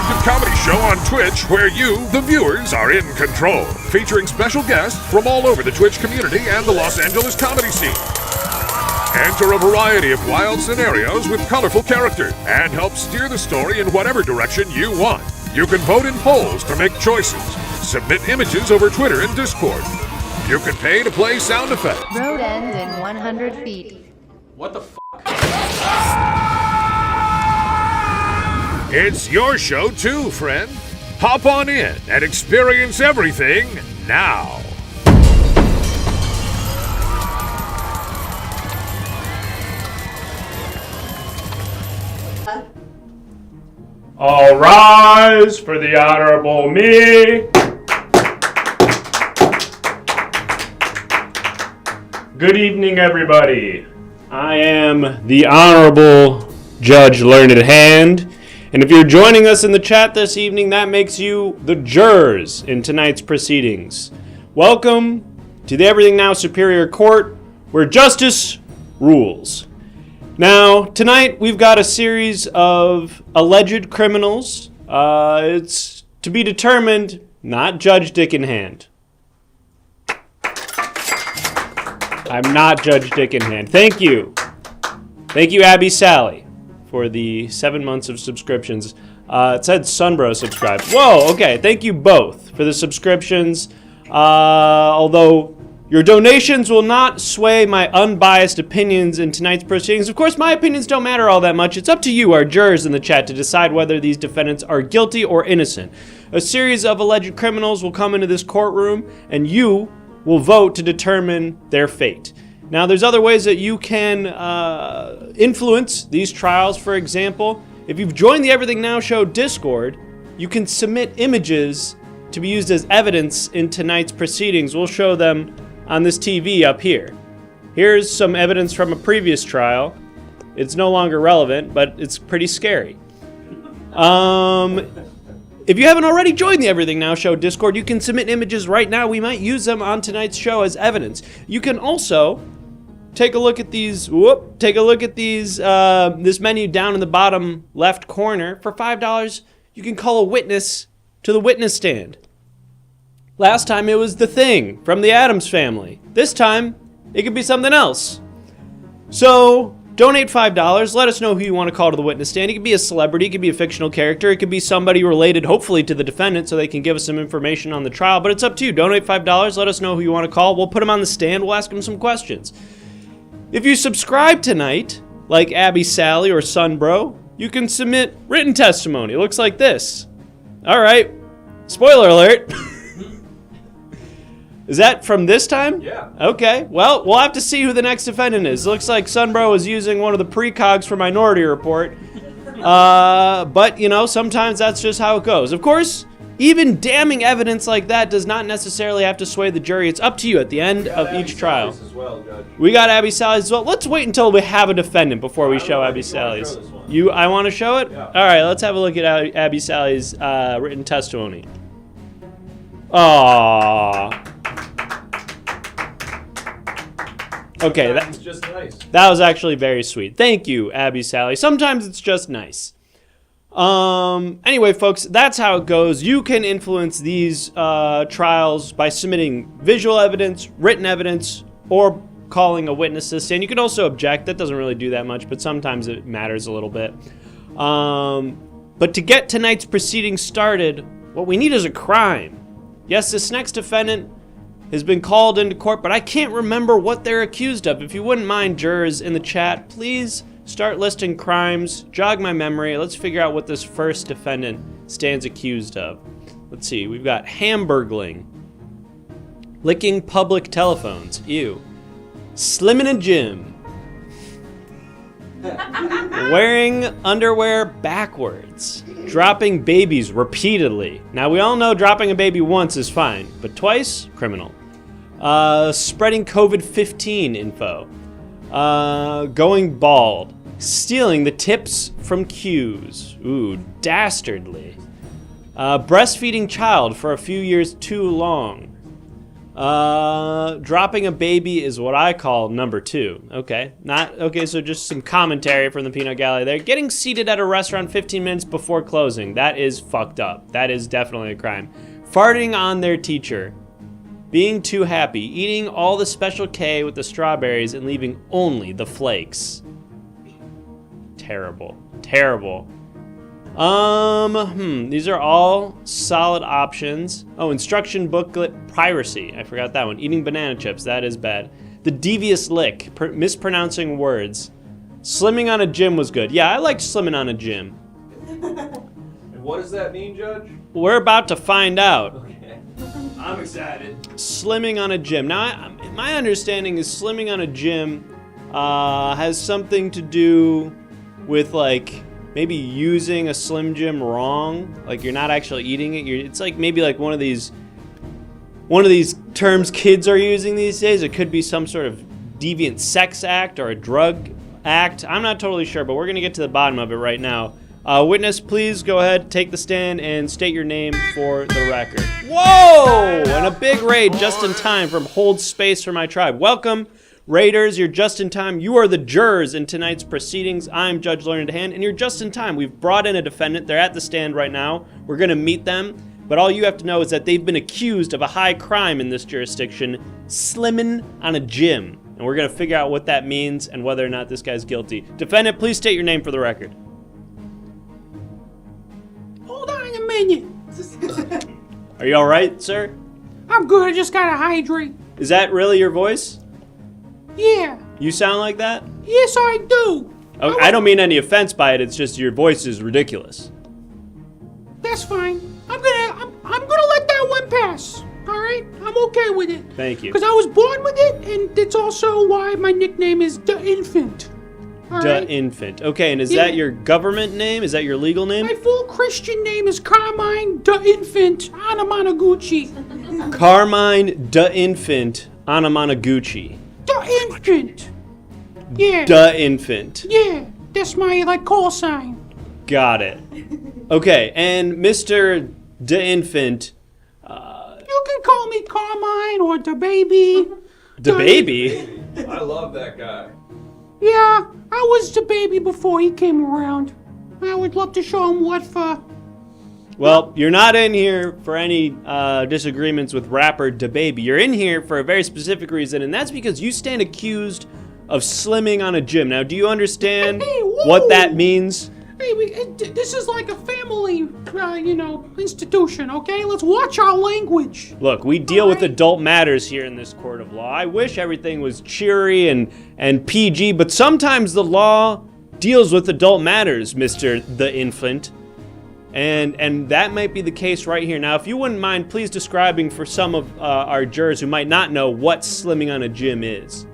interactive comedy show on Twitch where you, the viewers, are in control, featuring special guests from all over the Twitch community and the Los Angeles comedy scene. Enter a variety of wild scenarios with colorful characters and help steer the story in whatever direction you want. You can vote in polls to make choices, submit images over Twitter and Discord. You can pay to play sound effects. Road ends in 100 feet. What the f***? It's your show too, friend. Hop on in and experience everything now. All rise for the Honorable Me. Good evening, everybody. I am the Honorable Judge Learned Hand, and if you're joining us in the chat this evening, that makes you the jurors in tonight's proceedings. Welcome to the Everything Now Superior Court, where justice rules. Now, tonight we've got a series of alleged criminals. It's to be determined, not Judge Dick in Hand. I'm not Judge Dick in Hand. Thank you. Thank you, Abby Sally, for the 7 months of subscriptions. It said Sunbro subscribe. Whoa, okay. Thank you both for the subscriptions. Although your donations will not sway my unbiased opinions in tonight's proceedings. Of course, my opinions don't matter all that much. It's up to you, our jurors in the chat, to decide whether these defendants are guilty or innocent. A series of alleged criminals will come into this courtroom, and you will vote to determine their fate. Now, there's other ways that you can influence these trials. For example, if you've joined the Everything Now Show Discord, you can submit images to be used as evidence in tonight's proceedings. We'll show them on this TV up here. Here's some evidence from a previous trial. It's no longer relevant, but it's pretty scary. If you haven't already joined the Everything Now Show Discord, you can submit images right now. We might use them on tonight's show as evidence. You can also take a look at these. This menu down in the bottom left corner. For $5, you can call a witness to the witness stand. Last time it was The Thing from the Addams Family. This time it could be something else. So donate $5. Let us know who you want to call to the witness stand. It could be a celebrity. It could be a fictional character. It could be somebody related, hopefully, to the defendant so they can give us some information on the trial. But it's up to you. Donate $5. Let us know who you want to call. We'll put them on the stand. We'll ask them some questions. If you subscribe tonight, like Abby Sally or Sunbro, you can submit written testimony. It looks like this. All right. Spoiler alert. Is that from this time? Yeah. Okay. Well, we'll have to see who the next defendant is. It looks like Sunbro is using one of the precogs for Minority Report. But, you know, sometimes that's just how it goes. Of course, even damning evidence like that does not necessarily have to sway the jury. It's up to you at the end of each trial. As well, Judge. We got Abby Sally's as well. Let's wait until we have a defendant before we show Abby Sally's. I want to show it? Yeah. All right, let's have a look at Abby Sally's written testimony. Aww. Okay, That's just nice. that was actually very sweet. Thank you, Abby Sally. Sometimes it's just nice. Anyway, folks, that's how it goes. You can influence these trials by submitting visual evidence, written evidence, or calling a witness to the stand. You can also object. That doesn't really do that much, but sometimes it matters a little bit. But to get tonight's proceedings started, what we need is a crime. Yes, this next defendant has been called into court, but I can't remember what they're accused of. If you wouldn't mind, jurors in the chat, please start listing crimes. Jog my memory. Let's figure out what this first defendant stands accused of. Let's see. We've got hamburgling, licking public telephones, ew, slimming a gym, wearing underwear backwards, dropping babies repeatedly. Now, we all know dropping a baby once is fine, but twice, criminal. Spreading COVID-15 info. Going bald. Stealing the tips from queues. Ooh, dastardly. Breastfeeding child for a few years too long. Dropping a baby is what I call number 2. Okay. So just some commentary from the peanut gallery there. Getting seated at a restaurant 15 minutes before closing. That is fucked up. That is definitely a crime. Farting on their teacher. Being too happy. Eating all the Special K with the strawberries and leaving only the flakes. Terrible. These are all solid options. Oh, instruction booklet piracy. I forgot that one. Eating banana chips. That is bad. The devious lick. Mispronouncing words. Slimming on a gym was good. Yeah, I liked slimming on a gym. And what does that mean, Judge? We're about to find out. Okay. I'm excited. Slimming on a gym. Now, my understanding is slimming on a gym has something to do with, like, maybe using a Slim Jim wrong, like you're not actually eating it. It's like maybe like one of these terms kids are using these days. It could be some sort of deviant sex act or a drug act. I'm not totally sure, but we're gonna get to the bottom of it right now. Witness, please go ahead, take the stand, and state your name for the record. Whoa! And a big raid just in time from Hold Space for My Tribe. Welcome. Raiders, you're just in time. You are the jurors in tonight's proceedings. I'm Judge Learned Hand, and you're just in time. We've brought in a defendant. They're at the stand right now. We're going to meet them, but all you have to know is that they've been accused of a high crime in this jurisdiction, slimming on a gym. And we're going to figure out what that means and whether or not this guy's guilty. Defendant, please state your name for the record. Hold on a minute. Are you all right, sir? I'm good, I just gotta hydrate. Is that really your voice? Yeah. You sound like that? Yes, I do. Okay, I don't mean any offense by it. It's just your voice is ridiculous. That's fine. I'm gonna let that one pass. All right, I'm okay with it. Thank you. Because I was born with it, and it's also why my nickname is the Infant. All right? Infant. Okay, and is that your government name? Is that your legal name? My full Christian name is Carmine the Infant Anamanaguchi. Carmine the Infant Anamanaguchi. The Infant. Yeah. The Infant. Yeah, that's my call sign. Got it. Okay, and Mr. the Infant. You can call me Carmine or the baby. The baby? I love that guy. Yeah, I was the baby before he came around. I would love to show him what for. Well, you're not in here for any disagreements with rapper DaBaby. You're in here for a very specific reason, and that's because you stand accused of slimming on a gym. Now, do you understand what that means? Hey, this is like a family, institution, okay? Let's watch our language. Look, we deal with adult matters here in this court of law. I wish everything was cheery and PG, but sometimes the law deals with adult matters, Mr. the Infant. And that might be the case right here. Now, if you wouldn't mind, please describing for some of our jurors who might not know what slimming on a gym is.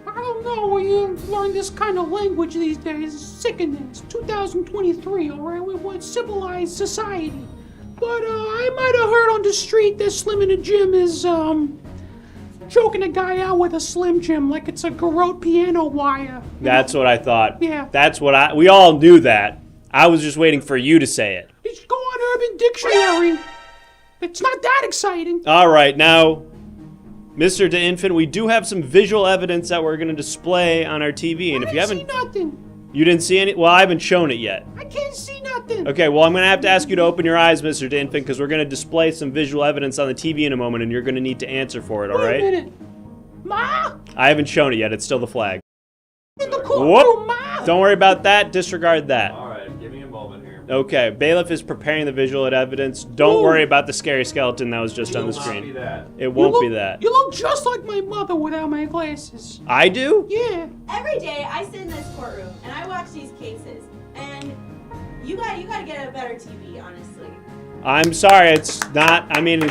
I don't know. You learn this kind of language these days. It's sickening. It's 2023, all right? We're civilized society. But I might have heard on the street that slimming a gym is choking a guy out with a Slim Jim like it's a garrote piano wire. That's what I thought. Yeah. That's what we all knew that. I was just waiting for you to say it. You should go on Urban Dictionary. It's not that exciting. All right, now, Mr. the Infant, we do have some visual evidence that we're going to display on our TV. And if you haven't... I didn't see nothing. You didn't see any? Well, I haven't shown it yet. I can't see nothing. Okay, well, I'm going to have to ask you to open your eyes, Mr. the Infant, because we're going to display some visual evidence on the TV in a moment, and you're going to need to answer for it, all right? Wait a minute. Ma? I haven't shown it yet. It's still the flag. In the courtroom, Whoop! Ma? Don't worry about that. Disregard that. All right, give me a moment here. Okay, bailiff is preparing the visual evidence. Don't worry about the scary skeleton that was just on the screen. Be that. It won't be that. You look just like my mother without my glasses. I do? Yeah. Every day I sit in this courtroom and I watch these cases, and you gotta get a better TV, honestly. I'm sorry, it's not. I mean,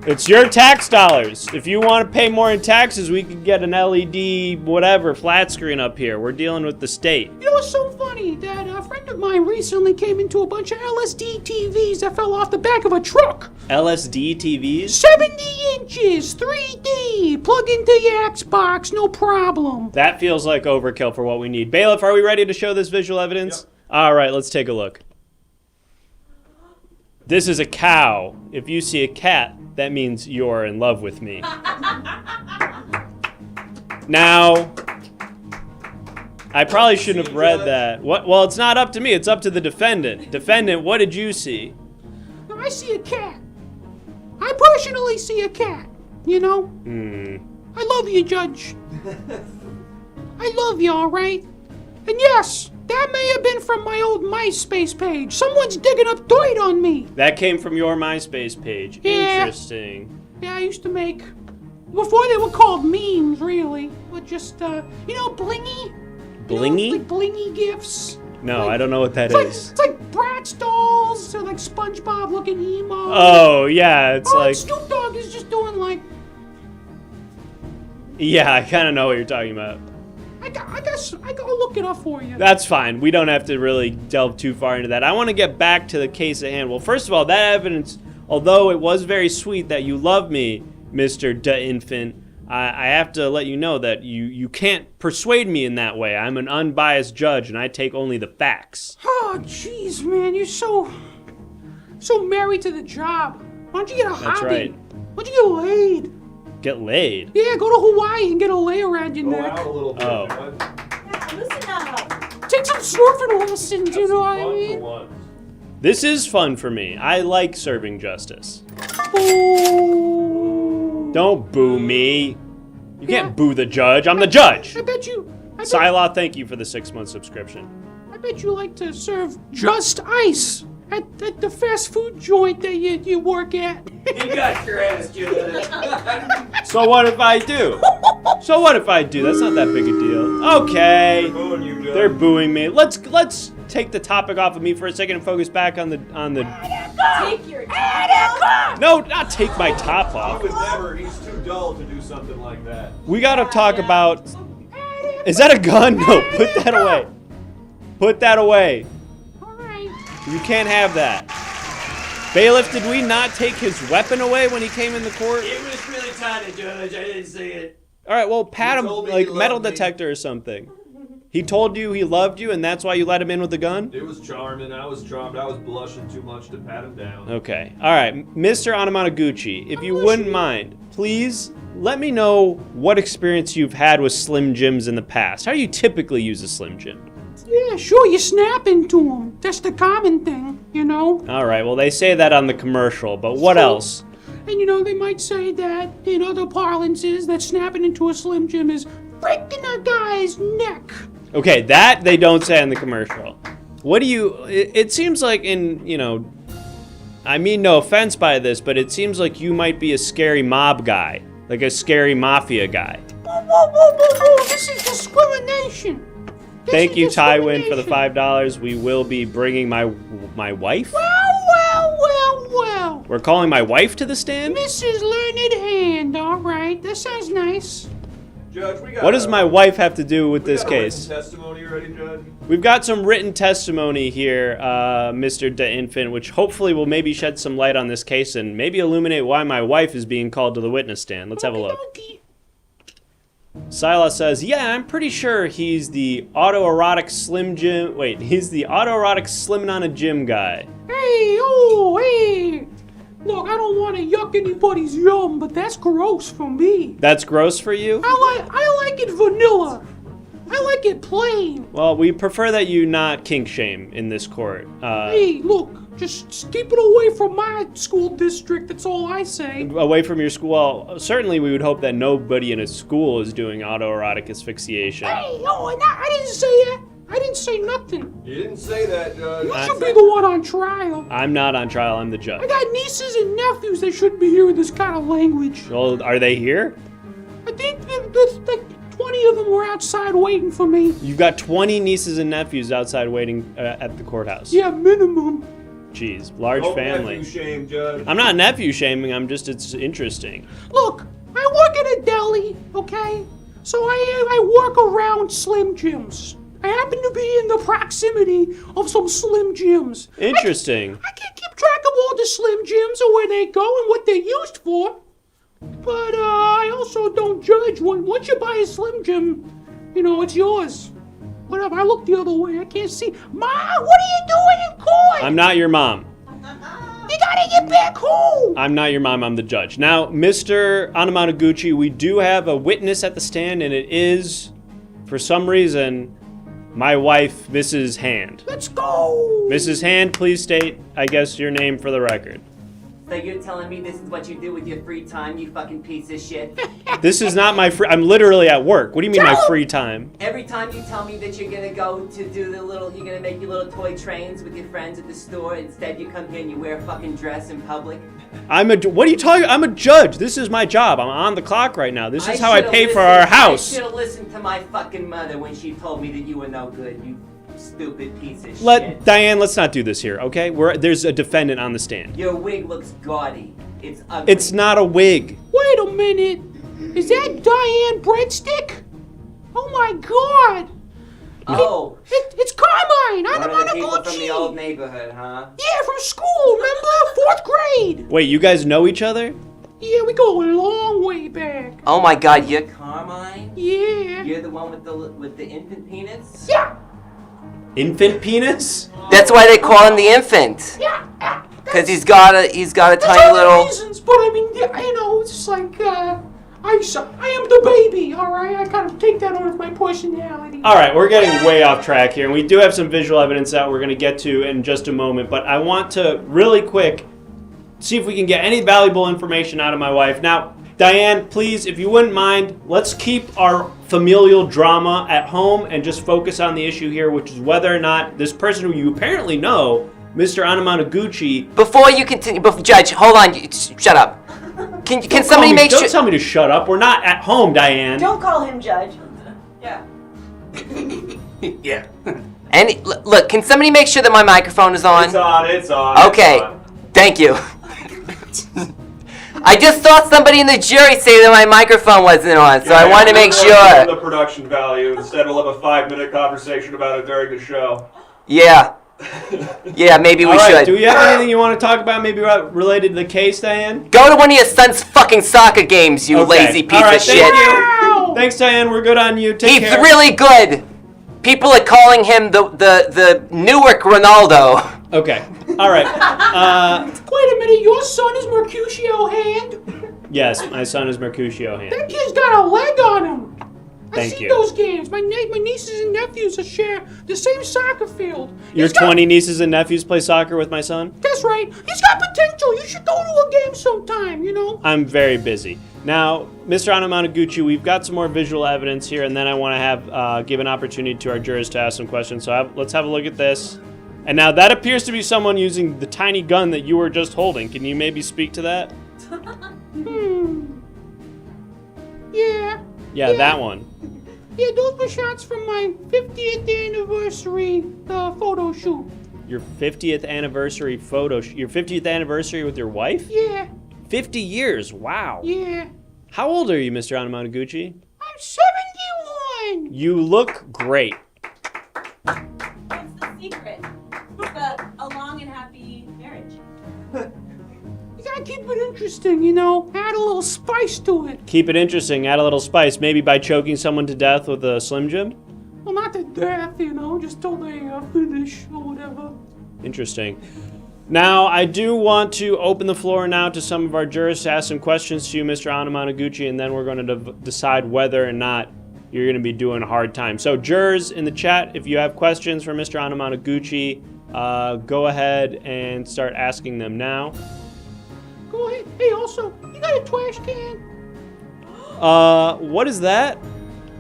it's your tax dollars. If you want to pay more in taxes, we could get an LED whatever flat screen up here. We're dealing with the state. You know what's so funny? That a friend of mine recently came into a bunch of LSD TVs that fell off the back of a truck. LSD TVs? 70 inches, 3D, plug into your Xbox, no problem. That feels like overkill for what we need. Bailiff, are we ready to show this visual evidence? Yep. All right, let's take a look. This is a cow. If you see a cat, that means you're in love with me. Now, I probably shouldn't have read that. What? Well, it's not up to me. It's up to the defendant. Defendant, what did you see? No, I see a cat. I personally see a cat, you know? I love you, Judge. I love you, all right? And yes, that may have been from my old MySpace page. Someone's digging up dirt on me. That came from your MySpace page. Yeah. Interesting. Yeah, I used to make, before they were called memes, really, but just, you know, blingy. Blingy? You know, like blingy gifs. No, Like, I don't know what that It's like, is. it's like Bratz dolls, or like SpongeBob looking emo. Oh, yeah, it's Oh, like... and Snoop Dogg is just doing like, Yeah, I kind of know what you're talking about. I guess I gotta look it up for you. That's fine. We don't have to really delve too far into that. I want to get back to the case at hand. Well, first of all, that evidence, although it was very sweet that you love me, Mr. Infant, I have to let you know that you can't persuade me in that way. I'm an unbiased judge, and I take only the facts. Oh, jeez, man, you're so married to the job. Why don't you get a hobby? That's right. Why don't you get laid? Get laid. Yeah, go to Hawaii and get a lay around your Go neck. out a little bit. Oh. Bud. Yeah, listen up. Take some surfing lessons, you know what I Fun for mean? once. This is fun for me. I like serving justice. Oh. Don't boo me. You Yeah. can't boo the judge. I'm the judge. I bet you Sila, thank you for the 6-month subscription. I bet you like to serve just ice at the fast food joint that you work at. You got your ass, Judge. So what if I do? So what if I do? That's not that big a deal. Okay. Booing you, Judge. They're booing me. Let's take the topic off of me for a second and focus back on the Take your time. No, not take my top He off. would never. He's too dull to do something like that. We gotta talk about. Is that a gun? No, put that away. Put that away. All right. You can't have that. Bailiff, did we not take his weapon away when he came in the court? It was really tiny, Judge. I didn't see it. All right, well, pat He him told me like he metal loved me. detector or something. He told you he loved you, and that's why you let him in with the gun? It was charming. I was charmed. I was blushing too much to pat him down. Okay. All right, Mr. Anamanaguchi, if you wouldn't mind, please let me know what experience you've had with Slim Jims in the past. How do you typically use a Slim Jim? Yeah, sure, you snap into them. That's the common thing, you know? All right, well, they say that on the commercial, but what Sure. else? And you know, they might say that in other parlances that snapping into a Slim Jim is breaking a guy's neck. Okay, that they don't say on the commercial. What do you... It seems like in, you know... I mean no offense by this, but it seems like you might be a scary mob guy. Like a scary mafia guy. Whoa, whoa, whoa, whoa, whoa, this is discrimination. This Thank is you, Tywin, for the discrimination. $5. We will be bringing my wife? Well. We're calling my wife to the stand? Mrs. Learned Hand, all right. That sounds nice. Judge, we got. What does my wife have to do with we this got a written case? testimony already, Judge. We've got some written testimony here, Mr. De Infant, which hopefully will maybe shed some light on this case and maybe illuminate why my wife is being called to the witness stand. Let's have a look. Okey-dokey. Silas says, yeah, I'm pretty sure he's the autoerotic Slim Jim. Wait, he's the autoerotic Slimming on a Gym guy. Hey. Look, I don't want to yuck anybody's yum, but that's gross for me. That's gross for you? I like it vanilla. I like it plain. Well, we prefer that you not kink shame in this court. Hey, look, just keep it away from my school district. That's all I say. Away from your school. Well, certainly we would hope that nobody in a school is doing autoerotic asphyxiation. Hey, I didn't say that. I didn't say nothing. You didn't say that, Judge. You should be the one on trial. I'm not on trial, I'm the judge. I got nieces and nephews that shouldn't be hearing this kind of language. Well, are they here? I think there's like 20 of them were outside waiting for me. You've got 20 nieces and nephews outside waiting at the courthouse. Yeah, minimum. Jeez, large Don't family. nephew shame, Judge. I'm not nephew shaming, it's interesting. Look, I work at a deli, okay? So I work around Slim Jims. I happen to be in the proximity of some Slim Jims. Interesting. I can't keep track of all the Slim Jims or where they go and what they're used for. But I also don't judge. Once you buy a Slim Jim, you know, it's yours. Whatever, I look the other way. I can't see. Ma, what are you doing in court? I'm not your mom. You gotta get back home. I'm not your mom, I'm the judge. Now, Mr. Anamanaguchi, we do have a witness at the stand, and it is, for some reason, my wife, Mrs. Hand. Let's go. Mrs. Hand, please state, I guess, your name for the record. So you're telling me this is what you do with your free time, you fucking piece of shit? This is not my free... I'm literally at work. What do you mean my free time? Every time you tell me that you're gonna go to do you're gonna make your little toy trains with your friends at the store, instead you come here and you wear a fucking dress in public. What are you talking? I'm a judge. This is my job. I'm on the clock right now. This is how I pay for our house. I should have listened to my fucking mother when she told me that you were no good, you stupid piece of shit. Diane, let's not do this here, okay? There's a defendant on the stand. Your wig looks gaudy. It's ugly. It's not a wig. Wait a minute. Is that Diane Breadstick? Oh my God. Oh. It's Carmine. One of the people Anamanaguchi. from the old neighborhood, huh? Yeah, from school, remember? 4th grade. Wait, you guys know each other? Yeah, we go a long way back. Oh my God, you're Carmine? Yeah. You're the one with the infant penis? Yeah. Infant penis? That's why they call him the infant. Yeah. Cause he's got a That's tiny all little. the reasons, but I mean, you know, it's just like, I am the baby, alright? I kind of take that on as my personality. All right, we're getting way off track here, and we do have some visual evidence that we're going to get to in just a moment, but I want to really quick see if we can get any valuable information out of my wife. Now, Diane, please, if you wouldn't mind, let's keep our familial drama at home and just focus on the issue here, which is whether or not this person who you apparently know, Mr. Anamanaguchi... Before you continue, Judge, hold on, shut up. Can somebody make sure? Don't tell me to shut up. We're not at home, Diane. Don't call him judge. Yeah. Yeah. And look, can somebody make sure that my microphone is on? It's on. Okay, thank you. I just saw somebody in the jury say that my microphone wasn't on, so I wanted to make sure. The production value. Instead, we'll have a 5-minute conversation about it during the show. Yeah. Yeah, maybe we All right, should. do you have anything you want to talk about, maybe related to the case, Diane? Go to one of your son's fucking soccer games, you lazy piece All right, of shit. Thank you. Thanks, Diane. We're good on you. Take He's care. really good. People are calling him the Newark Ronaldo. Okay. All right. Wait a minute, your son is Mercutio Hand? Yes, my son is Mercutio Hand. That kid's got a leg on him. Thank I've seen you. those games. My nieces and nephews share the same soccer field. Your He's got- 20 nieces and nephews play soccer with my son? That's right. He's got potential. You should go to a game sometime, you know? I'm very busy. Now, Mr. Anamanaguchi, we've got some more visual evidence here, and then I want to have give an opportunity to our jurors to ask some questions. So let's have a look at this. And now that appears to be someone using the tiny gun that you were just holding. Can you maybe speak to that? Yeah, that one. Yeah, those were shots from my 50th anniversary photo shoot. Your 50th anniversary your 50th anniversary with your wife? Yeah, 50 years, wow. yeah. How old are you, Mr. Anamanaguchi? I'm 71. You look great. What's the secret? A long and happy marriage. You gotta keep it interesting, you know? Add a little spice to it. Keep it interesting, add a little spice, maybe by choking someone to death with a Slim Jim? Well, not to death, you know, just till they finish or whatever. Interesting. Now, I do want to open the floor now to some of our jurors to ask some questions to you, Mr. Anamanaguchi, and then we're going to decide whether or not you're going to be doing a hard time. So, jurors in the chat, if you have questions for Mr. Anamanaguchi, go ahead and start asking them now. Go ahead. Hey, also, you got a trash can? What is that?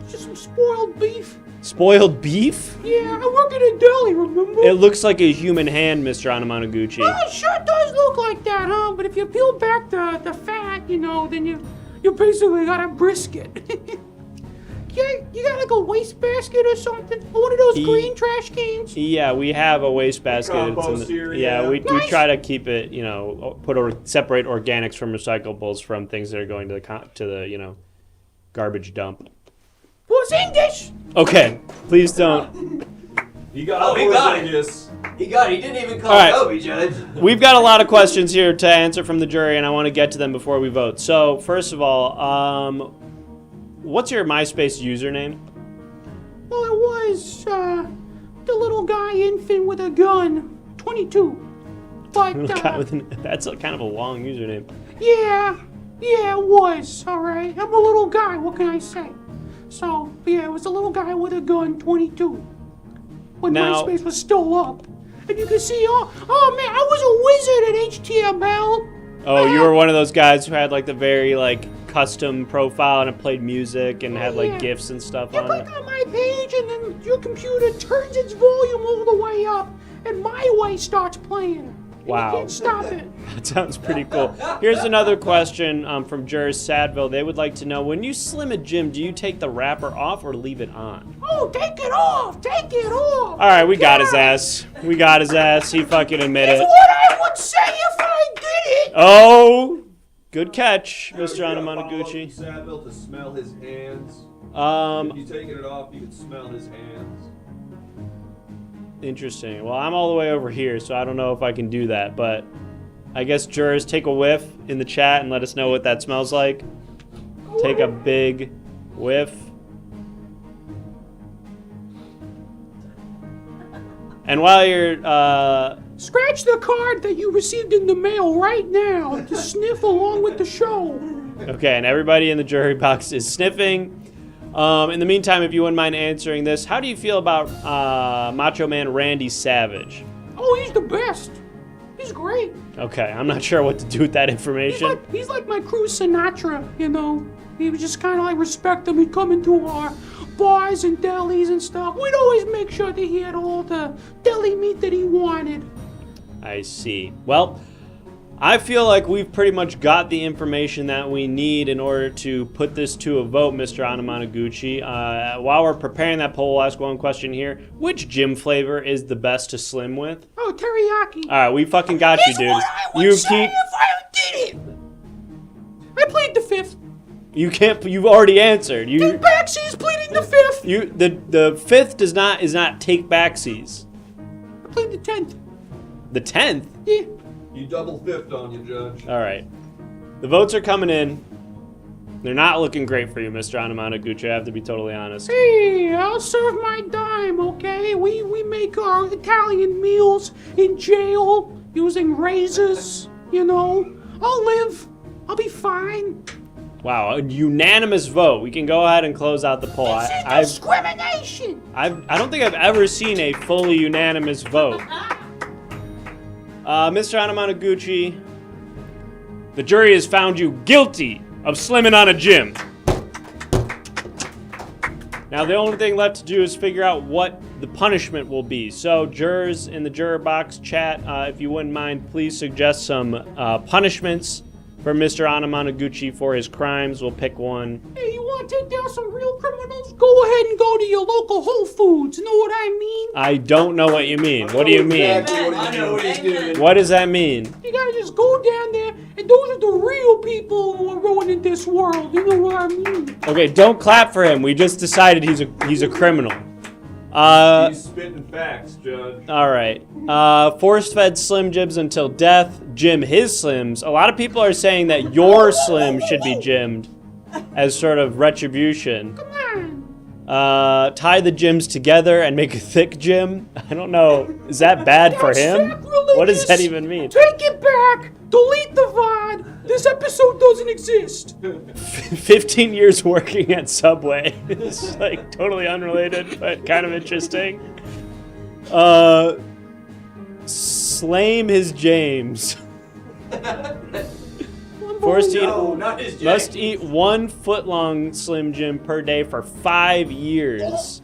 Just some spoiled beef. Spoiled beef? Yeah, I work at a deli, remember? It looks like a human hand, Mr. Anamanaguchi. Oh, it sure does look like that, huh? But if you peel back the fat, you know, then you basically got a brisket. You got like a wastebasket or something? Or one of those green trash cans? Yeah, we have a wastebasket. Compost here, yeah. we Nice. try to keep it, you know, separate organics from recyclables from things that are going to the you know, garbage dump. What's in this? Okay, please don't. He got he got it. He didn't even call All right. Kobe, Judge. We've got a lot of questions here to answer from the jury, and I want to get to them before we vote. So, first of all, what's your MySpace username? Well, it was, the little guy infant with a gun. 22. But, That's kind of a long username. yeah, it was, alright. I'm a little guy, what can I say? So, yeah, it was a little guy with a gun, 22. When Now- MySpace was still up. And you can see, oh man, I was a wizard at HTML. Oh, you were one of those guys who had like the very like custom profile and it played music and had like Yeah. GIFs and stuff You on click it. on my page and then your computer turns its volume all the way up and my way starts playing. And Wow. You can't stop it. That sounds pretty cool. Here's another question from Jers Sadville. They would like to know, when you slim a Jim, do you take the wrapper off or leave it on? Oh, take it off! Take it off! All right, we got his God, ass. We got his ass. He fucking admitted That's it. what I would say if I did it! Oh, good catch, Mr. Anamanaguchi. Sadville to smell his hands. Um, If you taking it off, you can smell his hands. Interesting. Well, I'm all the way over here, so I don't know if I can do that, but I guess jurors, take a whiff in the chat and let us know what that smells like. Take a big whiff. And while you're, Scratch the card that you received in the mail right now to sniff along with the show. okay, and everybody in the jury box is sniffing. In the meantime, if you wouldn't mind answering this, how do you feel about Macho Man Randy Savage? Oh, he's the best. He's great. Okay, I'm not sure what to do with that information. He's like my crew Sinatra, you know. He was just kind of like respect him. He'd come into our bars and delis and stuff. We'd always make sure that he had all the deli meat that he wanted. I see. Well, I feel like we've pretty much got the information that we need in order to put this to a vote, Mr. Anamanaguchi. While we're preparing that poll, I'll ask one question here. Which gym flavor is the best to slim with? Oh, teriyaki. All right, we fucking got you, dude. What I would say if I did it. I plead the fifth. You can't. You've already answered. Take backsies pleading the fifth. The fifth is not take backsies. I plead the 10th. The 10th. Yeah. You double fifth on you, Judge. All right. The votes are coming in. They're not looking great for you, Mr. Anamanaguchi. I have to be totally honest. Hey, I'll serve my dime, okay? We make our Italian meals in jail using razors, you know. I'll live. I'll be fine. Wow, a unanimous vote. We can go ahead and close out the poll. This is discrimination. I don't think I've ever seen a fully unanimous vote. Mr. Anamanaguchi, the jury has found you guilty of slimming on a gym. Now, the only thing left to do is figure out what the punishment will be. So, jurors in the juror box chat, if you wouldn't mind, please suggest some punishments for Mr. Anamanaguchi for his crimes. We'll pick one. Hey, you want to take down some real criminals? Go ahead and go to your local Whole Foods. Know what I mean? I don't know what you mean. What do you mean? I know what he's doing. What does that mean? You gotta just go down there, and those are the real people who are ruining this world. You know what I mean? Okay, don't clap for him. We just decided he's a criminal. He's spitting facts, Judge. All right. Force-fed Slim Jims until death. Jim his Slims. A lot of people are saying that your Slim should be gymmed as sort of retribution. Come on. Tie the gyms together and make a thick gym. I don't know. Is that bad for That's him? sacrilegious. What does that even mean? Take it back. Delete the VOD. This episode doesn't exist. 15 years working at Subway. It's like totally unrelated, but kind of interesting. Slame his James. Forced to No, not his James. must eat 1 foot-long Slim Jim per day for 5 years.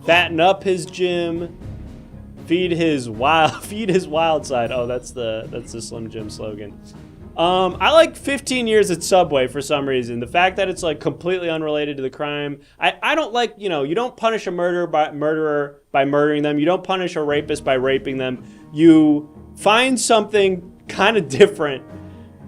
Fatten up his gym. Feed his wild side. Oh, that's the Slim Jim slogan. I like 15 years at Subway for some reason. The fact that it's like completely unrelated to the crime. I don't like, you don't punish a murderer by murdering them. You don't punish a rapist by raping them. You find something kind of different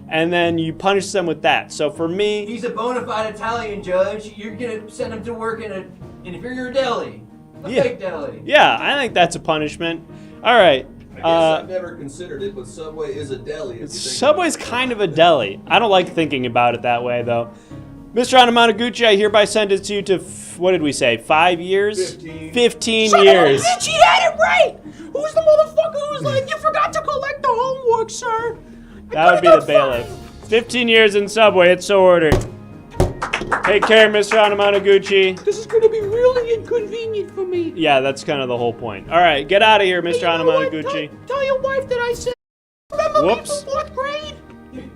and then you punish them with that. So for me, He's a bona fide Italian, Judge. You're gonna send him to work in an inferior deli. A fake deli. yeah, I think that's a punishment. All right. I guess I've never considered it, but Subway is a deli. If you think Subway's about it. kind of a deli. I don't like thinking about it that way, though. Mr. Anamanaguchi, I hereby sentence you to, what did we say, 5 years? 15. 15 Son of a years. bitch, he had it right. Who's the motherfucker who's like, you forgot to collect the homework, sir? That would be the bailiff. 15 years in Subway, it's so ordered. Take care, Mr. Anamanaguchi. This is gonna be really inconvenient for me. Yeah, that's kind of the whole point. All right, get out of here, Mr. Hey, you know what? Anamanaguchi. Tell your wife that I said, remember Whoops. me from 4th grade?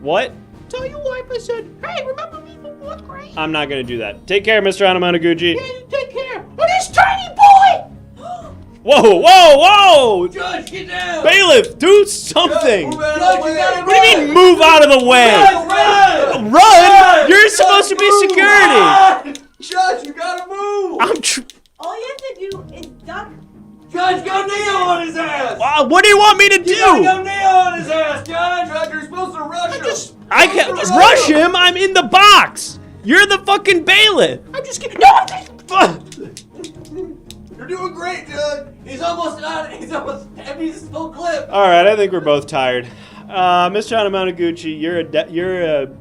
What? Tell your wife I said, hey, remember me from 4th grade? I'm not going to do that. Take care, Mr. Anamanaguchi. Yeah, you take care. Oh, this tiny boy! Whoa, whoa, whoa! Judge, get down! Bailiff, do something! Move out of the way! What do you mean, move out of the way? Run! Run? You're supposed to be security! Judge, you gotta move! All you have to do is duck. Judge, go kneel on his ass! What do you want me to do? You gotta go kneel on his ass, Judge! Judge, you're supposed to rush him! I can't rush him. I'm in the box. You're the fucking bailiff. I'm just kidding. No, I'm just... You're doing great, Judge! He's almost out. He's full clip. All right, I think we're both tired. Mr. Anamanaguchi,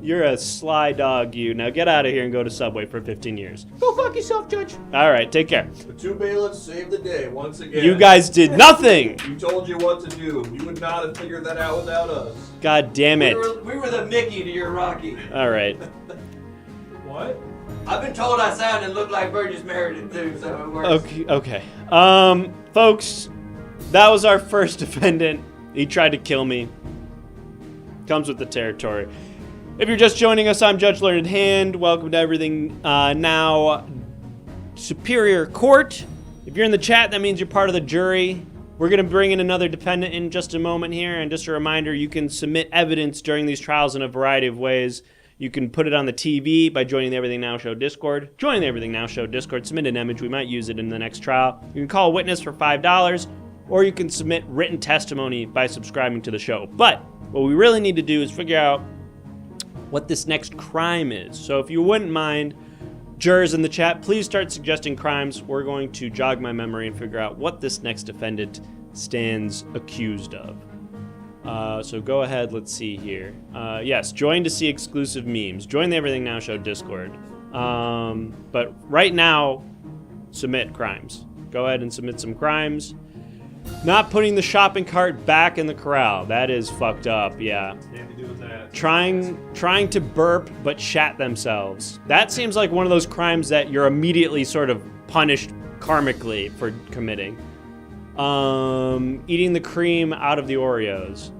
you're a sly dog. You now get out of here and go to Subway for 15 years. Go fuck yourself, Judge. All right, take care. The two bailiffs saved the day once again. You guys did nothing. We told you what to do. You would not have figured that out without us. God damn it. We were the Mickey to your Rocky. All right. What? I've been told I sound and look like Burgess Meredith too, so it works. Okay. Folks, that was our first defendant. He tried to kill me. Comes with the territory. If you're just joining us, I'm Judge Learned Hand. Welcome to Everything Now Superior Court. If you're in the chat, that means you're part of the jury. We're going to bring in another defendant in just a moment here. And just a reminder, you can submit evidence during these trials in a variety of ways. You can put it on the TV by joining the Everything Now Show Discord. Join the Everything Now Show Discord. Submit an image. We might use it in the next trial. You can call a witness for $5, or you can submit written testimony by subscribing to the show. But what we really need to do is figure out what this next crime is. So if you wouldn't mind, jurors in the chat, please start suggesting crimes. We're going to jog my memory and figure out what this next defendant stands accused of. So go ahead, let's see here. Yes, join to see exclusive memes. Join the Everything Now Show Discord. But right now, submit crimes. Go ahead and submit some crimes. Not putting the shopping cart back in the corral. That is fucked up, yeah. Can't be doing that. Trying to burp but shat themselves. That seems like one of those crimes that you're immediately sort of punished karmically for committing. Eating the cream out of the Oreos.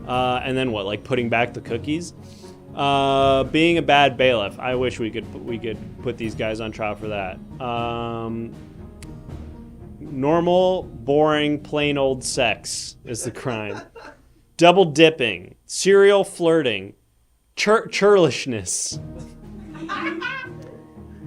And then what, like putting back the cookies? Being a bad bailiff. I wish we could put these guys on trial for that. Normal, boring, plain old sex is the crime. Double dipping, serial flirting, churlishness.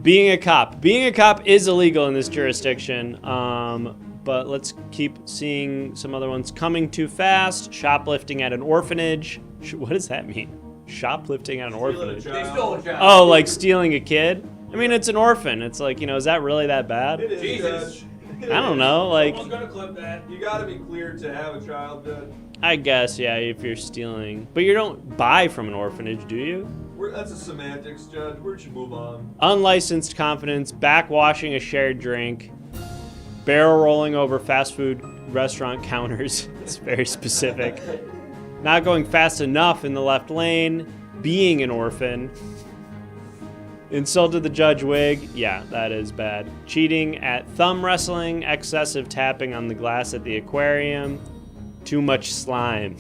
Being a cop. Being a cop is illegal in this jurisdiction. But let's keep seeing some other ones. Coming too fast, shoplifting at an orphanage. What does that mean? Shoplifting at an orphanage? They stole a child. Oh, like stealing a kid? I mean, it's an orphan. It's like, is that really that bad? It is, Jesus. Judge. I don't know, like, Someone's gonna clip that. You gotta be cleared to have a child, Judge. I guess, yeah, if you're stealing. But you don't buy from an orphanage, do you? That's a semantics, Judge. We should move on. Unlicensed confidence, backwashing a shared drink, barrel rolling over fast food restaurant counters. It's very specific. Not going fast enough in the left lane, being an orphan. Insulted the judge wig. Yeah, that is bad. Cheating at thumb wrestling, excessive tapping on the glass at the aquarium, too much slime.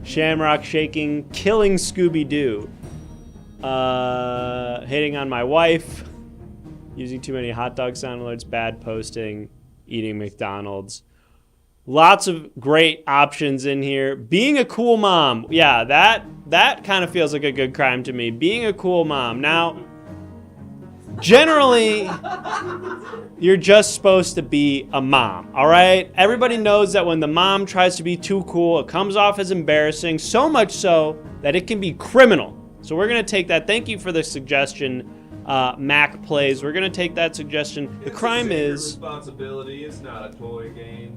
Shamrock shaking, killing Scooby-Doo. Hitting on my wife. Using too many hot dog sound alerts, bad posting, eating McDonald's. Lots of great options in here. Being a cool mom. Yeah, that kind of feels like a good crime to me. Being a cool mom. Now, generally, you're just supposed to be a mom, all right? Everybody knows that when the mom tries to be too cool, it comes off as embarrassing, so much so that it can be criminal. So we're going to take that. Thank you for the suggestion, Mac Plays. We're going to take that suggestion. The crime is... responsibility. It's not a toy game.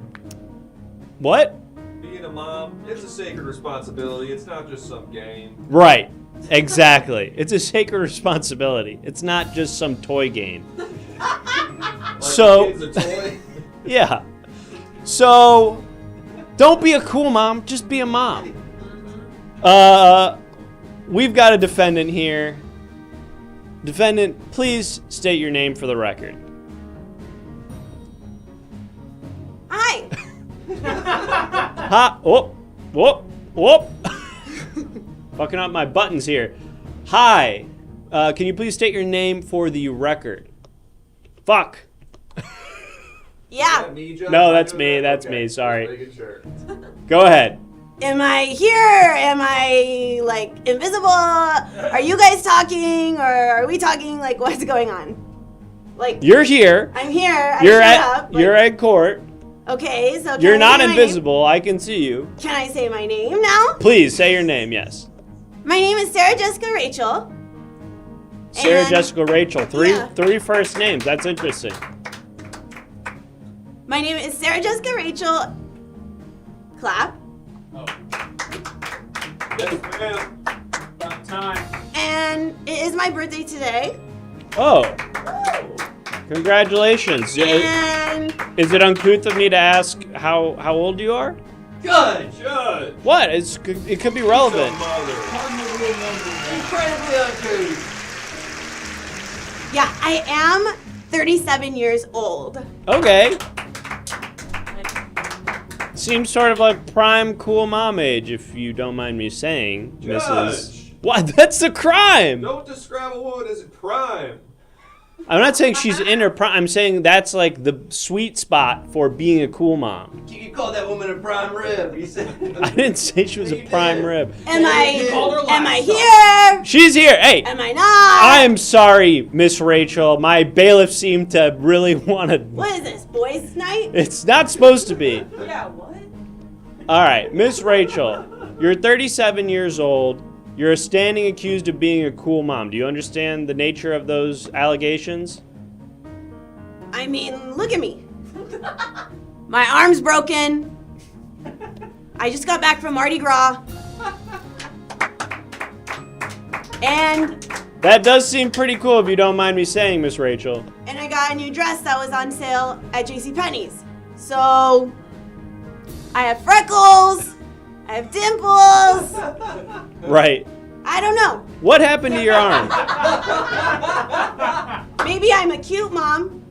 What? Being a mom, it's a sacred responsibility. It's not just some game. Right. Exactly. It's a sacred responsibility. It's not just some toy game. Like So, a kid's a toy. yeah. So, don't be a cool mom, just be a mom. We've got a defendant here. Defendant, please state your name for the record. Hi. Ha! Whoop! Whoop! Whoop! Fucking up my buttons here. Hi. Can you please state your name for the record? Fuck. Yeah. No, that's me. That's me. Sorry. Go ahead. Am I here? Am I like invisible? Are you guys talking or are we talking? Like what's going on? Like You're here. I'm here. You're I showed at. up. Like, You're at court. okay, so can You're I not say my invisible. I can see you. name? Can I say my name now? Please say your name. Yes. My name is Sarah Jessica Rachel. Sarah And- Jessica Rachel. Yeah. Three first names. That's interesting. My name is Sarah Jessica Rachel. Clap. Yes, ma'am. About time. And it is my birthday today. Oh. Congratulations. And Is it uncouth of me to ask how old you are? Judge. What? It could be relevant. Incredibly uncouth. yeah, I am 37 years old. Okay. Seems sort of like prime cool mom age, if you don't mind me saying, Mrs. Judge. What? That's a crime. Don't describe a woman as a crime. I'm not saying she's in her prime. I'm saying that's like the sweet spot for being a cool mom. You could call that woman a prime rib. You said. I didn't say she was a prime rib. Am You called her I livestock. here? She's here. Hey. Am I not? I am sorry, Miss Rachel. My bailiff seemed to really want to. What is this, boys' night? It's not supposed to be. Yeah, what? All right, Miss Rachel, you're 37 years old. You're standing accused of being a cool mom. Do you understand the nature of those allegations? I mean, look at me. My arm's broken. I just got back from Mardi Gras. And That does seem pretty cool if you don't mind me saying, Miss Rachel. I got a new dress that was on sale at JCPenney's. So I have freckles. I have dimples. Right. I don't know. What happened to your arm? Maybe I'm a cute mom.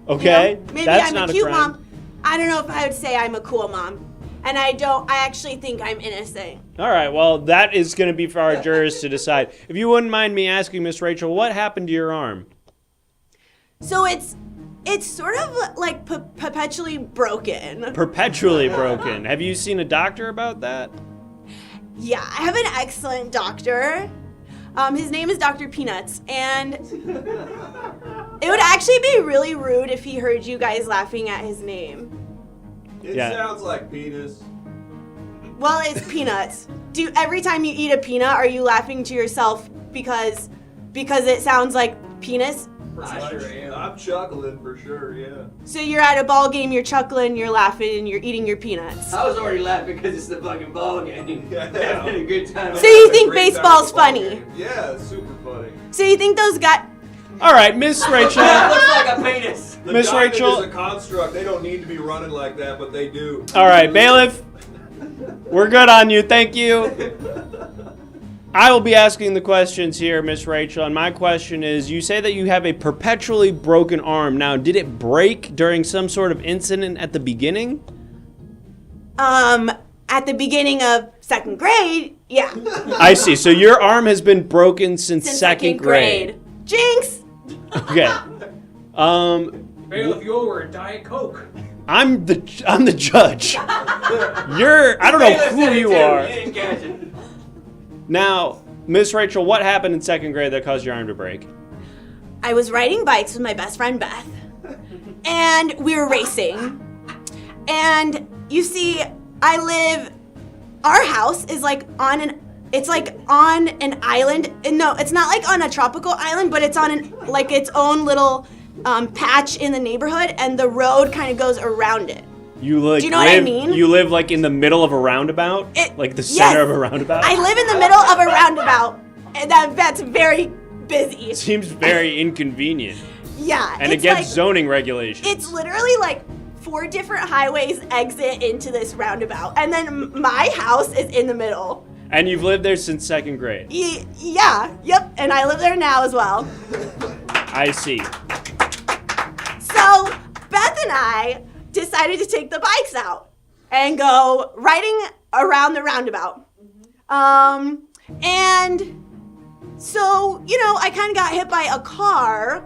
Okay. You know? Maybe That's I'm not a cute crime. mom. I don't know if I would say I'm a cool mom. And I actually think I'm innocent. All right, well, that is going to be for our jurors to decide. If you wouldn't mind me asking, Miss Rachel, what happened to your arm? So it's sort of like perpetually broken. Perpetually broken. Have you seen a doctor about that? Yeah, I have an excellent doctor. His name is Dr. Peanuts, and it would actually be really rude if he heard you guys laughing at his name. It Yeah. sounds like penis. Well, it's Peanuts. Every time you eat a peanut, are you laughing to yourself because it sounds like penis? I sure am. I'm chuckling for sure, yeah. So you're at a ball game, you're chuckling, you're laughing, and you're eating your peanuts. I was already laughing because it's the fucking ball game. Yeah. Having a good time. So you think Great time baseball's at the ball funny? game. Yeah, it's super funny. So you think those guys... All right, Miss Rachel. That looks like a penis. The Miss diamond Rachel- is a construct. They don't need to be running like that, but they do. All right, bailiff. We're good on you. Thank you. I will be asking the questions here, Miss Rachel, and my question is, you say that you have a perpetually broken arm. Now, did it break during some sort of incident at the beginning? At the beginning of second grade, yeah. I see. So your arm has been broken since second grade. Jinx! Okay. Bailiff, you over a Diet Coke. I'm the judge. I don't know who you are. You didn't catch it. Now, Miss Rachel, what happened in second grade that caused your arm to break? I was riding bikes with my best friend Beth, and we were racing. And you see, our house is like on an island. And no, it's not like on a tropical island, but it's on its own little patch in the neighborhood, and the road kind of goes around it. You like Do you know what I mean? You live like in the middle of a roundabout? Like the center of a roundabout? I live in the middle of a roundabout, and that's very busy. Seems very inconvenient Yeah. and it's against like, zoning regulations. It's literally like 4 different highways exit into this roundabout. And then my house is in the middle. And you've lived there since 2nd grade. Yeah, yep. And I live there now as well. I see. So Beth and I decided to take the bikes out and go riding around the roundabout. And so, I kind of got hit by a car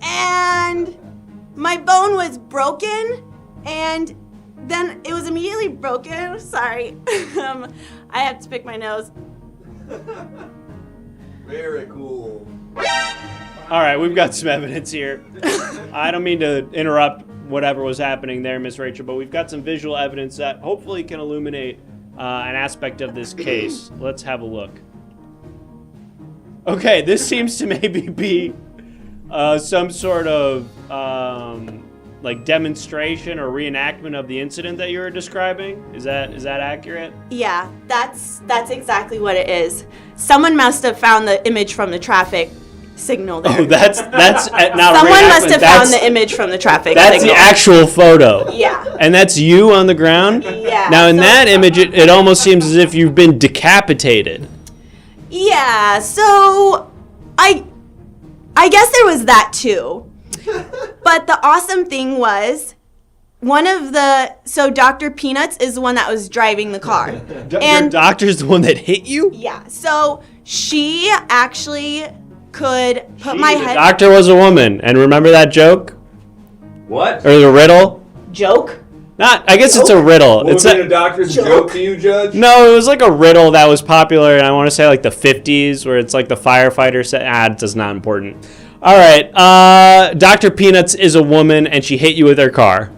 and my bone was broken and then it was immediately broken. Sorry. I have to pick my nose. Very cool. All right, we've got some evidence here. I don't mean to interrupt whatever was happening there, Miss Rachel, but we've got some visual evidence that hopefully can illuminate an aspect of this case. Let's have a look. Okay, this seems to maybe be some sort of like demonstration or reenactment of the incident that you were describing. Is that accurate? Yeah, that's exactly what it is. Someone must have found the image from the traffic signal there. Oh, that's not Someone a must have found the image from the traffic That's signal. the actual photo. Yeah. And that's you on the ground? Yeah. Now, in that image, it almost seems as if you've been decapitated. Yeah, so I guess there was that too. But the awesome thing was so Dr. Peanuts is the one that was driving the car. Your doctor's the one that hit you? Yeah, so she actually could put my The head... doctor was a woman. And remember that joke? What? Or the riddle? Joke? I guess it's a riddle. What It's would be a doctor's joke to you, Judge? No, it was like a riddle that was popular, and I want to say like the 50s, where it's like the firefighter said, it's not important. All right, Dr. Peanuts is a woman, and she hit you with her car.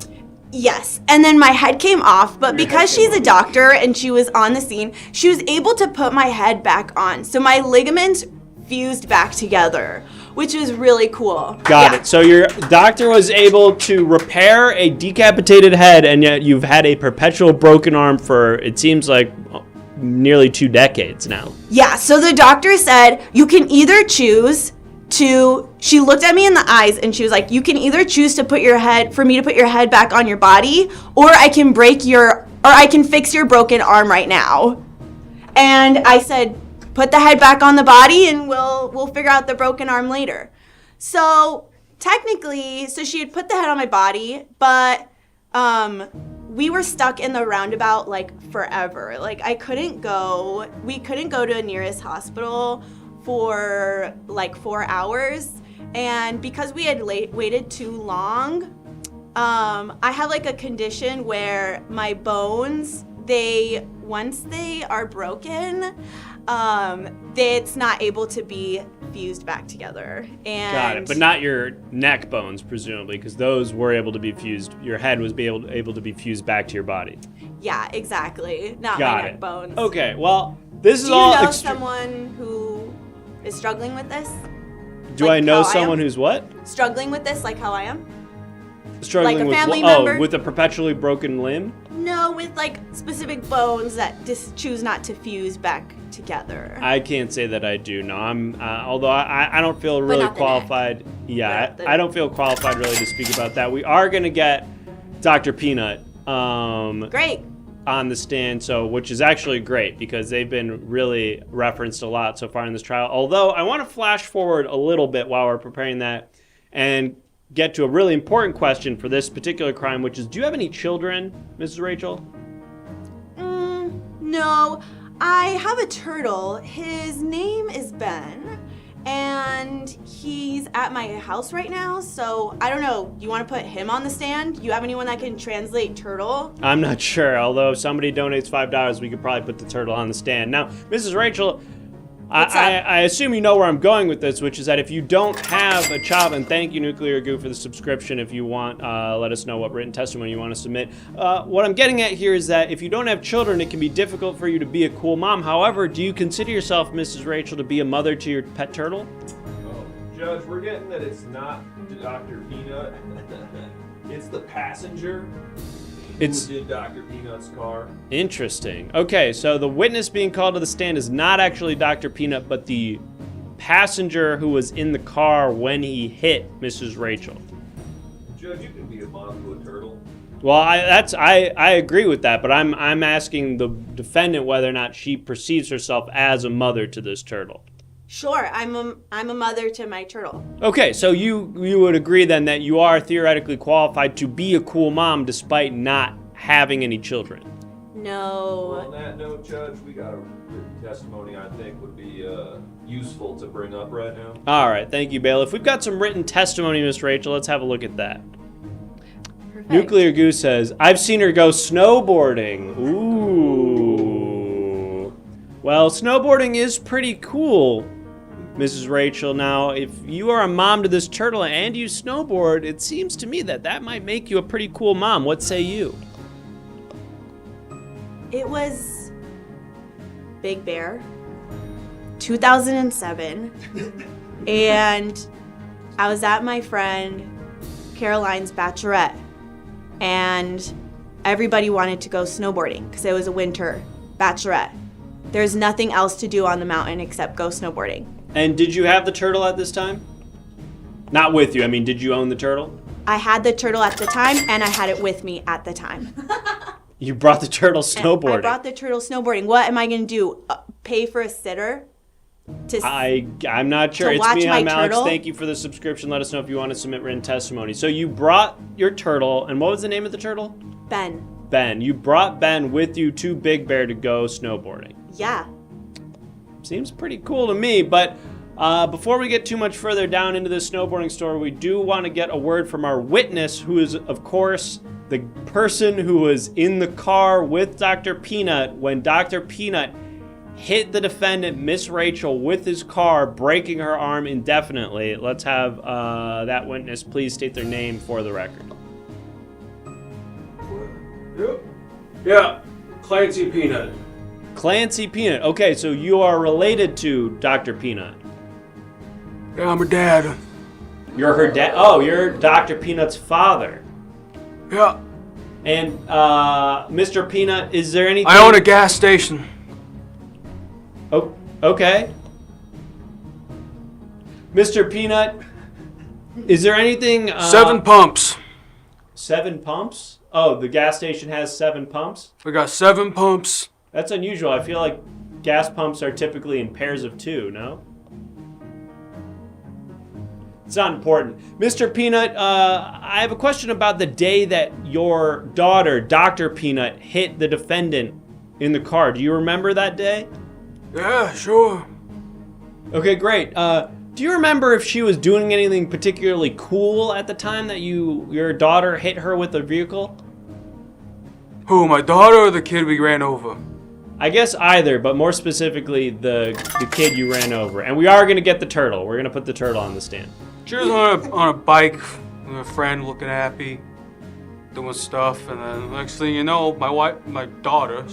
Yes, and then my head came off, but because she's a doctor and she was on the scene, she was able to put my head back on. So my ligaments fused back together, which was really cool. Got it. So your doctor was able to repair a decapitated head, and yet you've had a perpetual broken arm for, it seems like, nearly 2 decades now. Yeah, so the doctor said, you can either choose she looked at me in the eyes and she was like, you can either choose to put your head back on your body, or I can fix your broken arm right now. And I said, put the head back on the body and we'll figure out the broken arm later. So technically, she had put the head on my body, but we were stuck in the roundabout like forever. Like we couldn't go to a nearest hospital for like 4 hours. And because we had waited too long, I have like a condition where my bones, once they are broken, it's not able to be fused back together. And Got it, but not your neck bones, presumably, because those were able to be fused. Your head was able to be fused back to your body. Yeah, exactly. Not Got my it. neck bones. Okay, well, this is Do you all. know someone who is struggling with this? Do like I know how I someone am? who's what? Struggling with this, like how I am? Struggling Like a with family what? member? Oh, with a perpetually broken limb? No, with like specific bones that just choose not to fuse back together. I can't say that I do. No, I'm. Although I don't feel really not the qualified. Yeah, Not the I don't feel qualified really to speak about that. We are gonna get Dr. Peanut Great. on the stand, which is actually great because they've been really referenced a lot so far in this trial. Although I want to flash forward a little bit while we're preparing that and get to a really important question for this particular crime, which is, do you have any children, Mrs. Rachel? No, I have a turtle. His name is Ben, and he's at my house right now, so I don't know. You want to put him on the stand? You have anyone that can translate turtle? I'm not sure, although if somebody donates $5, we could probably put the turtle on the stand. Now, Mrs. Rachel, I assume you know where I'm going with this, which is that if you don't have a child, and thank you, Nuclear Goo, for the subscription. If you want, let us know what written testimony you want to submit. What I'm getting at here is that if you don't have children, it can be difficult for you to be a cool mom. However, do you consider yourself, Mrs. Rachel, to be a mother to your pet turtle? Oh, Judge, we're getting that it's not Dr. Peanut. It's the passenger who did Dr. Peanut's car. Interesting. Okay, so the witness being called to the stand is not actually Dr. Peanut, but the passenger who was in the car when he hit Mrs. Rachel. Judge, you can be a mom to a turtle. Well, I agree with that, but I'm asking the defendant whether or not she perceives herself as a mother to this turtle. Sure, I'm a mother to my turtle. Okay, so you would agree then that you are theoretically qualified to be a cool mom despite not having any children. No. On that note, Judge, we got a written testimony I think would be useful to bring up right now. All right, thank you, Bailiff. We've got some written testimony, Miss Rachel. Let's have a look at that. Perfect. Nuclear Goose says, I've seen her go snowboarding. Ooh. Well, snowboarding is pretty cool, Mrs. Rachel. Now, if you are a mom to this turtle and you snowboard, it seems to me that that might make you a pretty cool mom. What say you? It was Big Bear, 2007, and I was at my friend Caroline's bachelorette, and everybody wanted to go snowboarding because it was a winter bachelorette. There's nothing else to do on the mountain except go snowboarding. And did you have the turtle at this time? Not with you. I mean, did you own the turtle? I had the turtle at the time, and I had it with me at the time. You brought the turtle snowboarding. I brought the turtle snowboarding. What am I going to do? Pay for a sitter? I'm not sure. to It's watch me. my I'm Alex. turtle? Thank you for the subscription. Let us know if you want to submit written testimony. So you brought your turtle, and what was the name of the turtle? Ben. Ben. You brought Ben with you to Big Bear to go snowboarding. Yeah. Seems pretty cool to me, but before we get too much further down into this snowboarding story, we do want to get a word from our witness, who is, of course, the person who was in the car with Dr. Peanut when Dr. Peanut hit the defendant, Miss Rachel, with his car, breaking her arm indefinitely. Let's have that witness please state their name for the record. Yeah, Clancy Peanut. Clancy Peanut. Okay, so you are related to Dr. Peanut. Yeah, I'm her dad. You're her dad. Oh, you're Dr. Peanut's father. Yeah, And Mr. Peanut, is there anything? I own a gas station. Oh, okay. Mr. Peanut, is there anything? 7 pumps. 7 pumps? Oh, the gas station has 7 pumps? We got 7 pumps. That's unusual. I feel like gas pumps are typically in pairs of 2, no? It's not important. Mr. Peanut, I have a question about the day that your daughter, Dr. Peanut, hit the defendant in the car. Do you remember that day? Yeah, sure. Okay, great. Do you remember if she was doing anything particularly cool at the time that your daughter hit her with a vehicle? Who, my daughter or the kid we ran over? I guess either, but more specifically, the kid you ran over. And we are going to get the turtle. We're going to put the turtle on the stand. She was on a bike with a friend, looking happy, doing stuff, and then next thing you know, my daughter,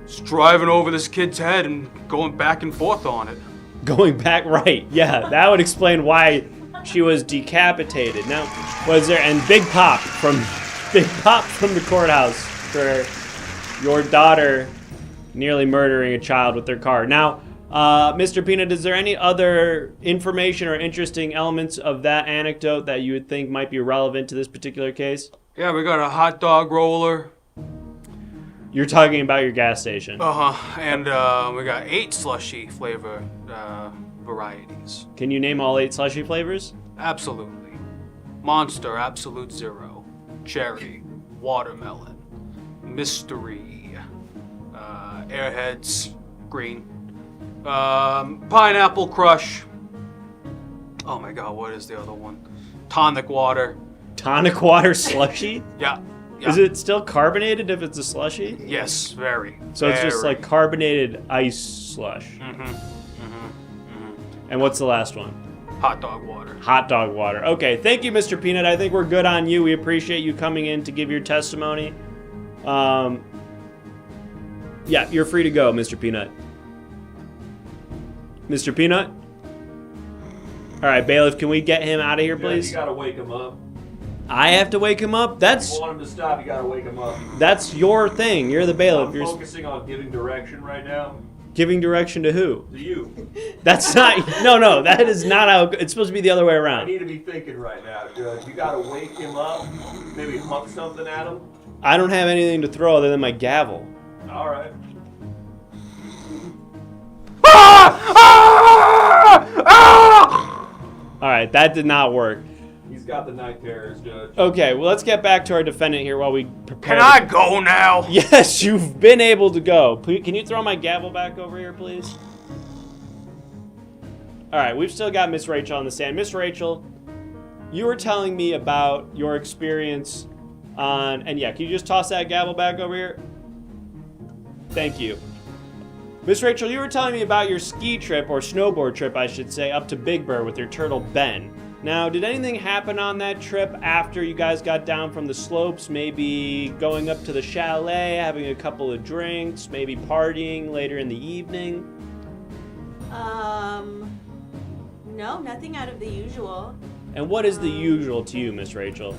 is driving over this kid's head and going back and forth on it. Going back, right. Yeah, that would explain why she was decapitated. Now, was there, and Big Pop from the courthouse for your daughter nearly murdering a child with their car. Now, Mr. Peanut, is there any other information or interesting elements of that anecdote that you would think might be relevant to this particular case? Yeah, we got a hot dog roller. You're talking about your gas station. And we got 8 slushy flavor varieties. Can you name all 8 slushy flavors? Absolutely. Monster, Absolute Zero. Cherry, Watermelon, Mystery, Airheads, Green, Pineapple Crush. Oh my god, what is the other one? Tonic Water. Tonic water slushy? Yeah. Is it still carbonated if it's a slushy? Yes, very. So it's just like carbonated ice slush. And what's the last one? Hot dog water. Hot dog water. Okay, thank you, Mr. Peanut. I think we're good on you. We appreciate you coming in to give your testimony. Yeah, you're free to go, Mr. Peanut. Mr. Peanut? All right, bailiff, can we get him out of here, please? You gotta wake him up. I have to wake him up? If you want him to stop, you gotta wake him up. That's your thing. You're the bailiff. I'm focusing on giving direction right now. Giving direction to who? To you. That's not. No. That is not how. It's supposed to be the other way I around. need to be thinking right now, Judge. You gotta wake him up. Maybe huck something at him. I don't have anything to throw other than my gavel. All right. All right, that did not work. He's got the night terrors, Judge. Okay, well, let's get back to our defendant here while we prepare. Can I go now? Yes, you've been able to go. Can you throw my gavel back over here, please? All right, we've still got Miss Rachel on the stand. Miss Rachel, you were telling me about your experience on, and yeah, can you just toss that gavel back over here? Thank you. Miss Rachel, you were telling me about your ski trip, or snowboard trip, I should say, up to Big Bear with your turtle, Ben. Now, did anything happen on that trip after you guys got down from the slopes? Maybe going up to the chalet, having a couple of drinks, maybe partying later in the evening? No, nothing out of the usual. And what is the usual to you, Miss Rachel?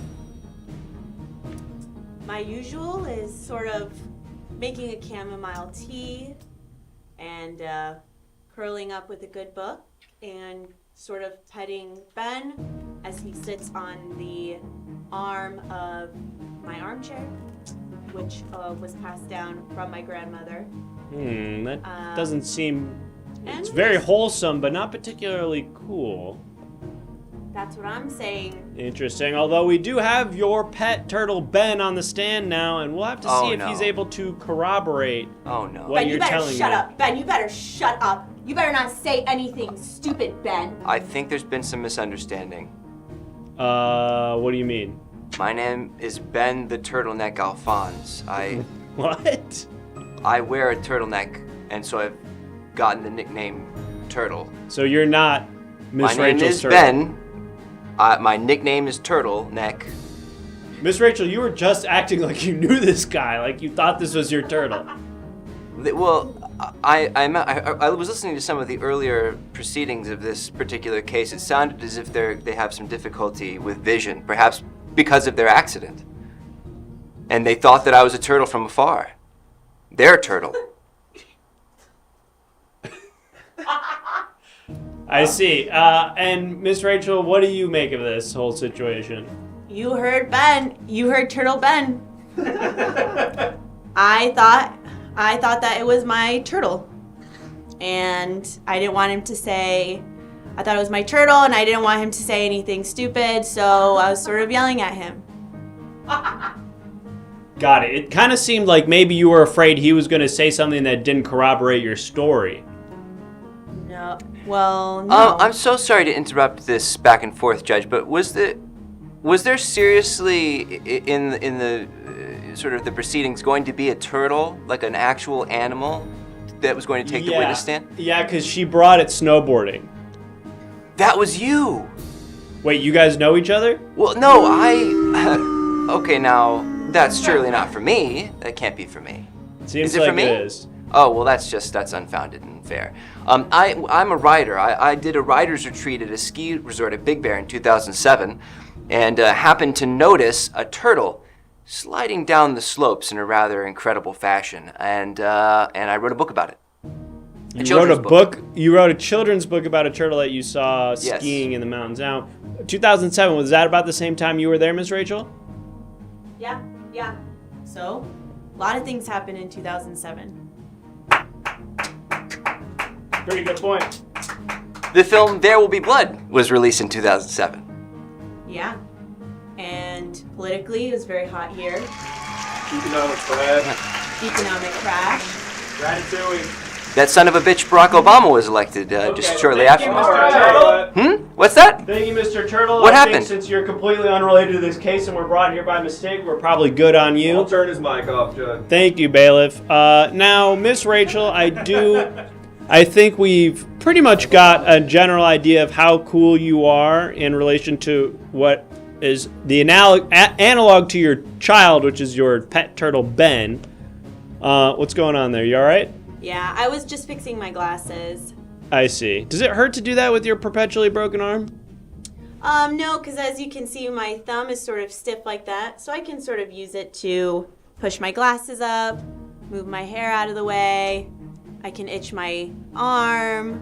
My usual is sort of making a chamomile tea and curling up with a good book and sort of petting Ben as he sits on the arm of my armchair, which was passed down from my grandmother. That doesn't seem... And It's very wholesome, but not particularly cool. that's what I'm saying. Interesting. Although we do have your pet turtle Ben on the stand now, and we'll have to see Oh, if no. he's able to corroborate Oh no. what Ben, you're you better telling shut me. up. Ben, you better shut up. You better not say anything stupid, Ben. I think there's been some misunderstanding. What do you mean? My name is Ben the Turtleneck Alphonse. What? I wear a turtleneck, and so I've gotten the nickname Turtle. So you're not Miss My name Rachel's is turtle. Ben. My nickname is Turtleneck. Miss Rachel, you were just acting like you knew this guy, like you thought this was your turtle. Well, I was listening to some of the earlier proceedings of this particular case. It sounded as if they have some difficulty with vision, perhaps because of their accident. And they thought that I was a turtle from afar. Their turtle. I see. And Miss Rachel, what do you make of this whole situation? You heard Ben. You heard Turtle Ben. I thought that it was my turtle. And I didn't want him to say, I thought it was my turtle, and I didn't want him to say anything stupid, so I was sort of yelling at him. Got it. It kind of seemed like maybe you were afraid he was going to say something that didn't corroborate your story. No. Well, no. I'm so sorry to interrupt this back and forth, Judge, but was there seriously in the sort of the proceedings going to be a turtle, like an actual animal that was going to take the witness stand? Yeah, because she brought it snowboarding. That was you. Wait, you guys know each other? Well, no, okay, now that's surely not for me. That can't be for me. Seems Is it like for me? it is. Oh, well, that's unfounded and fair. I'm a rider. I did a rider's retreat at a ski resort at Big Bear in 2007 and happened to notice a turtle sliding down the slopes in a rather incredible fashion. And I wrote a book about it. You wrote a book? You wrote a children's book about a turtle that you saw Yes. skiing in the mountains. Now, 2007, was that about the same time you were there, Miss Rachel? Yeah. So, a lot of things happened in 2007. Pretty good point. The film There Will Be Blood was released in 2007. Yeah. And politically, it was very hot here. Economic crash. Economic crash. Ratatouille. That son of a bitch Barack Obama was elected just shortly thank after. you, Mr. Turtle. What's that? Thank you, Mr. Turtle. What I happened? think since you're completely unrelated to this case and we're brought here by mistake, we're probably good on you. I'll turn his mic off, Judge. Thank you, bailiff. Now, Miss Rachel, I think we've pretty much got a general idea of how cool you are in relation to what is the analog to your child, which is your pet turtle, Ben. What's going on there? You all right? Yeah, I was just fixing my glasses. I see. Does it hurt to do that with your perpetually broken arm? No, because as you can see, my thumb is sort of stiff like that, so I can sort of use it to push my glasses up, move my hair out of the way, I can itch my arm,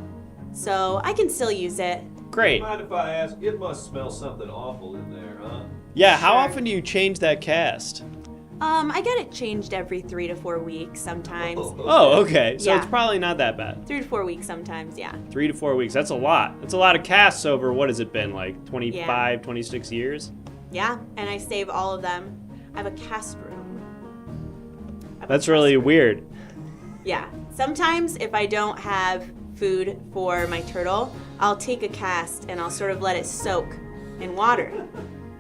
so I can still use it. Great. Mind if I ask? It must smell something awful in there, huh? Yeah, how Sure. often do you change that cast? I get it changed every 3 to 4 weeks sometimes. Oh, okay. So Yeah. it's probably not that bad. 3 to 4 weeks sometimes, yeah. 3 to 4 weeks. That's a lot. That's a lot of casts over, what has it been, like 25, 26 years? Yeah, and I save all of them. I have a cast room. That's really weird. Yeah. Sometimes if I don't have food for my turtle, I'll take a cast and I'll sort of let it soak in water.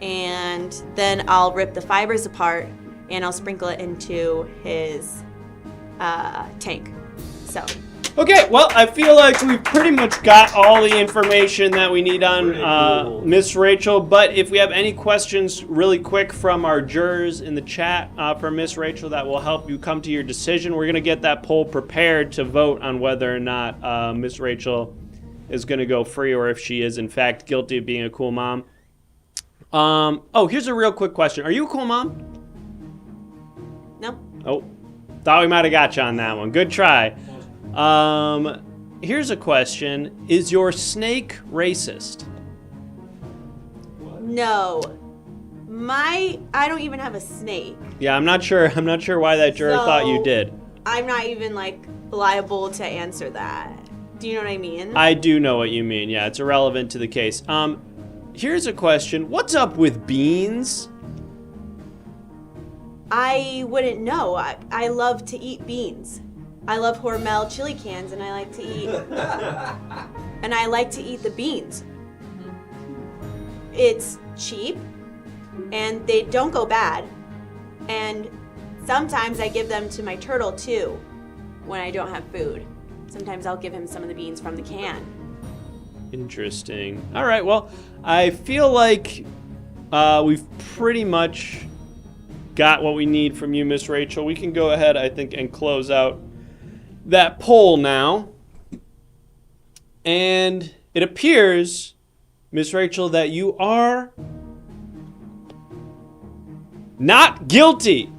And then I'll rip the fibers apart and I'll sprinkle it into his tank. So. Okay, well, I feel like we've pretty much got all the information that we need on Miss Rachel, but if we have any questions really quick from our jurors in the chat for Miss Rachel that will help you come to your decision, we're going to get that poll prepared to vote on whether or not Miss Rachel is going to go free or if she is, in fact, guilty of being a cool mom. Here's a real quick question. Are you a cool mom? No. Oh, thought we might have got you on that one. Good try. Here's a question. Is your snake racist? No. I don't even have a snake. Yeah, I'm not sure why that juror thought you did. I'm not even liable to answer that. Do you know what I mean? I do know what you mean. Yeah, it's irrelevant to the case. Here's a question. What's up with beans? I wouldn't know. I love to eat beans. I love Hormel chili cans, and I like to eat the beans. It's cheap, and they don't go bad. And sometimes I give them to my turtle too, when I don't have food. Sometimes I'll give him some of the beans from the can. Interesting. All right. Well, I feel like we've pretty much got what we need from you, Miss Rachel. We can go ahead, I think, and close out that poll now. And it appears, Miss Rachel, that you are not guilty.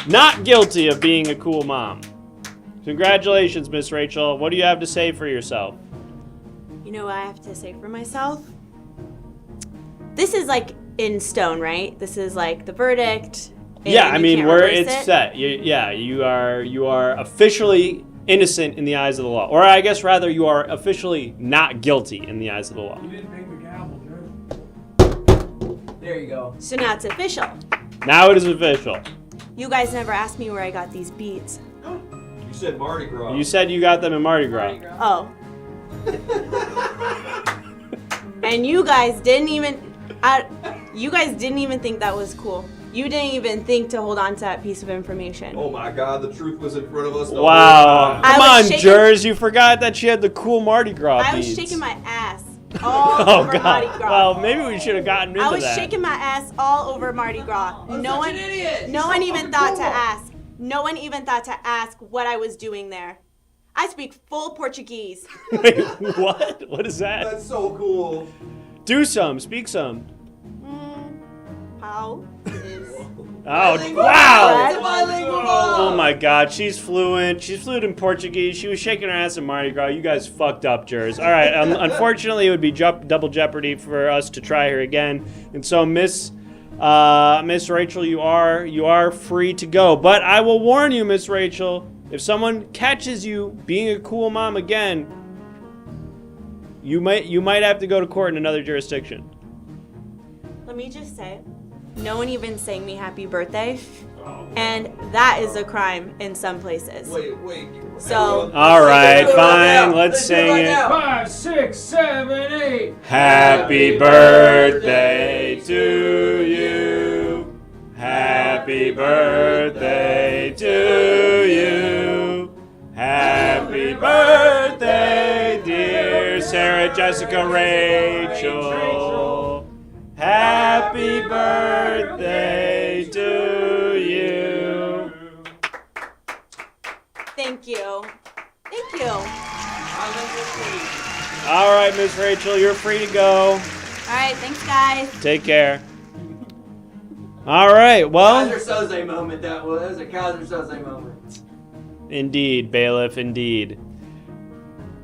Not guilty of being a cool mom. Congratulations, Miss Rachel. What do you have to say for yourself? You know what I have to say for myself? This is in stone, right? This is the verdict. Yeah, I mean, it's it. set. You are officially innocent in the eyes of the law, or I guess rather, you are officially not guilty in the eyes of the law. You didn't ping the gavel, Judge. There you go. So now it's official. Now it is official. You guys never asked me where I got these beads. You said Mardi Gras. You said you got them in Mardi Gras. Oh. And you guys didn't even think that was cool. You didn't even think to hold on to that piece of information. Oh my God, the truth was in front of us. Wow. Come on, shaking, jurors. You forgot that she had the cool Mardi Gras I was beads. shaking my ass all Oh, over God. Mardi Gras. Well, maybe we should have gotten into that. I was shaking my ass all over Mardi Gras. No one even thought to ask. No one even thought to ask what I was doing there. I speak full Portuguese. Wait, what? What is that? That's so cool. Do some. Speak some. How? Oh, wow. Bilingual. Oh, my God. She's fluent. She's fluent in Portuguese. She was shaking her ass in Mardi Gras. You guys fucked up, jurors. All right. Unfortunately, it would be double jeopardy for us to try her again. And so, Miss Rachel, you are free to go. But I will warn you, Miss Rachel, if someone catches you being a cool mom again, you might have to go to court in another jurisdiction. Let me just say, no one even sang me happy birthday. And that is a crime in some places. Wait. So, All right, fine. Let's sing it. 5, 6, 7, 8. Happy birthday to you. Happy birthday to you. Happy birthday, dear Sarah Jessica Rachel. Happy birthday to you. thank you. Thank you. All right, Miss Rachel, you're free to go. All right, thanks, guys. Take care. All right, well. Kaiser Soze moment, that was. That was a Kaiser Soze moment. Indeed, bailiff, indeed.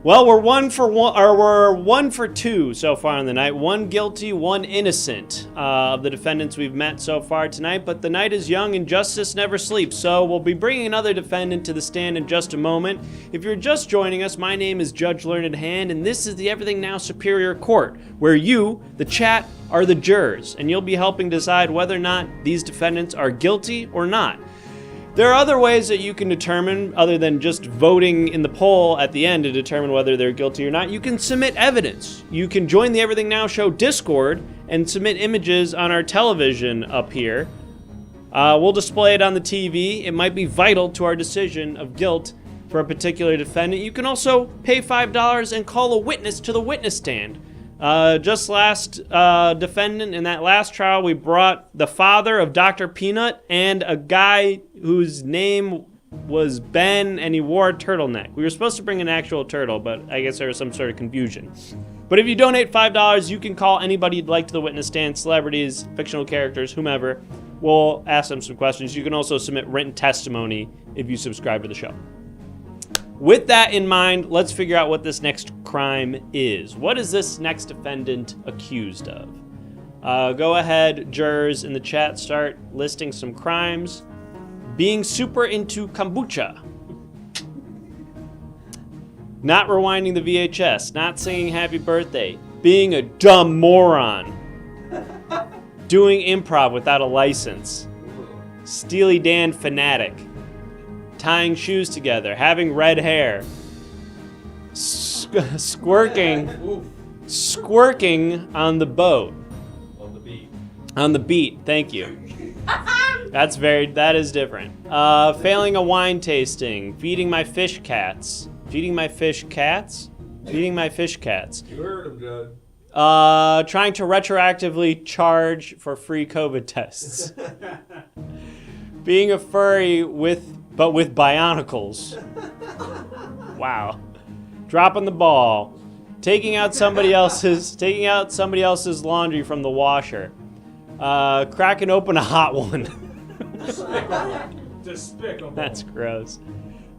Well, we're 1 for 2 so far on the night. 1 guilty, 1 innocent of the defendants we've met so far tonight. But the night is young and justice never sleeps. So we'll be bringing another defendant to the stand in just a moment. If you're just joining us, my name is Judge Learned Hand, and this is the Everything Now Superior Court, where you, the chat, are the jurors, and you'll be helping decide whether or not these defendants are guilty or not. There are other ways that you can determine, other than just voting in the poll at the end to determine whether they're guilty or not. You can submit evidence. You can join the Everything Now Show Discord and submit images on our television up here. We'll display it on the TV. It might be vital to our decision of guilt for a particular defendant. You can also pay $5 and call a witness to the witness stand. Just last defendant in that last trial, we brought the father of Dr. Peanut and a guy whose name was Ben, and he wore a turtleneck. We were supposed to bring an actual turtle, but I guess there was some sort of confusion. But if you donate $5, you can call anybody you'd like to the witness stand, celebrities, fictional characters, whomever. We'll ask them some questions. You can also submit written testimony if you subscribe to the show. With that in mind, let's figure out what this next crime is. What is this next defendant accused of? Go ahead, jurors in the chat, start listing some crimes. Being super into kombucha. Not rewinding the VHS. Not singing happy birthday. Being a dumb moron. Doing improv without a license. Steely Dan fanatic. Tying shoes together, having red hair, squirking on the boat. On the beat, thank you. That is different. Failing a wine tasting, feeding my fish cats. Feeding my fish cats? Feeding my fish cats. You heard him, Judd. Trying to retroactively charge for free COVID tests. Being a furry with bionicles. Wow. Dropping the ball. Taking out somebody else's laundry from the washer. Cracking open a hot one. Despicable. That's gross.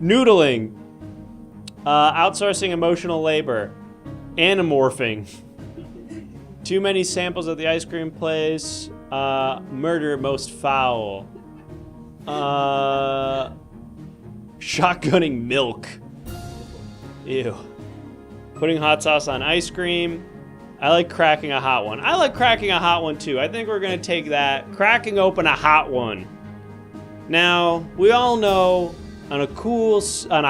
Noodling. Outsourcing emotional labor. Anamorphing. Too many samples at the ice cream place. Murder most foul. Shotgunning milk. Ew. Putting hot sauce on ice cream. I like cracking a hot one. I like cracking a hot one too. I think we're gonna take that. Cracking open a hot one. Now, we all know on a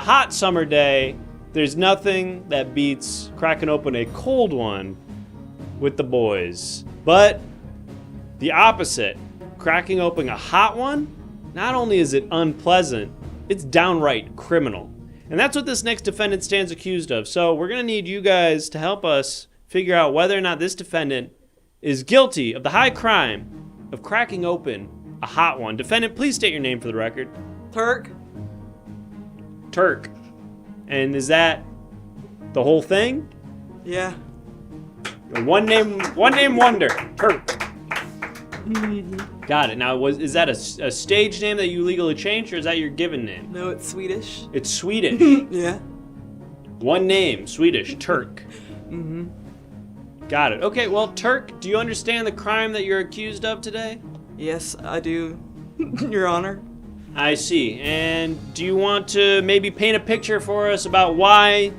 hot summer day, there's nothing that beats cracking open a cold one with the boys. But the opposite, cracking open a hot one, not only is it unpleasant, it's downright criminal. And that's what this next defendant stands accused of. So we're going to need you guys to help us figure out whether or not this defendant is guilty of the high crime of cracking open a hot one. Defendant, please state your name for the record. Turk. Turk. And is that the whole thing? Yeah. One name wonder. Turk. Got it. Now, is that a stage name that you legally changed, or is that your given name? No, it's Swedish. It's Swedish. Yeah. One name, Swedish, Turk. Mm-hmm. Got it. Okay, well, Turk, do you understand the crime that you're accused of today? Yes, I do, Your Honor. I see. And do you want to maybe paint a picture for us about why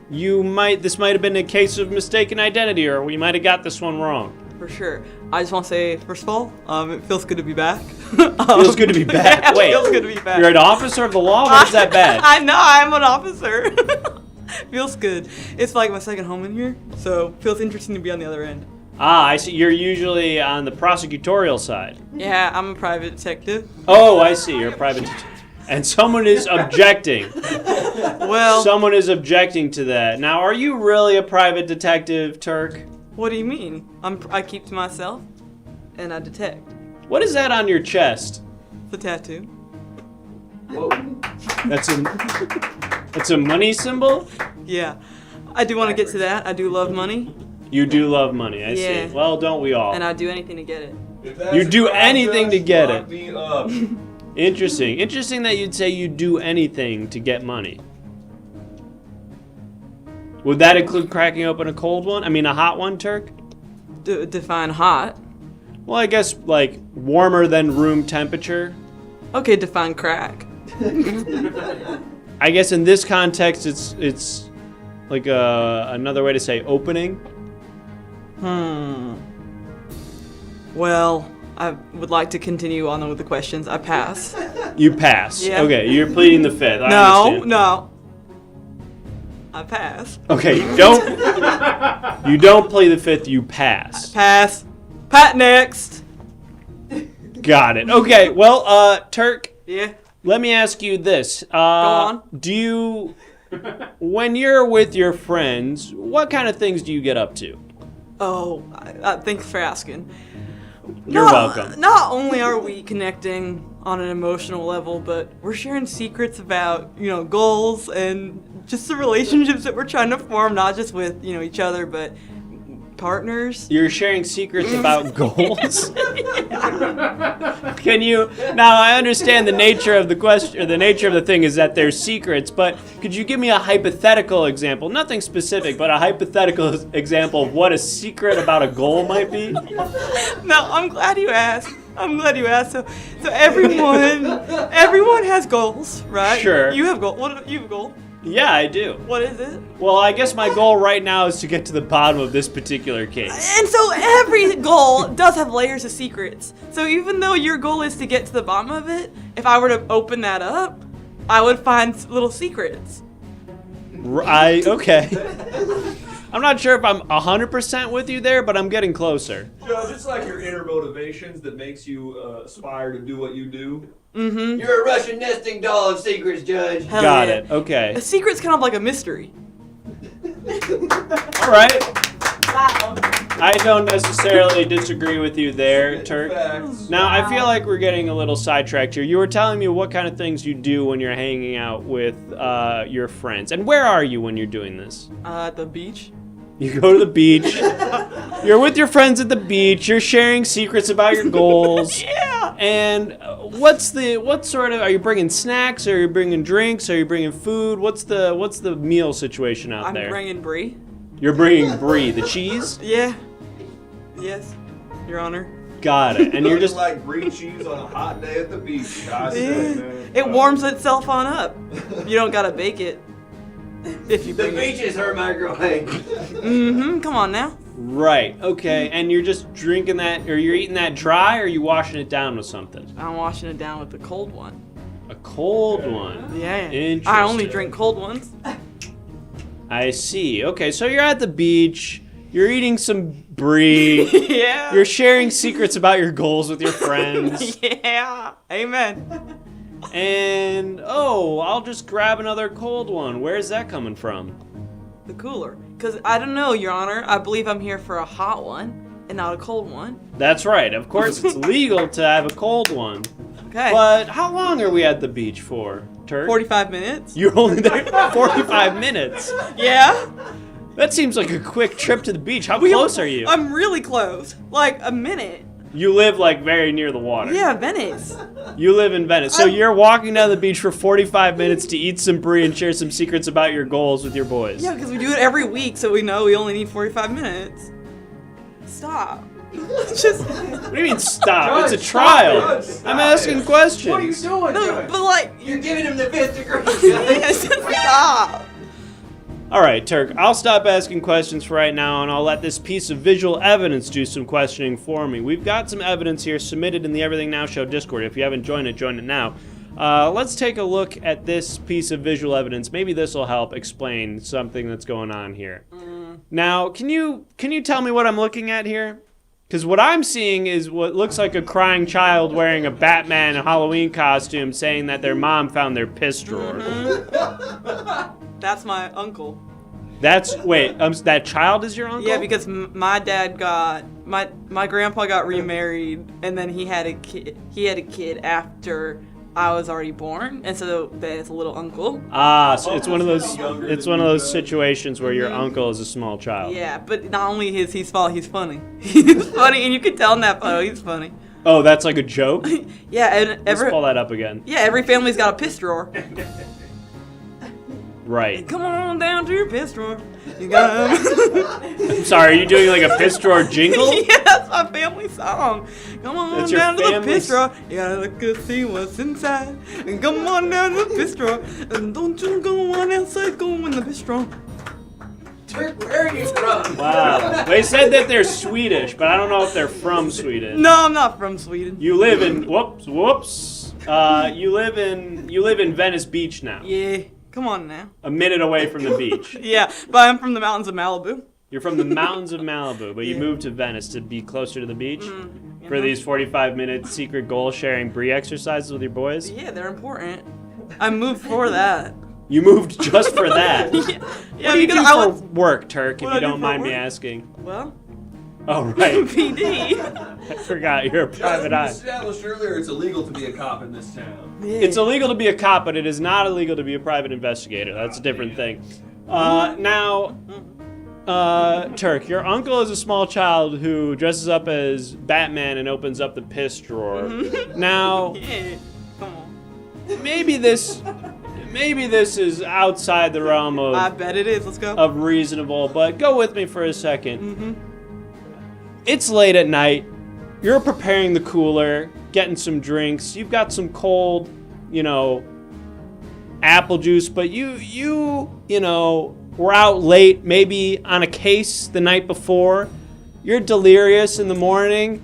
this might have been a case of mistaken identity, or we might have got this one wrong? For sure. I just want to say, first of all, it feels good to be back. Feels good to be back? Yeah, Wait, feels good to be back. You're an officer of the law? What is that bad? I know, I'm an officer. Feels good. It's like my second home in here, so feels interesting to be on the other end. Ah, I see. You're usually on the prosecutorial side. Yeah, I'm a private detective. Oh, I see. You're a private detective. And someone is objecting. Well, someone is objecting to that. Now, are you really a private detective, Turk? What do you mean? I keep to myself, and I detect. What is that on your chest? The tattoo. Whoa. That's a money symbol? Yeah. I do want to get to that. I do love money. You do love money, I Yeah. see. Well, don't we all? And I do anything to get it. You do anything to get it. Me up. Interesting. Interesting that you'd say you'd do anything to get money. Would that include cracking open a cold one? I mean, a hot one, Turk? Define hot. Well, I guess, like, warmer than room temperature. Okay, define crack. I guess in this context, it's like another way to say opening. Well, I would like to continue on with the questions. I pass. You pass. Yeah. Okay, you're pleading the fifth. I No, understand. no. I pass. Okay, you don't. You don't play the fifth. You pass. Pass. Pat next. Got it. Okay. Well, Turk. Yeah. Let me ask you this. Go on. Do you, when you're with your friends, what kind of things do you get up to? Oh, thanks for asking. You're welcome. Not only are we connecting on an emotional level, but we're sharing secrets about, goals and just the relationships that we're trying to form, not just with, each other, but partners. You're sharing secrets about goals? Can you, now I understand the nature of the question, or the nature of the thing is that there's secrets, but could you give me a hypothetical example? Nothing specific, but a hypothetical example of what a secret about a goal might be? No, I'm glad you asked. So everyone has goals, right? Sure. You have goals. You have a goal? Yeah, I do. What is it? Well, I guess my goal right now is to get to the bottom of this particular case. And so every goal does have layers of secrets. So even though your goal is to get to the bottom of it, if I were to open that up, I would find little secrets. Okay. I'm not sure if I'm 100% with you there, but I'm getting closer. Judge, it's like your inner motivations that makes you aspire to do what you do. Mm-hmm. You're a Russian nesting doll of secrets, Judge. Hell Got yeah. it. Okay. A secret's kind of like a mystery. All right. I don't necessarily disagree with you there, Turk. Now, I feel like we're getting a little sidetracked here. You were telling me what kind of things you do when you're hanging out with your friends. And where are you when you're doing this? At the beach. You go to the beach. You're with your friends at the beach. You're sharing secrets about your goals. Yeah. And what sort of, are you bringing snacks? Are you bringing drinks? Are you bringing food? What's the meal situation out there? I'm bringing brie. You're bringing brie, the cheese? Yeah. Yes, Your Honor. Got it. And you're just like brie cheese on a hot day at the beach. I say, man. It warms itself on up. You don't gotta bake it. If you The bring it. beach is her microwave. Mm-hmm. Come on now. right. Okay. And you're just drinking that, or you're eating that dry, or are you washing it down with something? I'm washing it down with the cold one. A cold one. Yeah. Interesting. I only drink cold ones. I see. Okay, so you're at the beach. You're eating some brie. Yeah. You're sharing secrets about your goals with your friends. Yeah. Amen. And, I'll just grab another cold one. Where's that coming from? The cooler. Because I don't know, Your Honor. I believe I'm here for a hot one and not a cold one. That's right. Of course, it's legal to have a cold one. Okay. But how long are we at the beach for, Turk? 45 minutes. You're only there for 45 minutes. Yeah. That seems like a quick trip to the beach. How close are you? I'm really close. Like a minute. You live like very near the water. Yeah, Venice. You live in Venice. So you're walking down the beach for 45 minutes to eat some brie and share some secrets about your goals with your boys. Yeah, because we do it every week, so we know we only need 45 minutes. Stop. Just. What do you mean stop? It's a trial. I'm asking questions. What are you doing, No, Judge? but like. You're giving him the 5th degree. Yes, stop. All right, Turk, I'll stop asking questions for right now, and I'll let this piece of visual evidence do some questioning for me. We've got some evidence here submitted in the Everything Now Show Discord. If you haven't joined it now. Let's take a look at this piece of visual evidence. Maybe this will help explain something that's going on here. Now, can you tell me what I'm looking at here? Because what I'm seeing is what looks like a crying child wearing a Batman Halloween costume saying that their mom found their piss drawer. That's my uncle. That child is your uncle? Yeah, because my dad got my grandpa got remarried, and then he had a kid. He had a kid after I was already born, and so that's a little uncle. Ah, so it's one of those situations where your uncle is a small child. Yeah, but not only is he small, he's funny. He's funny, and you can tell in that photo he's funny. Oh, that's like a joke? Yeah, and Let's pull that up again. Yeah, every family's got a piss drawer. Right. Come on down to your piss drawer. You got I'm sorry, are you doing like a piss drawer jingle? Yeah, that's my family song. Come on That's your down to the family piss drawer. You gotta look and see what's inside. And come on down to the piss drawer. And don't you go on outside, go in the piss drawer. Turk, where are you from? Wow. They said that they're Swedish, but I don't know if they're from Sweden. No, I'm not from Sweden. You live in whoops. You live in Venice Beach now. Yeah, come on now. A minute away from the beach. Yeah, but I'm from the mountains of Malibu. You're from the mountains of Malibu, but you moved to Venice to be closer to the beach for these 45-minute secret goal-sharing brie exercises with your boys? Yeah, they're important. I moved for that. You moved just for that? Yeah, What do you do for work, Turk, if you don't mind me asking? Well, Oh, right. PD. I forgot, you're a private eye. As we established earlier, it's illegal to be a cop in this town. It's illegal to be a cop, but it is not illegal to be a private investigator. That's a different thing. Now, Turk, your uncle is a small child who dresses up as Batman and opens up the piss drawer. Now, Yeah, come on. maybe this is outside the realm I of, bet it is. Let's go. of reasonable, but go with me for a second. It's late at night. You're preparing the cooler, getting some drinks. You've got some cold, apple juice, but you were out late, maybe on a case the night before. You're delirious in the morning.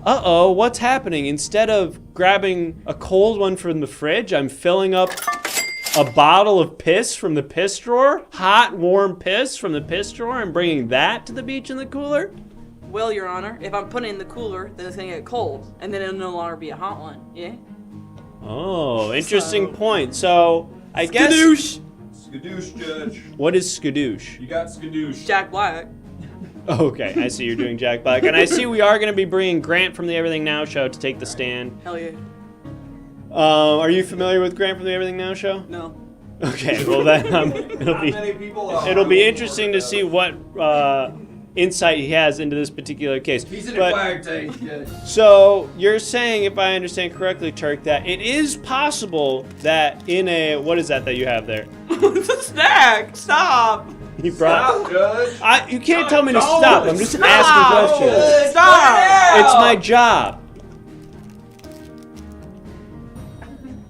Uh-oh, what's happening? Instead of grabbing a cold one from the fridge, I'm filling up a bottle of piss from the piss drawer, hot, warm piss from the piss drawer, and bringing that to the beach in the cooler? Well, Your Honor, if I'm putting it in the cooler, then it's gonna get cold, and then it'll no longer be a hot one. Yeah. Oh, interesting point. So, I guess... Skadoosh! Skadoosh, Judge. What is skadoosh? You got skadoosh. Jack Black. Okay, I see you're doing Jack Black. And I see we are going to be bringing Grant from the Everything Now Show to take the stand. Hell yeah. Are you familiar with Grant from the Everything Now Show? No. Okay, well then it'll be interesting to see what insight he has into this particular case. He's an acquired taste, Judge. So you're saying, if I understand correctly, Turk, that it is possible that in a what is that you have there? It's a snack. Stop. He brought. Stop, Judge. You can't tell me to stop. I'm just asking questions. Stop. It's my job.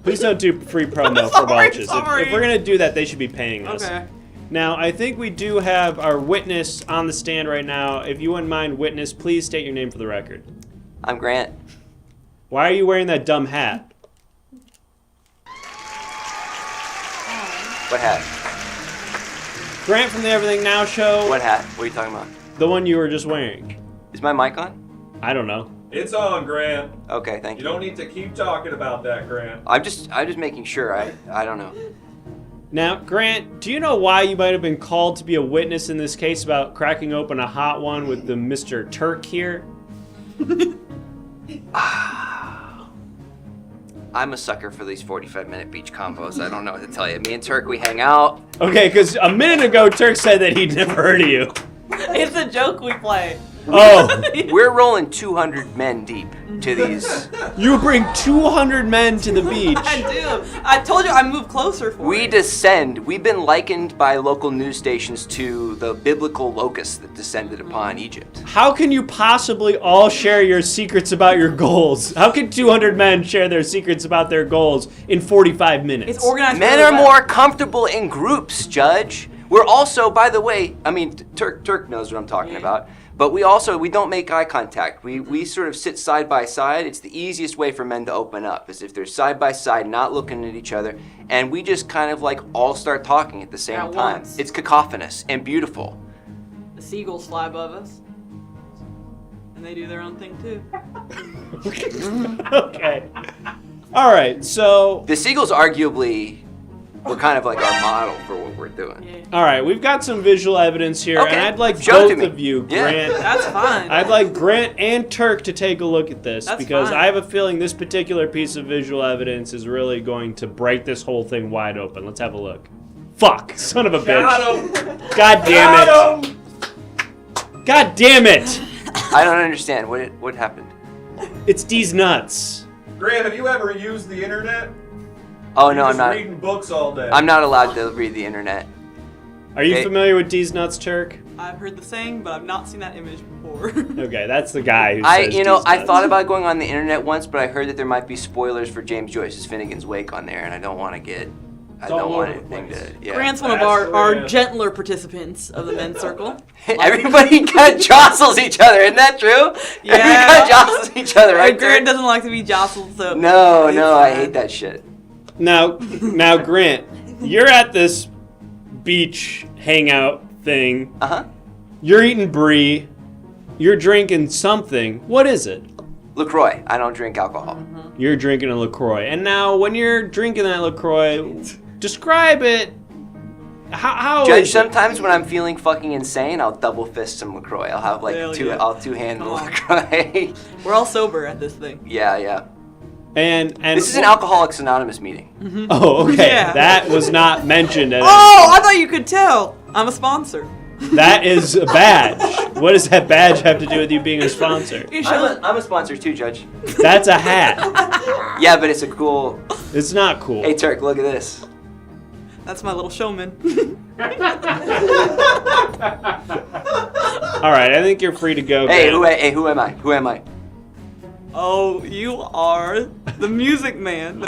Please don't do free promo for watches. If we're gonna do that, they should be paying us. Okay. Now, I think we do have our witness on the stand right now. If you wouldn't mind, witness, please state your name for the record. I'm Grant. Why are you wearing that dumb hat? What hat? Grant from the Everything Now Show. What hat? What are you talking about? The one you were just wearing. Is my mic on? I don't know. It's on, Grant. Okay, thank You you. don't need to keep talking about that, Grant. I'm just making sure. I don't know. Now, Grant, do you know why you might have been called to be a witness in this case about cracking open a hot one with the Mr. Turk here? I'm a sucker for these 45-minute beach combos. I don't know what to tell you. Me and Turk, we hang out. Okay, because a minute ago, Turk said that he'd never heard of you. It's a joke we play. Oh. We're rolling 200 men deep to these. You bring 200 men to the beach. I do. I told you I moved closer for We it. descend. We've been likened by local news stations to the biblical locust that descended upon Egypt. How can you possibly all share your secrets about your goals? How can 200 men share their secrets about their goals in 45 minutes? It's organized. Men really are well. more comfortable in groups, Judge. We're also, by the way, I mean, Turk knows what I'm talking about. But we don't make eye contact. We sort of sit side by side. It's the easiest way for men to open up, is if they're side by side, not looking at each other, and we just kind of like all start talking at the same At time. once. It's cacophonous and beautiful. The seagulls fly above us. And they do their own thing too. Okay. All right, so... The seagulls arguably were kind of like our model for what we're doing. Yeah. All right, we've got some visual evidence here, Okay, and I'd like show it to both me. of you, Yeah. Grant. That's fine. I'd like Grant and Turk to take a look at this, That's because fine. I have a feeling this particular piece of visual evidence is really going to break this whole thing wide open. Let's have a look. Fuck, son of a bitch. God damn it. God damn it. I don't understand what happened. It's D's nuts. Grant, have you ever used the internet? Oh, You're no, I'm just not. reading books all day. I'm not allowed to read the internet. Are you Okay. familiar with D's nuts, Turk? I've heard the saying, but I've not seen that image before. Okay, that's the guy who I says D's nuts. thought about going on the internet once, but I heard that there might be spoilers for James Joyce's Finnegan's Wake on there, and I don't want to get. I all don't want over the anything place. to. Yeah. Grant's one of our gentler participants of the men's circle. Everybody kind of jostles each other, isn't that true? Yeah. Everybody kind of jostles each other, right? And Grant Turk? doesn't like to be jostled, so. No, it's I fine. hate that shit. Now, Grant, you're at this beach hangout thing. Uh-huh. You're eating brie. You're drinking something. What is it? LaCroix. I don't drink alcohol. You're drinking a LaCroix. And now, when you're drinking that LaCroix, describe it. How Judge, is it? sometimes when I'm feeling fucking insane, I'll double fist some LaCroix. I'll have like Hell two. yeah. I'll two-hand the Come on. LaCroix. We're all sober at this thing. Yeah. And This is an Alcoholics Anonymous meeting. Oh, okay. Yeah. That was not mentioned. At Oh, I thought you could tell. I'm a sponsor. That is a badge. What does that badge have to do with you being a sponsor? I'm a sponsor too, Judge. That's a hat. Yeah, but it's a cool. It's not cool. Hey, Turk, look at this. That's my little showman. All right, I think you're free to go. Hey, Grant. who am I? Who am I? Oh, you are the music man. No,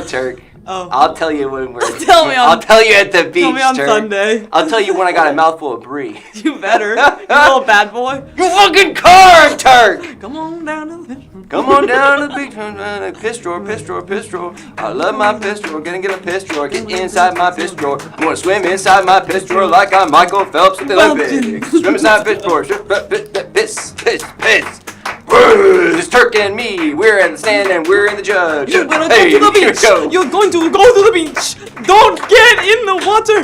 Turk. Oh. I'll tell you when we're. Tell me on- I'll tell you at the beach, Tell me on Turk. Sunday. I'll tell you when I got a mouthful of brie. You better. You little bad boy. You fucking car, Turk! Come on down to the beach. Come on down to the beach, piss drawer. I love my piss drawer. Gonna get a piss drawer. Get inside my piss drawer. I'm gonna swim inside my piss drawer like I'm Michael Phelps at the Olympics. Swim inside piss drawer. Piss. It's Turk and me. We're at the stand and we're in the judge. You're gonna Hey, go to the here we beach. go. You're going to go to the beach. Don't get in the water.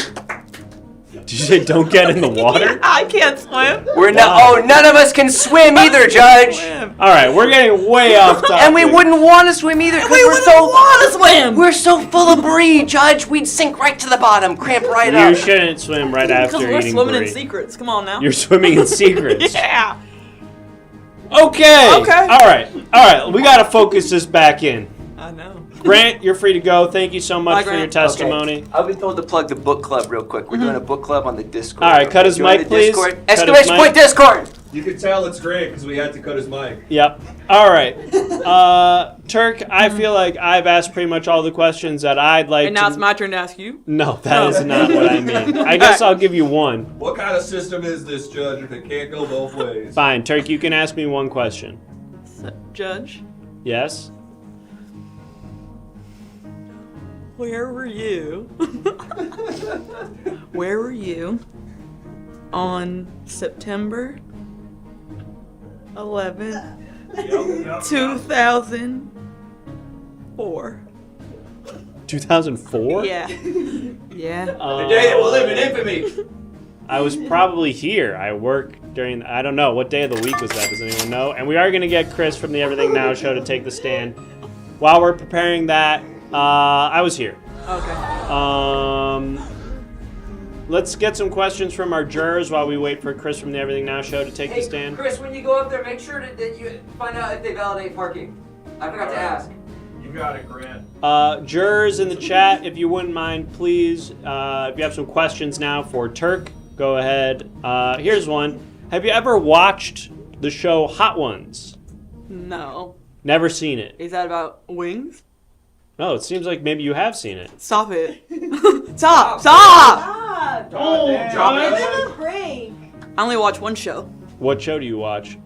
Did you say don't get in the water? I can't swim. We're not. Oh, none of us can swim either, Judge. All right, we're getting way off topic. And we wouldn't want to swim either because We we're wouldn't so want to swim. We're so full of brie, Judge. We'd sink right to the bottom, cramp right You up. shouldn't swim right after Because we're eating swimming brie. in secrets. Come on now. You're swimming in secrets. Yeah. Okay. Okay. All right. We gotta focus this back in. I know. Grant, you're free to go. Thank you so much Bye, for your Grant. testimony. Okay. I've been told to plug the book club real quick. We're doing a book club on the Discord. All right, cut his Join mic, the please. Discord. Cut his Exclamation mic. point Discord. You can tell it's great because we had to cut his mic. Yep. All right. Turk, I feel like I've asked pretty much all the questions that I'd like And now to... it's my turn to ask you. No, that is not what I mean. I guess I'll give you one. What kind of system is this, Judge, if it can't go both ways? Fine. Turk, you can ask me one question. Judge, Yes? where were you? Where were you on September 11th, 2004? 2004? Yeah. Yeah. The day that will live in infamy. I was probably here. I work during, I don't know, what day of the week was that? Does anyone know? And we are going to get Chris from the Everything Now show to take the stand. While we're preparing that, I was here. Okay. Let's get some questions from our jurors while we wait for Chris from the Everything Now show to take the stand. Chris, when you go up there, make sure that you find out if they validate parking. I forgot to ask. You got it, Grant. Jurors in the chat, if you wouldn't mind, please, if you have some questions now for Turk, go ahead. Here's one. Have you ever watched the show Hot Ones? No. Never seen it. Is that about wings? No, it seems like maybe you have seen it. Stop it. Stop! Oh, Give him a break. I only watch one show. What show do you watch?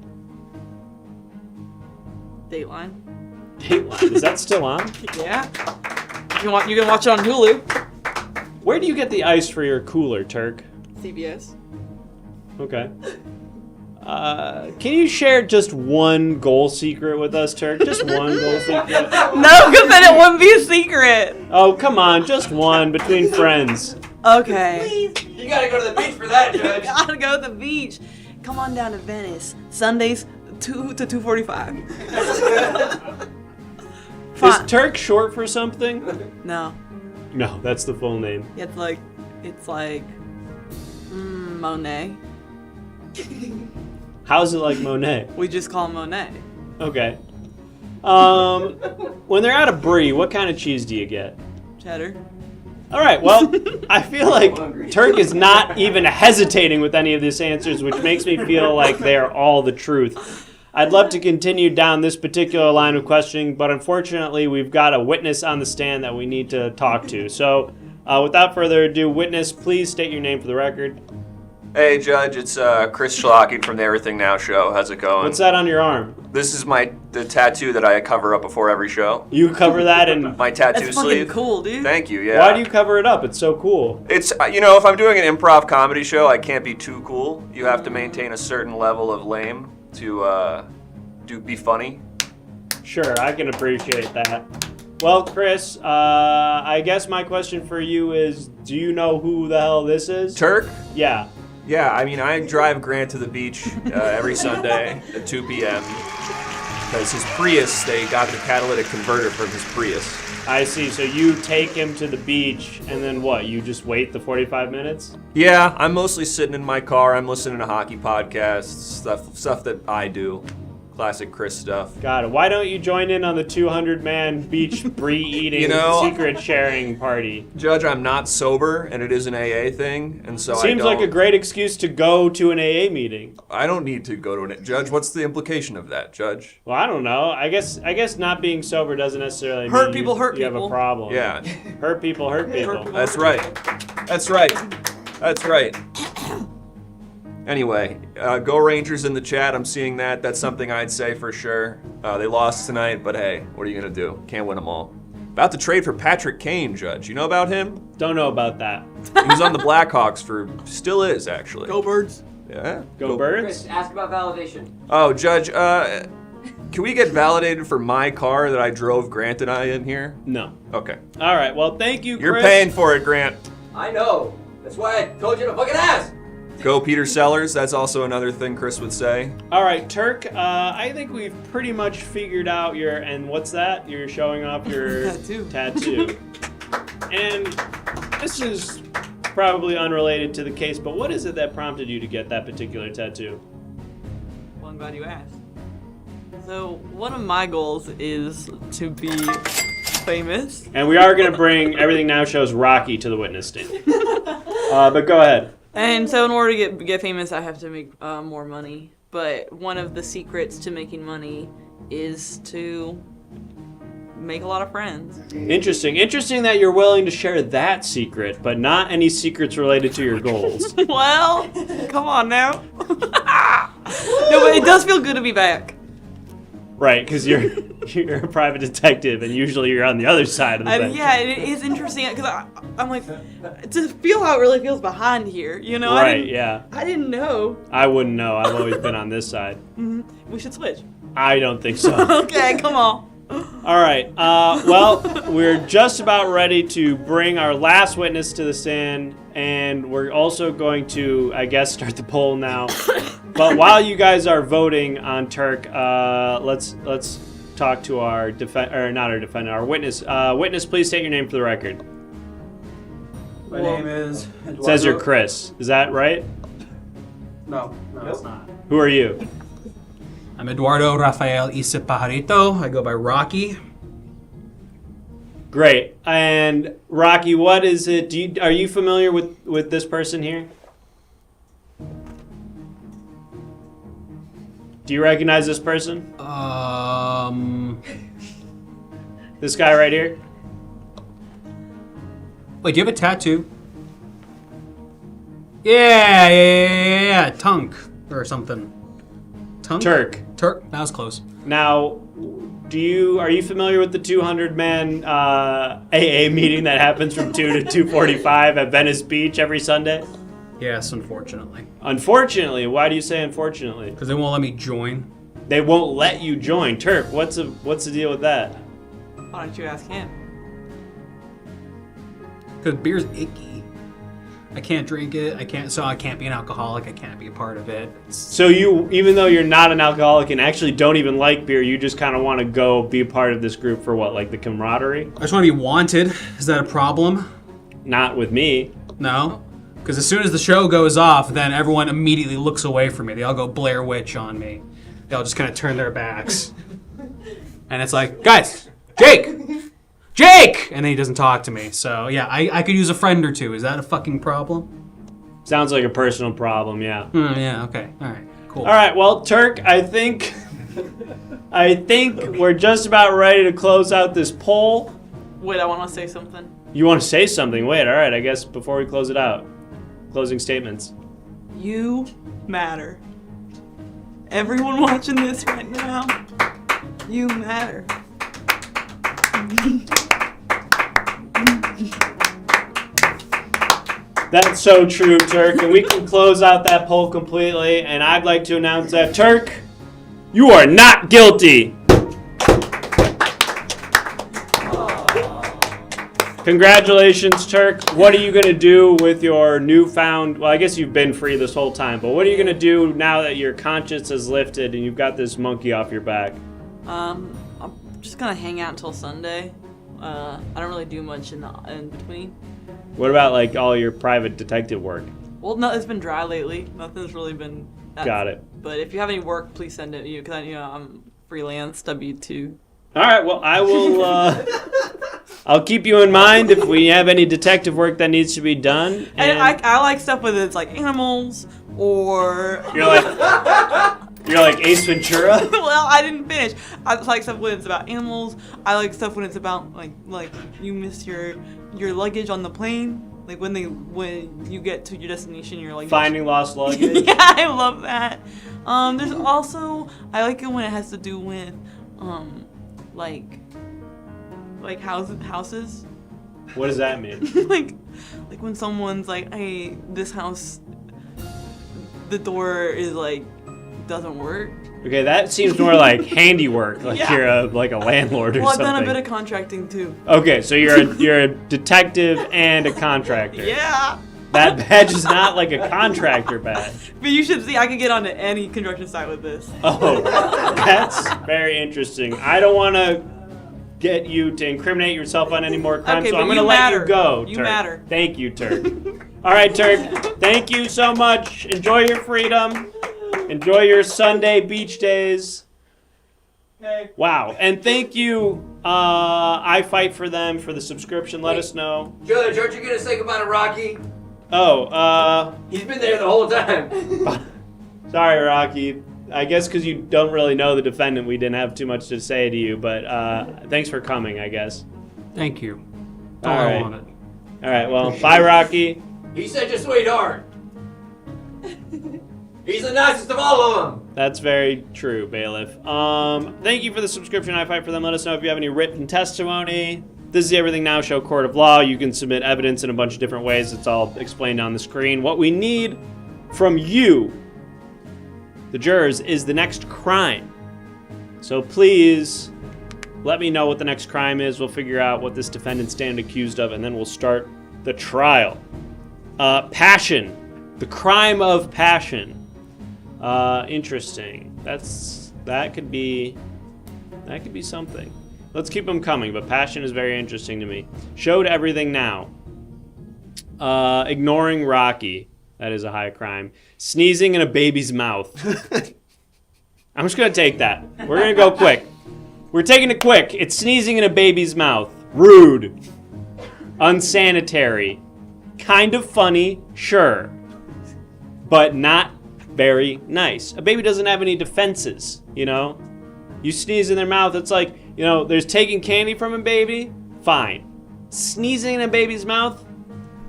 Dateline. Dateline. Is that still on? Yeah. You can watch it on Hulu. Where do you get the ice for your cooler, Turk? CBS. Okay. Can you share just one goal secret with us, Turk? Just one goal secret? No, because then it wouldn't be a secret. Oh, come on. Just one between friends. Okay. You gotta go to the beach for that, Judge. Gotta go to the beach. Come on down to Venice. Sundays 2 to 2:45. Is Turk short for something? No. No, that's the full name. It's like Monet. How's it like Monet? We just call him Monet. Okay. When they're out of brie, what kind of cheese do you get? Cheddar. All right, well, I feel like Turk is not even hesitating with any of these answers, which makes me feel like they are all the truth. I'd love to continue down this particular line of questioning, but unfortunately, we've got a witness on the stand that we need to talk to. So, without further ado, witness, please state your name for the record. Hey, Judge, it's Chris Schlocking from the Everything Now Show. How's it going? What's that on your arm? This is the tattoo that I cover up before every show. You cover that in... My tattoo That's sleeve. fucking cool, dude. Thank you, yeah. Why do you cover it up? It's so cool. It's, if I'm doing an improv comedy show, I can't be too cool. You have to maintain a certain level of lame to be funny. Sure, I can appreciate that. Well, Chris, I guess my question for you is, do you know who the hell this is? Turk? Yeah. Yeah, I drive Grant to the beach every Sunday at 2 p.m. because his Prius, they got the catalytic converter from his Prius. I see. So you take him to the beach, and then what? You just wait the 45 minutes? Yeah, I'm mostly sitting in my car. I'm listening to hockey podcasts, stuff that I do. Classic Chris stuff. Got it. Why don't you join in on the 200-man beach brie-eating secret sharing party? Judge, I'm not sober, and it is an AA thing, and so Seems like a great excuse to go to an AA meeting. I don't need to go to an... Judge, what's the implication of that, Judge? Well, I don't know. I guess not being sober doesn't necessarily hurt mean people, you have a problem. Yeah. Hurt people, hurt people. That's right. That's right. That's right. Anyway, go Rangers in the chat. I'm seeing that. That's something I'd say for sure. They lost tonight, but hey, what are you going to do? Can't win them all. About to trade for Patrick Kane, Judge. You know about him? Don't know about that. He was on the Blackhawks still is, actually. Go Birds. Yeah. Go Birds? Chris, ask about validation. Oh, Judge, can we get validated for my car that I drove Grant and I in here? No. Okay. All right, well, thank you, Chris. You're paying for it, Grant. I know. That's why I told you to fucking ask. Go Peter Sellers. That's also another thing Chris would say. All right, Turk, I think we've pretty much figured out and what's that? You're showing off your tattoo. And this is probably unrelated to the case, but what is it that prompted you to get that particular tattoo? Well, I'm glad you asked. So, one of my goals is to be famous. And we are going to bring Everything Now Show's Rocky to the witness stand. But go ahead. And so in order to get famous, I have to make more money. But one of the secrets to making money is to make a lot of friends. Interesting. Interesting that you're willing to share that secret, but not any secrets related to your goals. Well, come on now. No, but it does feel good to be back. Right, because you're a private detective, and usually you're on the other side of the bench. Yeah, it is interesting because I'm like, to feel how it really feels behind here, you know? Right, yeah. I didn't know. I wouldn't know. I've always been on this side. Mm-hmm. We should switch. I don't think so. Okay, come on. All right. Well, we're just about ready to bring our last witness to the stand, and we're also going to, I guess, start the poll now. But while you guys are voting on Turk, let's talk to our our witness. Witness, please state your name for the record. My name is. It says you're Chris. Is that right? No, it's not. Who are you? I'm Eduardo Rafael Pajarito. I go by Rocky. Great. And Rocky, what is it? Are you familiar with this person here? Do you recognize this person? This guy right here? Wait, do you have a tattoo? Yeah, Tunk or something. Tunk? Turk. That was close. Now, are you familiar with the 200-man AA meeting that happens from 2 to 2:45 at Venice Beach every Sunday? Yes, unfortunately. Unfortunately? Why do you say unfortunately? Because they won't let me join. They won't let you join. Turk, what's the deal with that? Why don't you ask him? Because beer's icky. I can't drink it. I can't be an alcoholic. I can't be a part of it. So you, even though you're not an alcoholic and actually don't even like beer, you just kind of want to go be a part of this group for what, like the camaraderie? I just want to be wanted. Is that a problem? Not with me. No? Because as soon as the show goes off, then everyone immediately looks away from me. They all go Blair Witch on me. They all just kind of turn their backs. And it's like, guys, Jake! And then he doesn't talk to me. So, yeah, I could use a friend or two. Is that a fucking problem? Sounds like a personal problem, yeah. Yeah, okay. All right, cool. All right, well, Turk, I think we're just about ready to close out this poll. Wait, I want to say something. You want to say something? Wait, all right, I guess before we close it out. Closing statements. You matter. Everyone watching this right now, you matter. That's so true, Turk, and we can close out that poll completely, and I'd like to announce that, Turk, you are not guilty. Congratulations, Turk. What are you going to do with your newfound... Well, I guess you've been free this whole time, but what are you going to do now that your conscience is lifted and you've got this monkey off your back? I'm just going to hang out until Sunday. I don't really do much in between. What about, like, all your private detective work? Well, no, it's been dry lately. Nothing's really been... Got it. But if you have any work, please send it to you, because I'm freelance, W2. All right, well, I will... I'll keep you in mind if we have any detective work that needs to be done. And I like stuff with it's like animals or... You're like Ace Ventura? Well, I didn't finish. I like stuff when it's about animals. I like stuff when it's about like you miss your luggage on the plane. Like when you get to your destination, you're like finding lost luggage. Yeah, I love that. There's also I like it when it has to do with like houses. What does that mean? like when someone's like, hey, this house, the door is like doesn't work. Okay, that seems more like handiwork, like Yeah. You're a landlord or Well, I've something. done a bit of contracting too. Okay, so you're a detective and a contractor. Yeah. That badge is not like a contractor badge. But you should see, I could get onto any construction site with this. Oh, that's very interesting. I don't want to get you to incriminate yourself on any more crimes, Okay, so but I'm going to you let matter. you go, You Turk. matter. Thank you, Turk. All right, Turk. Thank you so much. Enjoy your freedom. Enjoy your Sunday beach days. Okay. Wow. And thank you, I Fight For Them, for the subscription. Let us know. Judge, aren't you gonna say goodbye to Rocky? Oh, He's been there the whole time. sorry, Rocky. I guess because you don't really know the defendant, we didn't have too much to say to you, but thanks for coming, I guess. Thank you. All All I right. wanted. All right, well, bye, Rocky. He's such a sweetheart. He's the nicest of all of them. That's very true, Bailiff. Thank you for the subscription, I Fight For Them. Let us know if you have any written testimony. This is the Everything Now Show Court of Law. You can submit evidence in a bunch of different ways. It's all explained on the screen. What we need from you, the jurors, is the next crime. So please let me know what the next crime is. We'll figure out what this defendant's stand accused of, and then we'll start the trial. Passion. The crime of passion. Interesting. That could be something. Let's keep them coming, but passion is very interesting to me. Showed everything now. Ignoring Rocky. That is a high crime. Sneezing in a baby's mouth. I'm just going to take that. We're going to go quick. We're taking it quick. It's sneezing in a baby's mouth. Rude. Unsanitary. Kind of funny, sure. But not very nice. A baby doesn't have any defenses, you know? You sneeze in their mouth, it's like, you know, there's taking candy from a baby, fine. Sneezing in a baby's mouth,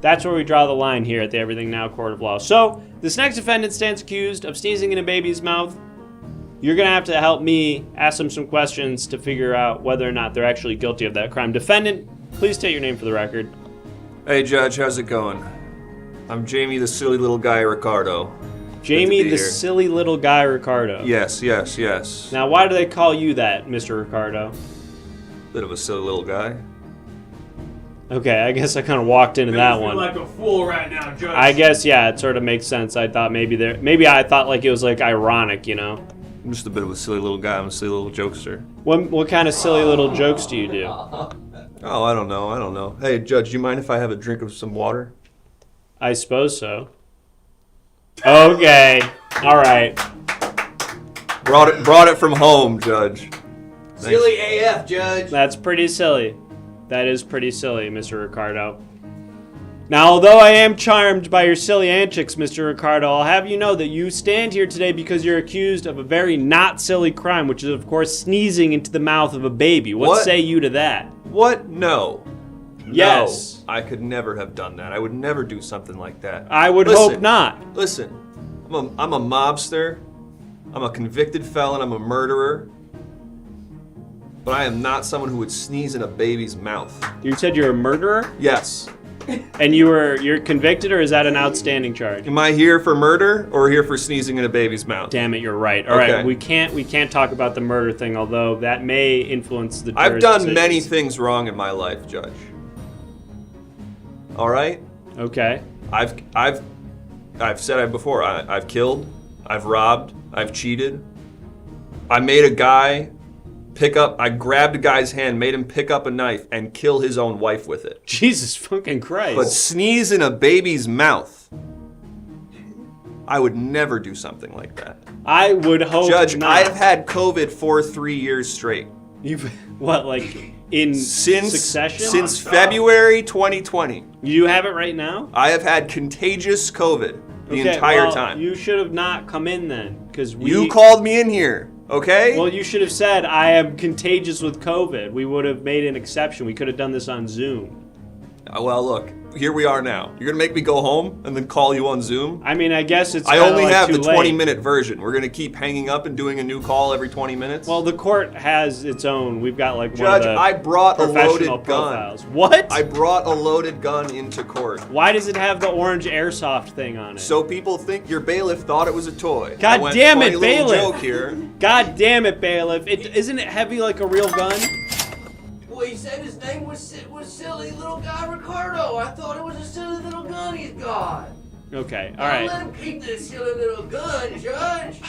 that's where we draw the line here at the Everything Now Court of Law. So, this next defendant stands accused of sneezing in a baby's mouth. You're going to have to help me ask them some questions to figure out whether or not they're actually guilty of that crime. Defendant, please state your name for the record. Hey, Judge, how's it going? I'm Jamie, the silly little guy, Ricardo. Jamie, Good to the be here. silly little guy, Ricardo. Yes, yes, yes. Now, why do they call you that, Mr. Ricardo? Bit of a silly little guy. Okay, I guess I kind of walked into that one. like a fool right now, Judge. I guess, yeah, it sort of makes sense. I thought maybe I thought like it was like ironic, you know? I'm just a bit of a silly little guy. I'm a silly little jokester. What kind of silly little jokes do you do? Oh, I don't know. Hey, Judge, do you mind if I have a drink of some water? I suppose so. Okay. All right. Brought it from home, Judge. Silly AF, Judge. That's pretty silly. That is pretty silly, Mr. Ricardo. Now, although I am charmed by your silly antics, Mr. Ricardo, I'll have you know that you stand here today because you're accused of a very not silly crime, which is, of course, sneezing into the mouth of a baby. What say you to that? What? No. Yes. No, I could never have done that. I would never do something like that. I would hope not. Listen, I'm a mobster. I'm a convicted felon. I'm a murderer. But I am not someone who would sneeze in a baby's mouth. You said you're a murderer? Yes. And you're convicted, or is that an outstanding charge? Am I here for murder or here for sneezing in a baby's mouth? Damn it, you're right. All right, we can't talk about the murder thing, although that may influence the jurors' I've done decisions. many things wrong in my life, Judge. All right? Okay. I've said it before. I've killed, I've robbed, I've cheated. I made a guy I grabbed a guy's hand, made him pick up a knife, and kill his own wife with it. Jesus fucking Christ. But sneeze in a baby's mouth, I would never do something like that. I would hope Judge, not. I have had COVID for 3 years straight. You've, what, like in succession? Since February 2020. You have it right now? I have had contagious COVID the entire time. You should have not come in then, because You called me in here. Okay? Well, you should have said, I am contagious with COVID. We would have made an exception. We could have done this on Zoom. Well, look, here we are now. You're going to make me go home and then call you on Zoom? I mean, I guess it's I only have the too late. 20-minute version. We're going to keep hanging up and doing a new call every 20 minutes? Well, the court has its own. We've got like Judge, one of the I brought a loaded gun. profiles. What? I brought a loaded gun into court. Why does it have the orange airsoft thing on it? So people think your bailiff thought it was a toy. God damn it, funny bailiff! little joke here. God damn it, bailiff! Isn't it heavy like a real gun? Well, he said his name was silly little guy Ricardo. I thought it was a silly little gun he's got. Okay, all right. Let him keep this silly little gun, Judge.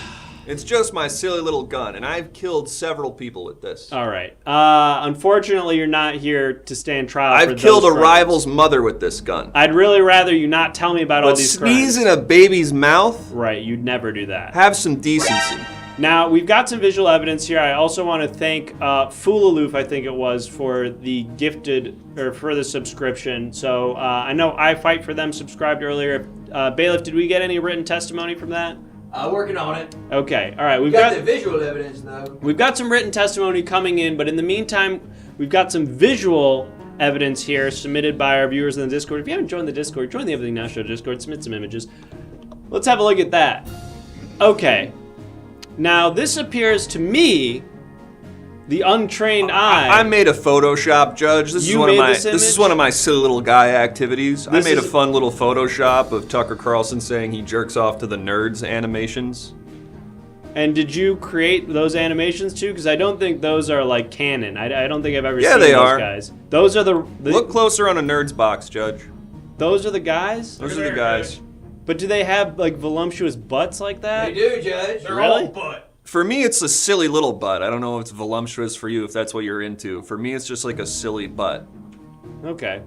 It's just my silly little gun, and I've killed several people with this. All right. Unfortunately, you're not here to stand trial. I've killed a rival's mother with this gun. I'd really rather you not tell me about all But these sneeze crimes. in a baby's mouth? Right, you'd never do that. Have some decency. Now, we've got some visual evidence here. I also want to thank Foolaloof, I think it was, for the gifted, or for the subscription. So I know I Fight For Them subscribed earlier. Bailiff, did we get any written testimony from that? Working on it. Okay, all right. We've got the visual evidence, though. We've got some written testimony coming in, but in the meantime, we've got some visual evidence here submitted by our viewers in the Discord. If you haven't joined the Discord, join the Everything Now Show Discord, submit some images. Let's have a look at that. Okay. Now, this appears to me, the untrained eye. I made a Photoshop, Judge. This is one of my silly little guy activities. I made a fun little Photoshop of Tucker Carlson saying he jerks off to the Nerds animations. And did you create those animations too? Because I don't think those are like canon. I don't think I've ever seen Yeah, they those are. guys. Those are the Look closer on a Nerds box, Judge. Those are the guys? Those are the guys. But do they have like voluptuous butts like that? They do, Judge. They're really? For me, it's a silly little butt. I don't know if it's voluptuous for you, if that's what you're into. For me, it's just like a silly butt. Okay.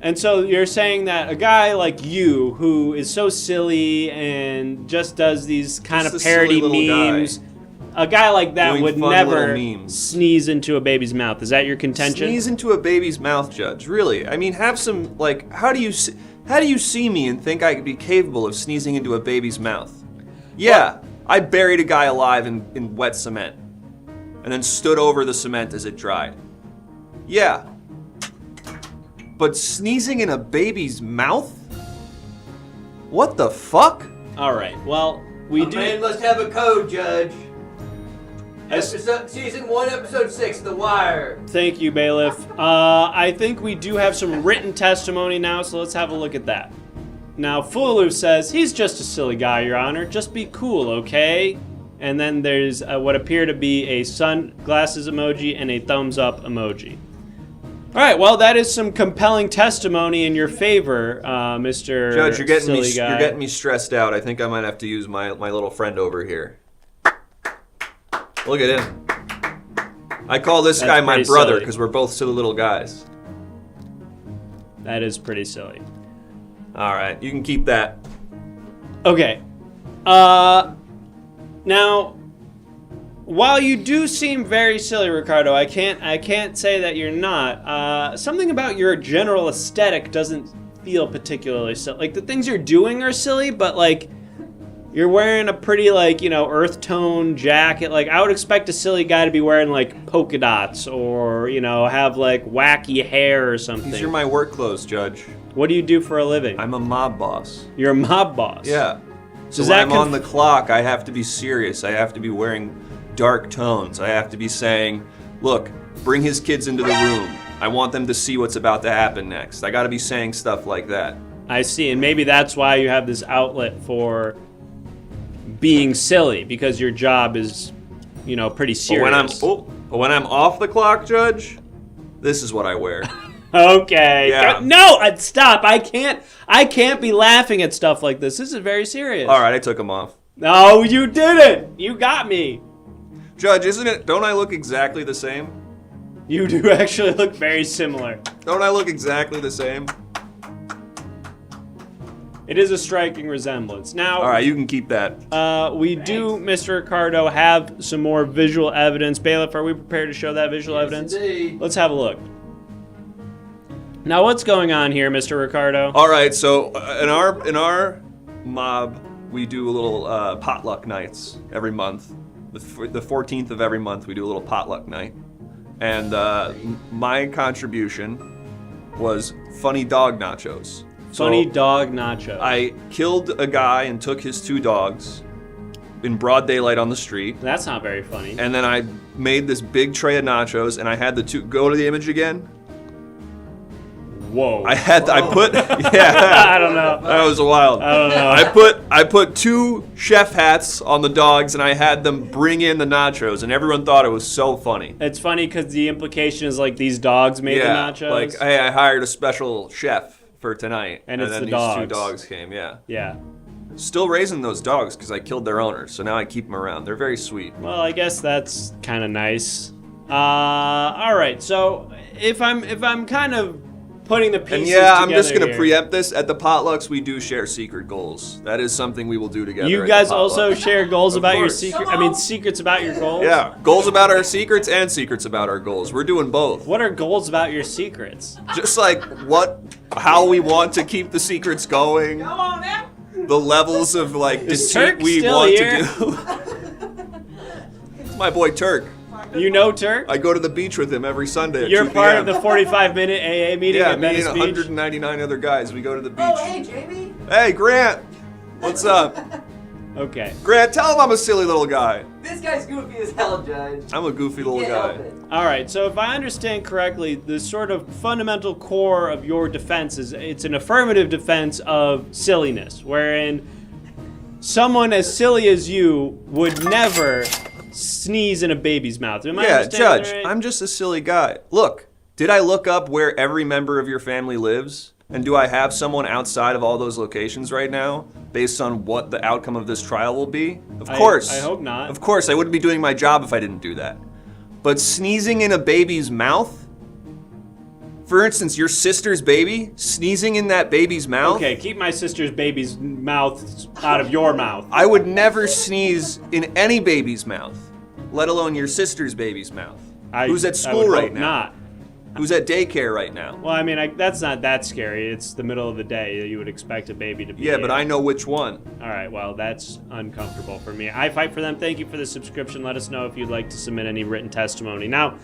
And so you're saying that a guy like you, who is so silly and just does these kind Just of a parody silly little memes, a guy like that Doing would fun never little memes. sneeze into a baby's mouth. Is that your contention? Sneeze into a baby's mouth, Judge. Really? I mean, have some, like, how do you see me and think I could be capable of sneezing into a baby's mouth? Yeah, I buried a guy alive in wet cement and then stood over the cement as it dried. Yeah. But sneezing in a baby's mouth? What the fuck? All right. Well, we do. Man must have a code, Judge. Yes. Season 1, Episode 6, The Wire. Thank you, Bailiff. I think we do have some written testimony now, so let's have a look at that. Now, Foolaloo says, he's just a silly guy, Your Honor. Just be cool, okay? And then there's what appear to be a sunglasses emoji and a thumbs up emoji. All right, well, that is some compelling testimony in your favor, Mr. Judge, you're getting me stressed out. I think I might have to use my little friend over here. Look at him. I call this guy my pretty brother silly. because we're both silly little guys. That is pretty silly. All right, you can keep that. Okay. Now, while you do seem very silly, Ricardo, I can't say that you're not. Something about your general aesthetic doesn't feel particularly silly. Like, the things you're doing are silly, but, like, you're wearing a pretty, like, you know, earth tone jacket. Like, I would expect a silly guy to be wearing, like, polka dots or, you know, have, like, wacky hair or something. These are my work clothes, Judge. What do you do for a living? I'm a mob boss. You're a mob boss? Yeah. So Does when that I'm on the clock, I have to be serious. I have to be wearing dark tones. I have to be saying, look, bring his kids into the room. I want them to see what's about to happen next. I gotta be saying stuff like that. I see, and maybe that's why you have this outlet for being silly, because your job is, you know, pretty serious. But when I'm off the clock, Judge, this is what I wear. Okay. Yeah. No, stop. I can't be laughing at stuff like this. This is very serious. All right, I took them off. No, you didn't. You got me. Judge, don't I look exactly the same? You do actually look very similar. Don't I look exactly the same? It is a striking resemblance. Now, all right, you can keep that. We do, Mr. Ricardo, have some more visual evidence. Bailiff, are we prepared to show that visual evidence? Indeed. Let's have a look. Now, what's going on here, Mr. Ricardo? All right, so in our mob, we do a little potluck nights every month. The 14th of every month, we do a little potluck night. And my contribution was funny dog nachos. Funny dog nachos. I killed a guy and took his 2 dogs in broad daylight on the street. That's not very funny. And then I made this big tray of nachos, and I had the 2. Go to the image again. Whoa. I put yeah. I don't know. That was wild. I don't know. I put 2 chef hats on the dogs, and I had them bring in the nachos, and everyone thought it was so funny. It's funny because the implication is like these dogs made the nachos. Like, hey, I hired a special chef for tonight, and it's then the these dogs. 2 dogs came. Yeah. Yeah. Still raising those dogs because I killed their owners, so now I keep them around. They're very sweet. Well, I guess that's kind of nice. All right. So if I'm kind of putting the pieces together. I'm just gonna here. preempt this. At the potlucks, we do share secret goals. That is something we will do together. You at guys the also potluck. share goals Of about your course. secret. I mean, secrets about your goals. Yeah, goals about our secrets and secrets about our goals. We're doing both. What are goals about your secrets? Just like how we want to keep the secrets going. Come on now. The levels of like Is deceit Turk we still want here? to do. It's my boy Turk. You know Turk? I go to the beach with him every Sunday at You're 2 part p.m. of the 45-minute AA meeting Yeah, at me and Venice Beach? 199 other guys. We go to the beach. Oh, hey, Jamie. Hey, Grant. What's up? Okay. Grant, tell him I'm a silly little guy. This guy's goofy as hell, Judge. I'm a goofy little Can't guy. help it. All right, so if I understand correctly, the sort of fundamental core of your defense is it's an affirmative defense of silliness, wherein someone as silly as you would never sneeze in a baby's mouth. Am I Yeah, understanding Judge, that right? I'm just a silly guy. Look, did I look up where every member of your family lives? And do I have someone outside of all those locations right now based on what the outcome of this trial will be? Of course. I hope not. Of course, I wouldn't be doing my job if I didn't do that. But sneezing in a baby's mouth? For instance, your sister's baby? Sneezing in that baby's mouth? Okay, keep my sister's baby's mouth out of your mouth. I would never sneeze in any baby's mouth, let alone your sister's baby's mouth. Who's at I school would right hope now? Not. Who's at daycare right now? Well, I mean, that's not that scary. It's the middle of the day. You would expect a baby to be. Yeah, but I know which one. All right, well, that's uncomfortable for me. I fight for them. Thank you for the subscription. Let us know if you'd like to submit any written testimony. Now,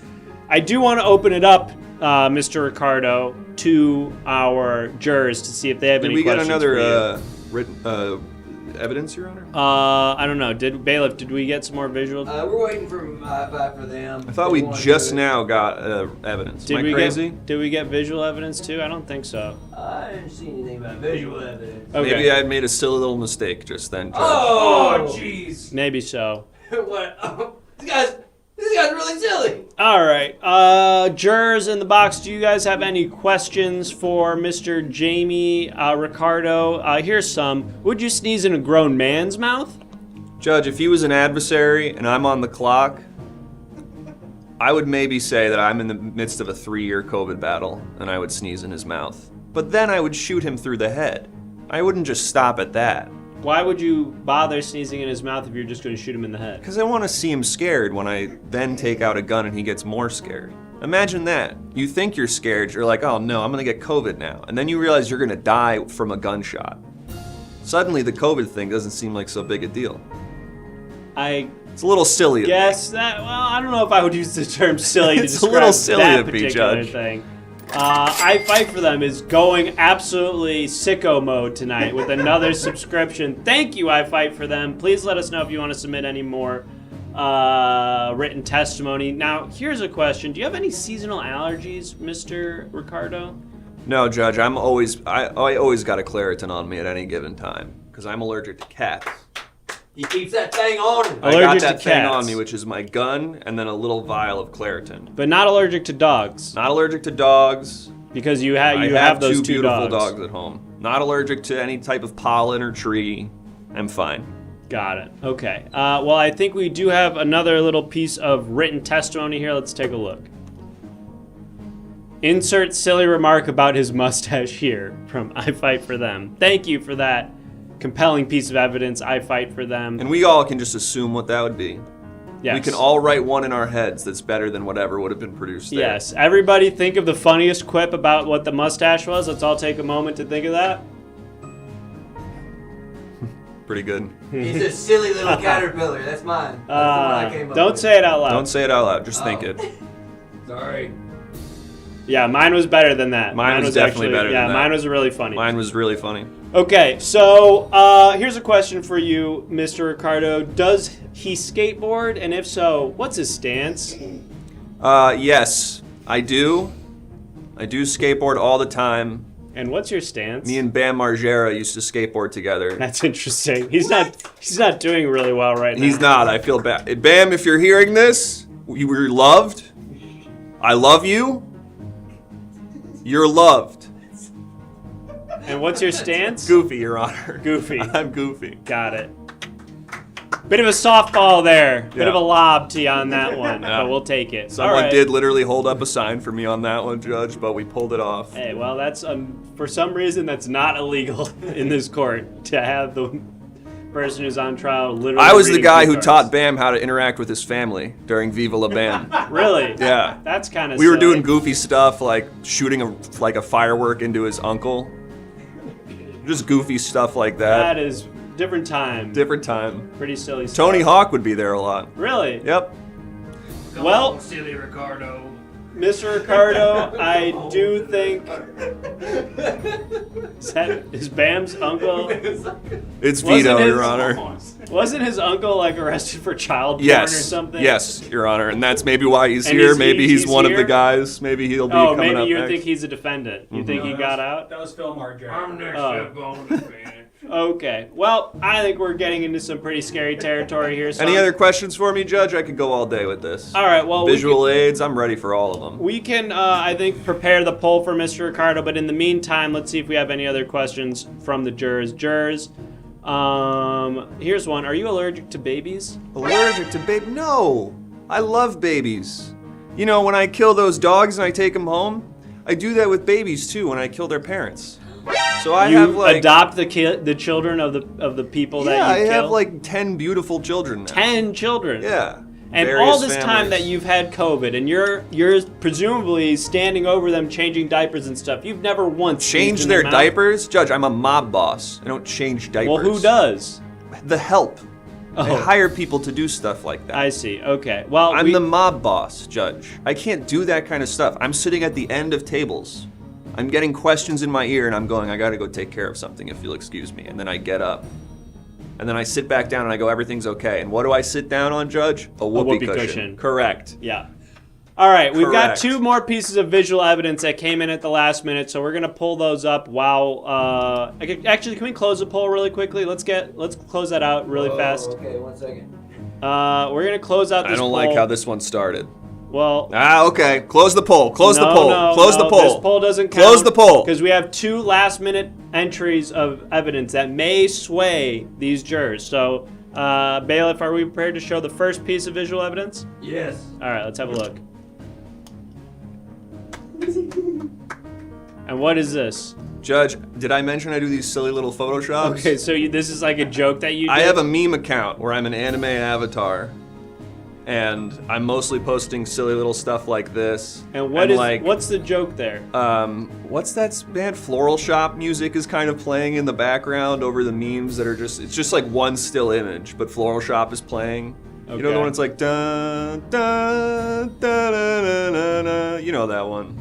I do want to open it up, Mr. Ricardo, to our jurors to see if they have Did any we get questions for you. another written evidence, Your Honor? I don't know. Bailiff, did we get some more visual? We're waiting for them. I thought we just now got evidence. Am I crazy? Did we get visual evidence too? I don't think so. I didn't see anything about visual evidence. Okay. Maybe I made a silly little mistake just then, Judge. Oh, jeez. Maybe so. What? Oh, this guy's really silly. All right, jurors in the box, do you guys have any questions for Mr. Jamie Ricardo? Here's some. Would you sneeze in a grown man's mouth? Judge, if he was an adversary and I'm on the clock, I would maybe say that I'm in the midst of a 3-year COVID battle and I would sneeze in his mouth. But then I would shoot him through the head. I wouldn't just stop at that. Why would you bother sneezing in his mouth if you're just going to shoot him in the head? Because I want to see him scared when I then take out a gun and he gets more scared. Imagine that. You think you're scared, you're like, oh no, I'm going to get COVID now. And then you realize you're going to die from a gunshot. Suddenly the COVID thing doesn't seem like so big a deal. It's a little silly of me. Yes, that. Well, I don't know if I would use the term silly to It's a describe little silly that of me, particular Judge. thing. I Fight For Them is going absolutely sicko mode tonight with another subscription. Thank you, I Fight For Them. Please let us know if you want to submit any more written testimony. Now, here's a question. Do you have any seasonal allergies, Mr. Ricardo? No, Judge, I always got a Claritin on me at any given time because I'm allergic to cats. He keeps that thing on him. I got Allergic that to thing cats. on me, which is my gun and then a little vial of Claritin. But not allergic to dogs. Not allergic to dogs. Because you I have those two beautiful dogs. at home. Not allergic to any type of pollen or tree. I'm fine. Got it. Okay. Well, I think we do have another little piece of written testimony here. Let's take a look. Insert silly remark about his mustache here from I Fight For Them. Thank you for that compelling piece of evidence. I Fight For Them. And we all can just assume what that would be. Yes. We can all write one in our heads that's better than whatever would have been produced there. Yes. Everybody think of the funniest quip about what the mustache was. Let's all take a moment to think of that. Pretty good. He's a silly little caterpillar. That's mine. That's the one I came up Don't with. say it out loud. Don't say it out loud. Just think it. Sorry. Yeah, mine was better than that. Mine was definitely better than that. Yeah, mine was really funny. Mine was really funny. Okay, so here's a question for you, Mr. Ricardo. Does he skateboard? And if so, what's his stance? Yes, I do. I do skateboard all the time. And what's your stance? Me and Bam Margera used to skateboard together. That's interesting. He's not doing really well right now. He's not. I feel bad. Bam, if you're hearing this, you were loved. I love you. You're loved. And what's your stance? Goofy, Your Honor. Goofy. I'm goofy. Got it. Bit of a softball there. Bit Yeah. of a lob to you on that one, Yeah. but we'll take it. Someone All right. did literally hold up a sign for me on that one, Judge, but we pulled it off. Hey, well, that's for some reason that's not illegal in this court to have the person who's on trial literally. I was the reading guy cue who cards. taught Bam how to interact with his family during Viva La Bam. Really? Yeah. That's kind of. We were doing goofy stuff like shooting a firework into his uncle. Just goofy stuff like that. That is different time. Different time. Pretty silly stuff. Tony Hawk would be there a lot. Really? Yep. Well, silly Ricardo. Mr. Ricardo, I do think is Bam's uncle. It's Vito, Wasn't Your his- Honor. Wasn't his uncle like arrested for child porn Yes. or something? Yes, Your Honor. And that's maybe why he's And here. he's- Maybe he's one of here? the guys. Maybe he'll be Oh, coming maybe up you next. think he's a defendant. You think he got out? That was Phil Margera. I'm next Oh. going to Spanish. Okay. Well, I think we're getting into some pretty scary territory here. So Any other questions for me, Judge? I could go all day with this. All right. Well, Visual aids, I'm ready for all of them. we can I think, prepare the poll for Mr. Ricardo. But in the meantime, let's see if we have any other questions from the jurors. Jurors, here's one. Are you allergic to babies? Allergic to baby? No. I love babies. You know, when I kill those dogs and I take them home, I do that with babies too when I kill their parents. So I You have like adopt the children of the people that I you kill? have like 10 beautiful children now. 10 children. Yeah. And Various all this time families. that you've had COVID, and you're presumably standing over them, changing diapers and stuff. You've never once Change sneezed in their mouth? diapers? Judge, I'm a mob boss. I don't change diapers. Well, who does? The help. I Oh. hire people to do stuff like that. I see. Okay. Well, I'm the mob boss, Judge. I can't do that kind of stuff. I'm sitting at the end of tables. I'm getting questions in my ear and I'm going, I gotta go take care of something if you'll excuse me. And then I get up. And then I sit back down and I go, everything's okay. And what do I sit down on, Judge? A whoopee cushion. Correct. Yeah. All right, we've got Correct. 2 more pieces of visual evidence that came in at the last minute, so we're gonna pull those up while. Actually, can we close the poll really quickly? Let's close that out really fast. Okay, 1 second. We're gonna close out this I don't poll. like how this one started. Well. Okay. Close the poll. Close the poll. Close the poll. This poll doesn't count. Close the poll. Because we have 2 last-minute entries of evidence that may sway these jurors. So, bailiff, are we prepared to show the first piece of visual evidence? Yes. All right, let's have a look. And what is this? Judge, did I mention I do these silly little photoshops? Okay, so this is like a joke that you did? I have a meme account where I'm an anime avatar. And I'm mostly posting silly little stuff like this. And what's the joke there? What's that band? Floral Shop music is kind of playing in the background over the memes that are it's just like one still image, but Floral Shop is playing. Okay. You know the one it's like dun dun dun dun dun dun. You know that one.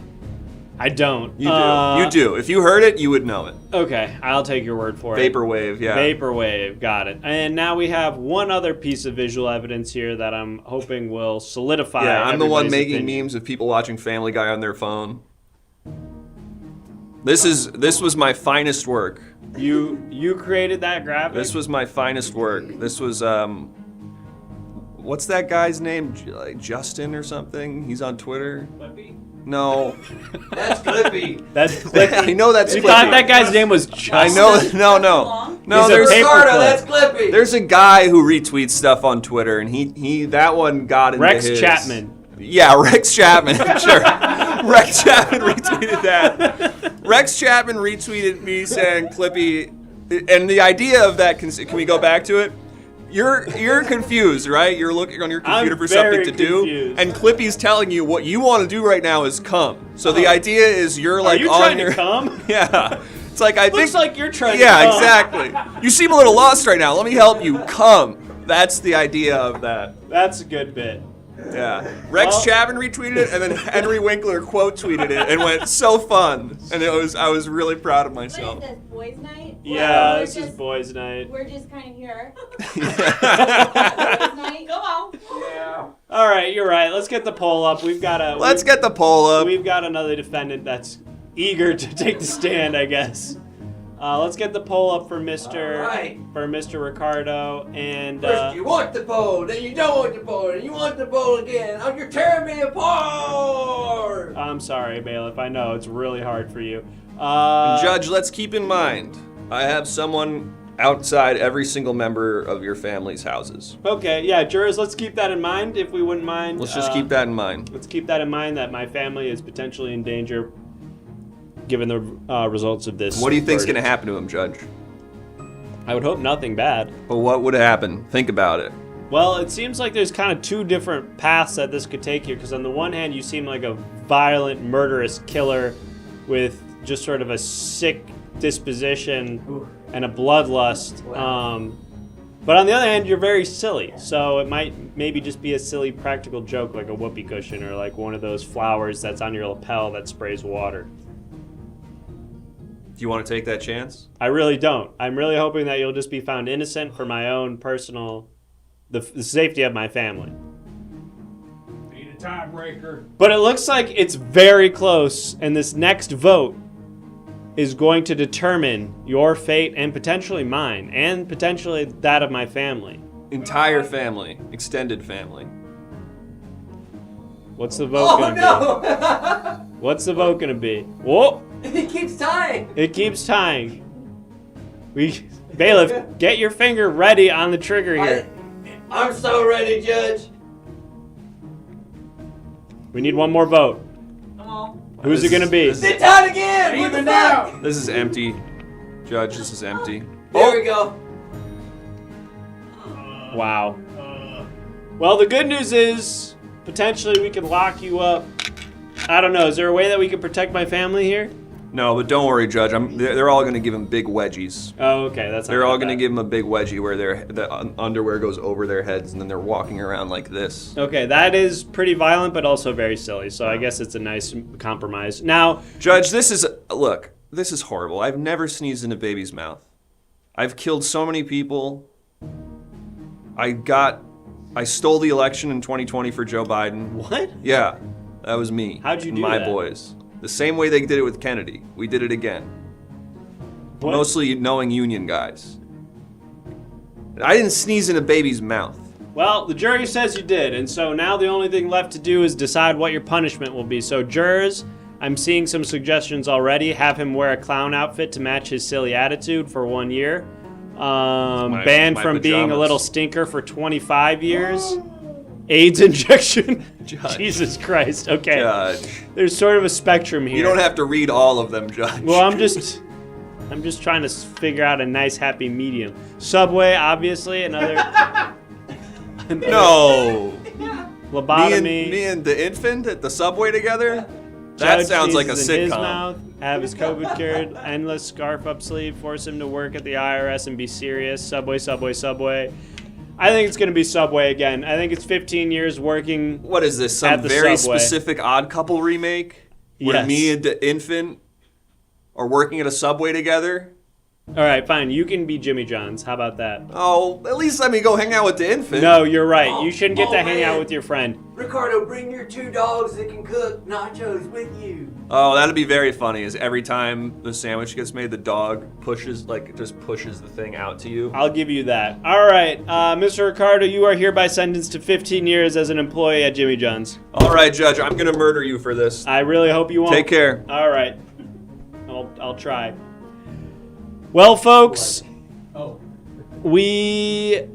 I don't. You do. You do. If you heard it, you would know it. Okay, I'll take your word for it. Vaporwave, yeah. Vaporwave, got it. And now we have one other piece of visual evidence here that I'm hoping will solidify. Yeah, I'm the one making opinion. memes of people watching Family Guy on their phone. This was my finest work. You created that graphic? This was my finest work. This was what's that guy's name? Like Justin or something? He's on Twitter. Clippy? No. That's Clippy. That's Clippy. I know that's You Clippy. thought that guy's name was Justin? I know. No, He's a there's Ricardo, that's Clippy. There's a guy who retweets stuff on Twitter, and he that one got into Rex his. Chapman. Yeah, Rex Chapman. Sure. Rex Chapman retweeted that. Rex Chapman retweeted me saying Clippy, and the idea of that. Can we go back to it? You're confused, right? You're looking on your computer for something to do, and Clippy's telling you what you want to do right now is come. So the idea is you're like Are you on trying your to come? Yeah. It's like I think Looks like you're trying to Yeah, come. exactly. You seem a little lost right now. Let me help you. Come. That's the idea of that. That's a good bit. Yeah. Rex Chapman retweeted it, and then Henry Winkler quote tweeted it, and went so fun. And I was really proud of myself. What is this, boys' night? Yeah, this is boys' night. We're just kind of here. Boys' night. Go on. Yeah. All right, you're right. Let's get the poll up. Let's get the poll up. We've got another defendant that's eager to take the stand, I guess. Let's get the poll up for Mr. Ricardo and. First you want the poll, then you don't want the poll, and you want the poll again. Oh, you're tearing me apart. I'm sorry, Bailiff. I know it's really hard for you. Judge, let's keep in mind, I have someone outside every single member of your family's houses. Okay, yeah, jurors, let's keep that in mind, if we wouldn't mind. Let's just keep that in mind. Let's keep that in mind that my family is potentially in danger, given the results of this. What do you think's going to happen to him, Judge? I would hope nothing bad. But what would happen? Think about it. Well, it seems like there's kind of two different paths that this could take here, because on the one hand, you seem like a violent, murderous killer with just sort of a sick disposition and a bloodlust. Wow. But on the other hand, you're very silly, so it might maybe just be a silly practical joke like a whoopee cushion or like one of those flowers that's on your lapel that sprays water. Do you want to take that chance? I really don't. I'm really hoping that you'll just be found innocent for my own personal, the safety of my family. Need a tiebreaker. But it looks like it's very close, and this next vote is going to determine your fate and potentially mine, and potentially that of my family. Entire family. Extended family. What's the vote gonna be? What's the vote gonna be? Whoa! It keeps tying. It keeps tying. Bailiff, get your finger ready on the trigger here. I'm so ready, Judge. We need one more vote. Come on. Who's it gonna be? Sit tied again. What the fuck? This is empty. Judge, this is empty. There we go. Wow. Well, the good news is potentially we can lock you up. I don't know. Is there a way that we can protect my family here? No, but don't worry, Judge. They're all going to give him big wedgies. Oh, okay. That's. They're all going to give him a big wedgie where the underwear goes over their heads, and then they're walking around like this. Okay, that is pretty violent, but also very silly. So I guess it's a nice compromise. Now, Judge, this is horrible. I've never sneezed in a baby's mouth. I've killed so many people. I stole the election in 2020 for Joe Biden. What? Yeah, that was me. How'd you do My that? boys. The same way they did it with Kennedy. We did it again. What? Mostly knowing union guys. I didn't sneeze in a baby's mouth. Well, the jury says you did, and so now the only thing left to do is decide what your punishment will be. So, jurors, I'm seeing some suggestions already. Have him wear a clown outfit to match his silly attitude for 1 year. Banned from being a little stinker for 25 years. AIDS injection. Judge. Jesus Christ. Okay. Judge. There's sort of a spectrum here. You don't have to read all of them, Judge. Well, I'm just I'm just trying to figure out a nice, happy medium. Subway, obviously, another No. lobotomy. Me and the infant at the subway together? Judge That sounds like a sneezes in his sitcom. mouth, have his COVID cured, endless scarf up sleeve, force him to work at the IRS and be serious. Subway, subway, subway. I think it's going to be Subway again. I think it's 15 years working. What is this? Some at the very Subway. specific Odd Couple remake? Where Yes. me and the infant are working at a subway together? All right, fine. You can be Jimmy John's. How about that? Oh, at least let me go hang out with the infant. No, you're right. You shouldn't get Oh, to hang out man. with your friend. Ricardo, bring your 2 dogs that can cook nachos with you. Oh, that'd be very funny. Is every time the sandwich gets made, the dog just pushes the thing out to you. I'll give you that. All right, Mr. Ricardo, you are hereby sentenced to 15 years as an employee at Jimmy John's. All right, Judge, I'm gonna murder you for this. I really hope you won't. Take care. All right. I'll try. Well, folks, we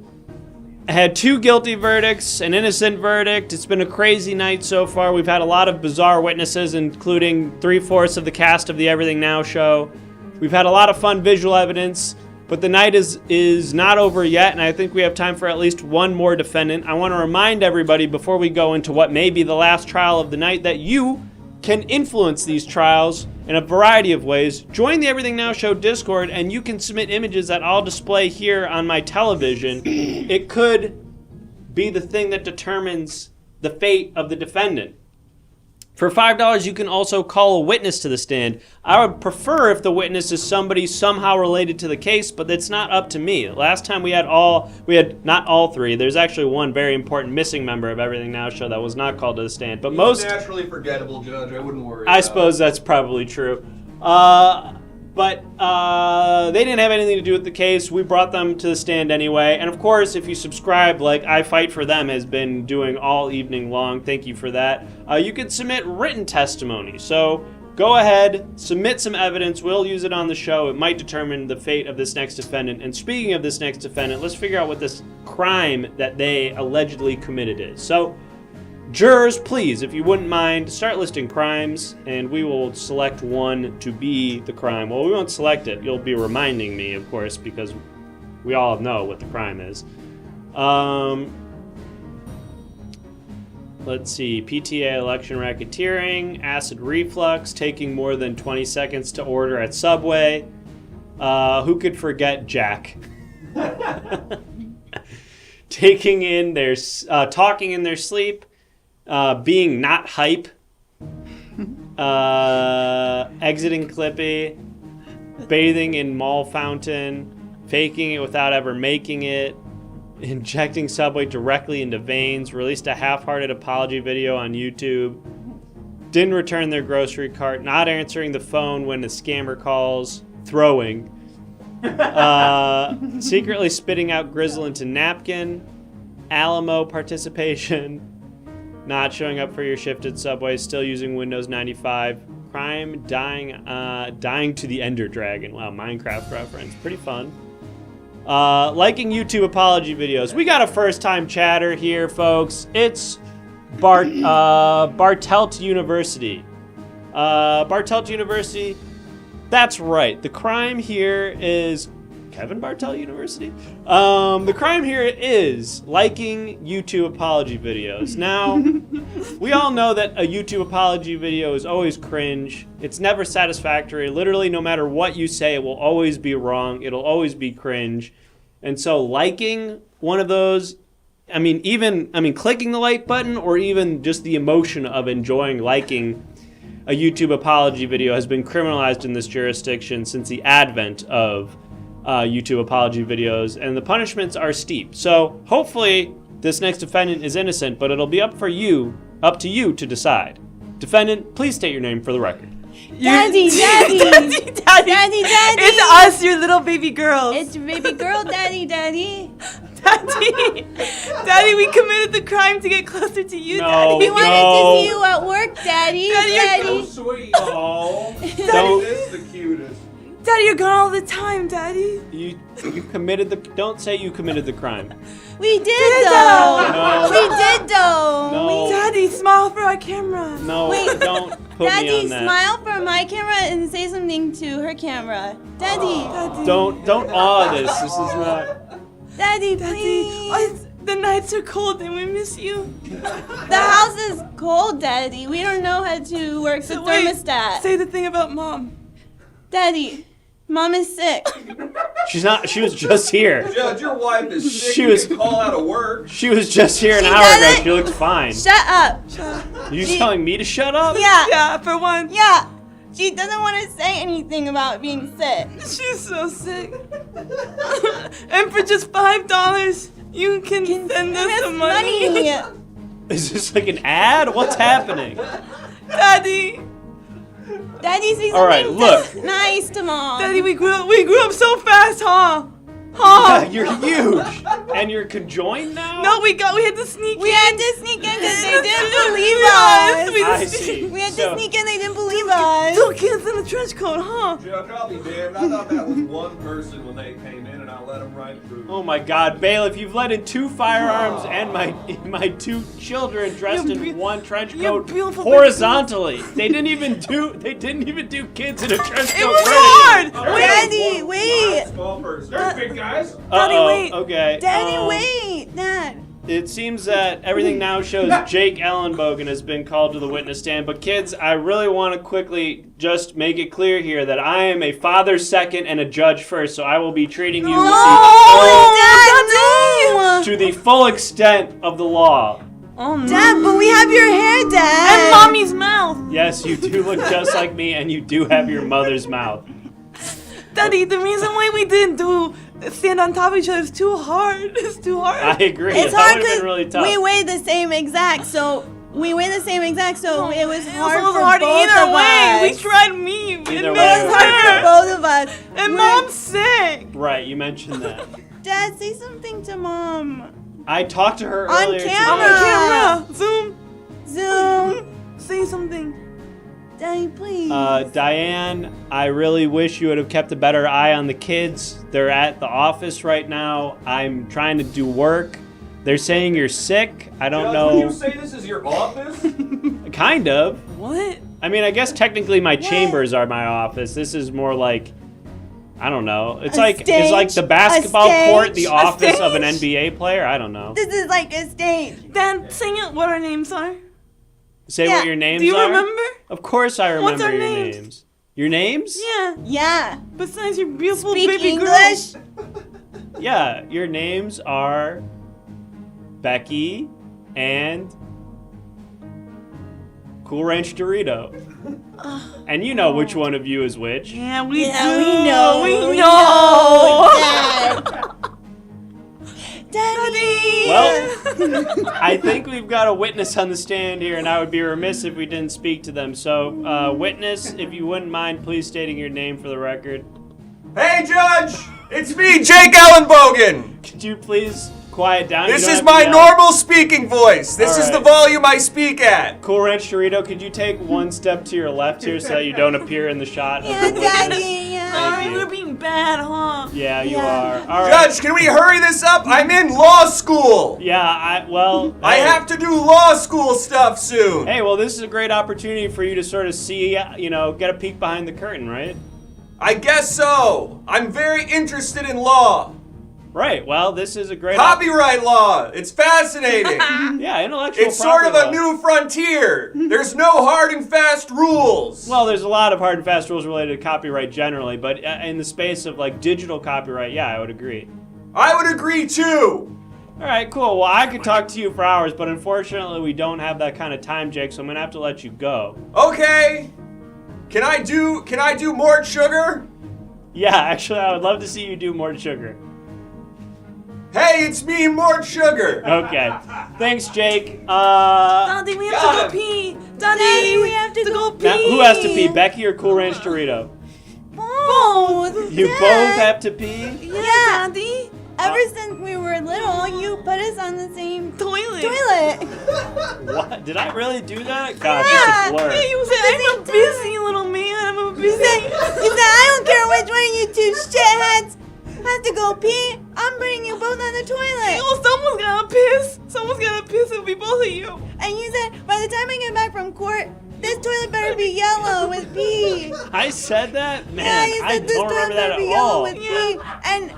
had 2 guilty verdicts, an innocent verdict. It's been a crazy night so far. We've had a lot of bizarre witnesses, including 3/4 of the cast of the Everything Now show. We've had a lot of fun visual evidence, but the night is not over yet, and I think we have time for at least one more defendant. I want to remind everybody before we go into what may be the last trial of the night that you can influence these trials in a variety of ways. Join the Everything Now Show Discord, and you can submit images that I'll display here on my television. It could be the thing that determines the fate of the defendant. For $5, you can also call a witness to the stand. I would prefer if the witness is somebody somehow related to the case, but it's not up to me. Last time we had not all 3. There's actually one very important missing member of Everything Now Show that was not called to the stand. But most naturally forgettable, Judge. I wouldn't worry. I suppose that's probably true. But they didn't have anything to do with the case. We brought them to the stand anyway. And of course, if you subscribe, like I Fight For Them has been doing all evening long, thank you for that. You can submit written testimony. So go ahead, submit some evidence. We'll use it on the show. It might determine the fate of this next defendant. And speaking of this next defendant, let's figure out what this crime that they allegedly committed is. So, jurors, please, if you wouldn't mind, start listing crimes, and we will select one to be the crime. Well, we won't select it. You'll be reminding me, of course, because we all know what the crime is. Let's see. PTA election racketeering, acid reflux, taking more than 20 seconds to order at Subway. Who could forget Jack? Talking in their sleep. Being not hype, exiting Clippy, bathing in mall fountain, faking it without ever making it, injecting Subway directly into veins, released a half-hearted apology video on YouTube, didn't return their grocery cart, not answering the phone when the scammer calls, throwing, secretly spitting out Grizzle into napkin, Alamo participation, not showing up for your shift at Subway, still using Windows 95. Crime, dying to the Ender Dragon. Wow, Minecraft reference. Pretty fun. Liking YouTube apology videos. We got a first-time chatter here, folks. It's Bartelt University. Bartelt University. That's right. The crime here is... Kevin Bartelt University? The crime here is liking YouTube apology videos. Now, we all know that a YouTube apology video is always cringe. It's never satisfactory. Literally, no matter what you say, it will always be wrong. It'll always be cringe. And so liking one of those, clicking the like button or even just the emotion of enjoying liking a YouTube apology video has been criminalized in this jurisdiction since the advent of YouTube apology videos, and the punishments are steep. So hopefully this next defendant is innocent, but it'll be up to you to decide. Defendant, please state your name for the record. Daddy. It's us, your little baby girls. It's baby girl, daddy. Daddy, we committed the crime to get closer to you, No, Daddy. We wanted to see you at work, daddy. Daddy, Sweet. Oh, Don't- this is the cutest. Daddy, you're gone all the time, Daddy. You committed the... Don't say you committed the crime. We did though. No. We did though. No. Daddy, smile for our camera. No, Wait. don't. put me Daddy, on that. smile for my camera and say something to her camera. Daddy. Don't awe this. This is not. Daddy, please. The nights are cold and we miss you. The house is cold, Daddy. We don't know how to work the thermostat. Say the thing about Mom. Daddy, Mom is sick. She's not. She was just here. Judge, your wife is sick. She You was- can call out of work. She was just here an She hour ago. doesn't- She looked fine. Shut up. You telling me to shut up? Yeah. Yeah, for one. Yeah. She doesn't want to say anything about being sick. She's so sick. And for just $5, you can send us some money. Is this like an ad? What's happening? Daddy. Daddy, say All right, something look. nice to Mom. Daddy, we grew up so fast, huh? Huh? You're huge, and you're conjoined now. No, we had to sneak in. We had to sneak in because they didn't believe I us. see. We had So- to sneak in, they didn't believe us. Two kids in a trench coat, huh? Judge, I'll be damned. I thought that was one person when they came in, and I let them right through. Oh my God, bailiff! You've let in 2 firearms and my 2 children dressed You're in one trench you're coat beautiful, horizontally. They didn't even do kids in a trench coat. It was vertically. hard. Daddy, wait. Small person. They're big guys. Uh-oh, wait. Okay. Daddy, wait. Dad. It seems that Everything Now shows Jake Ellenbogen has been called to the witness stand. But kids, I really want to quickly just make it clear here that I am a father second and a judge first, so I will be treating you to the full extent of the law. Oh no. Dad, but we have your hair, Dad. And Mommy's mouth. Yes, you do look just like me, and you do have your mother's mouth. Daddy, the reason why we didn't stand on top of each other is too hard. It's too hard. I agree. It's that hard would have because been really tough. we weigh the same exact, so it was hard for hard both either of way. We us. tried me. Either It way. made It was hard for both of us. And Mom's sick. Right, you mentioned that. Dad, say something to Mom. I talked to her On earlier camera. today. Zoom. Say something. Daddy, please. Diane, I really wish you would have kept a better eye on the kids. They're at the office right now. I'm trying to do work. They're saying you're sick. I don't Judge, know. Would you say this is your office? Kind of. What? I mean, I guess technically my chambers are my office. This is more like, I don't know. It's like the basketball court the office of an NBA player. I don't know. This is like a stage. Dad, sing it what our names are. Say what your names are. Do you remember? Of course I remember What's our your names? names. Your names? Yeah. Yeah. Besides your beautiful Speak baby English. girl. Yeah, your names are Becky and Cool Ranch Dorito. And you know which one of you is which. Yeah, we do. we know. We know. Dad. Daddy. Well, I think we've got a witness on the stand here, and I would be remiss if we didn't speak to them. So, witness, if you wouldn't mind, please stating your name for the record. Hey, Judge! It's me, Jake Ellenbogen! Could you please quiet down? This You don't is have to my yell. normal speaking voice. This All is the right. volume I speak at. Cool Ranch Dorito, could you take one step to your left here so that you don't appear in the shot? Yeah, of the witness? Daddy. Yeah. Thank We're you. being bad, huh? Yeah, you Yeah. are. All right. Judge, can we hurry this up? I'm in law school. Yeah, I have to do law school stuff soon. Hey, well, this is a great opportunity for you to sort of see, get a peek behind the curtain, right? I guess so. I'm very interested in law. Right. Well, this is a great Copyright law. It's fascinating. Yeah, intellectual It's sort of property a law. new frontier. There's no hard and fast rules. Well, there's a lot of hard and fast rules related to copyright generally, but in the space of like digital copyright, yeah, I would agree. I would agree too. All right, cool. Well, I could talk to you for hours, but unfortunately, we don't have that kind of time, Jake. So I'm gonna have to let you go. Okay. Can I do more sugar? Yeah, actually, I would love to see you do more sugar. Hey, it's me, Mort Sugar. Okay. Thanks, Jake. Daddy, we have Got to go him. pee. Daddy, we have to go pee. Now, who has to pee, Becky or Cool Ranch Dorito? Both. You both have to pee? Yeah. Daddy. Ever since we were little, you put us on the same Toilet. What? Did I really do that? God, Yeah. just a blur. Yeah, you said I'm a busy little man. I'm a busy. You said, I don't care which one of you two shitheads has to go pee. I'm putting you both on the toilet. Well, someone's gonna piss. Someone's gonna piss. It'll be both of you. And you said, by the time I get back from court, this toilet better be yellow with P. I said that? Man, Yeah, you I said this don't remember town's that gonna be at yellow all. with P. And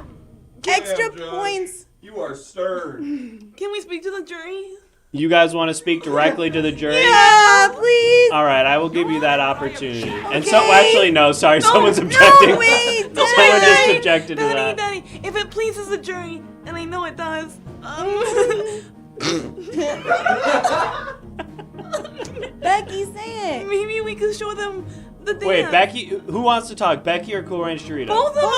extra points. You are stern. Can we speak to the jury? You guys want to speak directly to the jury? Yeah, please. All right, I will give you that opportunity. And so, Okay. actually, no, sorry, someone's objecting. No, wait. Someone just objected to that. Daddy, if it pleases the jury, and I know it does, Becky, say it. maybe we could show them the dance. Wait, Becky, who wants to talk? Becky or Cool Ranch Dorito? Both of us! All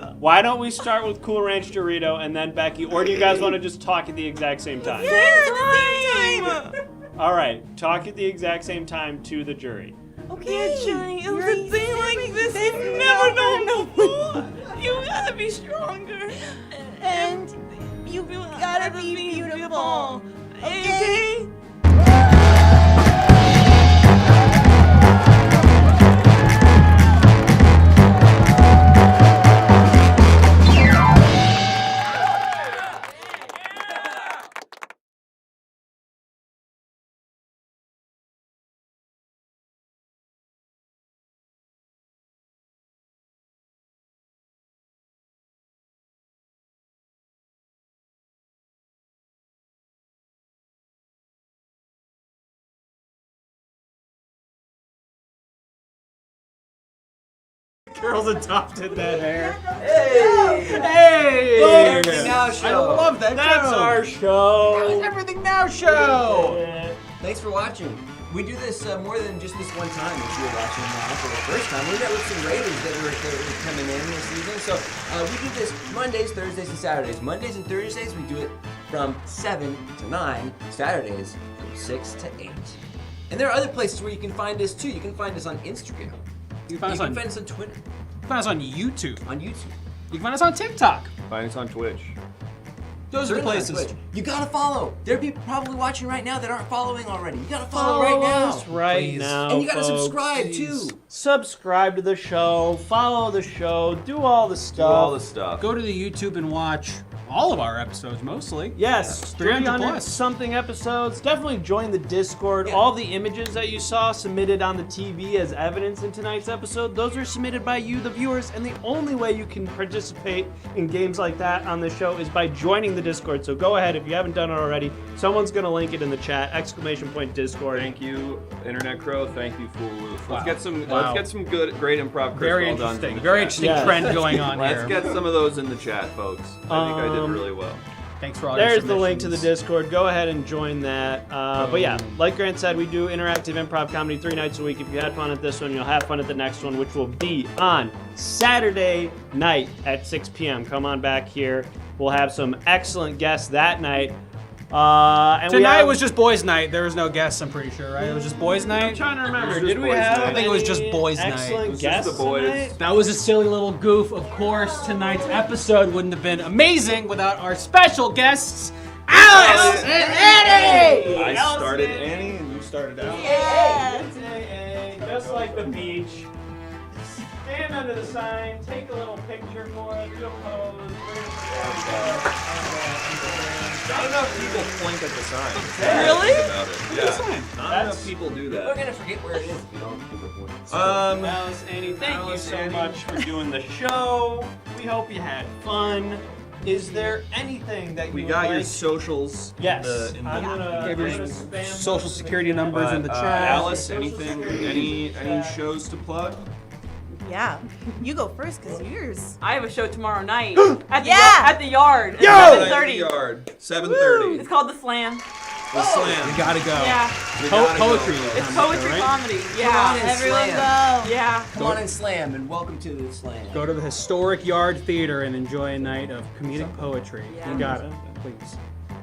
right, why don't we start with Cool Ranch Dorito and then Becky, or do you guys want to just talk at the exact same time? Same time! All right, talk at the exact same time to the jury. Okay, Johnny, it was a day like this you've never known before. You gotta be stronger. And you gotta be beautiful. Okay? Girls adopted that hair. Hey! Hey! Everything Now I Show. love that That's joke. our show. That was Everything Now Show. Yeah. Thanks for watching. We do this more than just this one time. If you're watching now for the first time, we got with some Raiders that are coming in this season. So we do this Mondays, Thursdays, and Saturdays. Mondays and Thursdays, we do it from 7 to 9. Saturdays, from 6 to 8. And there are other places where you can find us too. You can find us on Instagram. You can find us on Twitter. Find us on YouTube. On YouTube. You can find us on TikTok. Find us on Twitch. Those are the Certainly on places. Twitch. You gotta follow. There are people probably watching right now that aren't following already. You gotta follow right now. us right Please. now, And you gotta folks. subscribe too. Subscribe to the show, follow the show, do all the stuff. Do all the stuff. Go to the YouTube and watch all of our episodes mostly. Yes, 300 plus. something episodes. Definitely join the Discord. Yeah. All the images that you saw submitted on the TV as evidence in tonight's episode, those are submitted by you, the viewers, and the only way you can participate in games like that on the show is by joining the Discord. So go ahead, if you haven't done it already, someone's going to link it in the chat, !Discord. Thank you, Internet Crow. Thank you, Fool Roof. Wow. Let's get some great improv. Very well done interesting. from the Very chat. interesting Yes. trend going on Let's here. get some of those in the chat, folks. I think I did really well. Thanks for all your There's the link to the submissions. Discord. Go ahead and join that. But yeah, like Grant said, we do interactive improv comedy 3 nights a week. If you had fun at this one, you'll have fun at the next one, which will be on Saturday night at 6 p.m. Come on back here. We'll have some excellent guests that night. And we Tonight have- was just boys' night. There was no guests, I'm pretty sure, right? It was just boys' I'm night. trying to remember. just Did we boys' have? night. I think it was just any boys' night. excellent It was guests just the boys. tonight? That was a silly little goof. Of course, tonight's episode wouldn't have been amazing without our special guests, Alice and Eddie! I started Annie and you started out. Just like the beach. Stand under the sign, take a little picture for us, do a pose. Not enough people point at the sign. Really? About it. Yeah. Not enough people do We're that. gonna forget where it is if you don't do the point. Alice, Annie, thank you Alice, so Annie. much for doing the show. We hope you had fun. Is there anything that you We would got your like? socials. Yes. In the, I'm gonna Give your spam social those. security numbers in the chat. Alice, anything? Any shows to plug? Yeah. You go first, because yours. I have a show tomorrow night at the, Yeah. at the Yard at Yo! 7:30. Yard. 7:30. It's called The Slam. The Slam. You gotta go. Yeah. We gotta go. Poetry. It's comedy poetry show, right? comedy. Come on Yeah. and Everyone slam. go. Yeah. Come on and slam, and welcome to the slam. Go to the historic Yard Theater and enjoy a night of comedic poetry. Yeah. You got it. Please.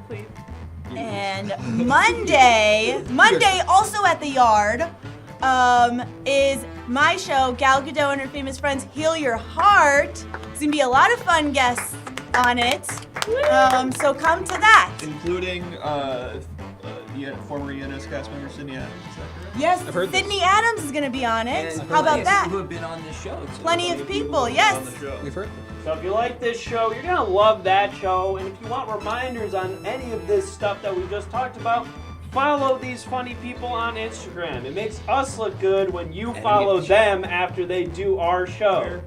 Please. And Monday, also at the Yard, is my show, Gal Gadot and her famous friends, Heal Your Heart. There's gonna be a lot of fun guests on it. So come to that. Including former ENS cast member Sydney Adams. Is that correct? Yes, I've heard this. Sydney Adams is gonna be on it. And How about plenty of that? people who have been on this show. too. Plenty of people, On the yes. show. We've heard. So if you like this show, you're gonna love that show. And if you want reminders on any of this stuff that we just talked about, follow these funny people on Instagram. It makes us look good when you follow them after they do our show.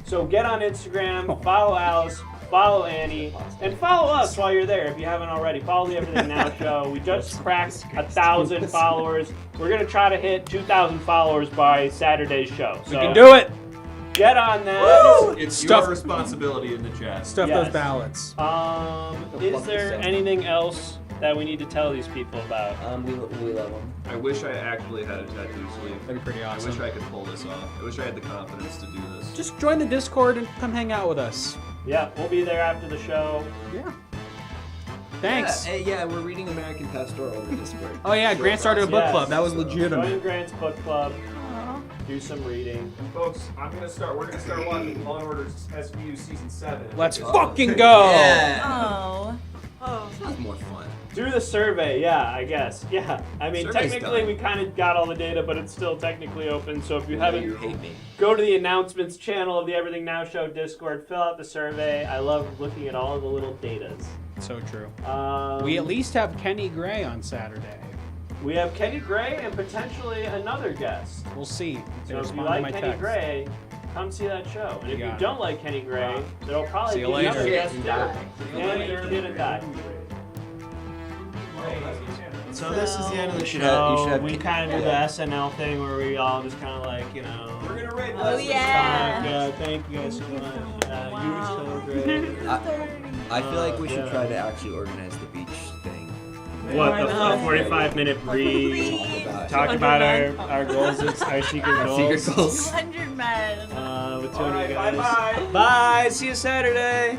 So get on Instagram, follow Alice, follow Annie, and follow us while you're there if you haven't already. Follow the Everything Now Show. We just cracked 1,000 followers. We're going to try to hit 2,000 followers by Saturday's show. So We can do it. get on that. It's Stuff- your responsibility in the chat. Stuff Yes. those ballots. Is there anything else that we need to tell these people about? We love them. I wish I actually had a tattoo sleeve. That'd be pretty I awesome. wish I could pull this off. I wish I had the confidence to do this. Just join the Discord and come hang out with us. Yeah, we'll be there after the show. Yeah. Thanks. Yeah, we're reading American Pastoral in the Discord. Oh yeah, Grant started a book Yes. club. That was Join legitimate. Grant's book club. Do some reading. Folks, we're gonna start watching Law & Order SVU Season 7. Let's fucking go. Oh. Sounds more fun. Do the survey, yeah, I guess. Yeah. I mean, Survey's technically done. we kind of got all the data, but it's still technically open. So if you haven't, You hate me. go to the announcements channel of the Everything Now Show Discord, fill out the survey. I love looking at all the little datas. So true. Um, We at least have Kenny Gray on Saturday. we have Kenny Gray and potentially another guest. We'll see. They So if you respond to like my Kenny text. Gray, come see that show. And if you got it. don't like Kenny Gray, there'll probably See be you later. another guest too. Die. And you're gonna die. So this is the end of the You should show. have We kind of do the SNL thing where we all just kind of like, you know. We're gonna rate Oh, this. yeah. Thank you guys so much. You were so great. I feel like we should try to actually organize the beach thing. What, the 45-minute breed? Talk about our goals, our secret goals. Secret goals. 200 men. With 200 All right, guys. bye-bye. Bye. See you Saturday.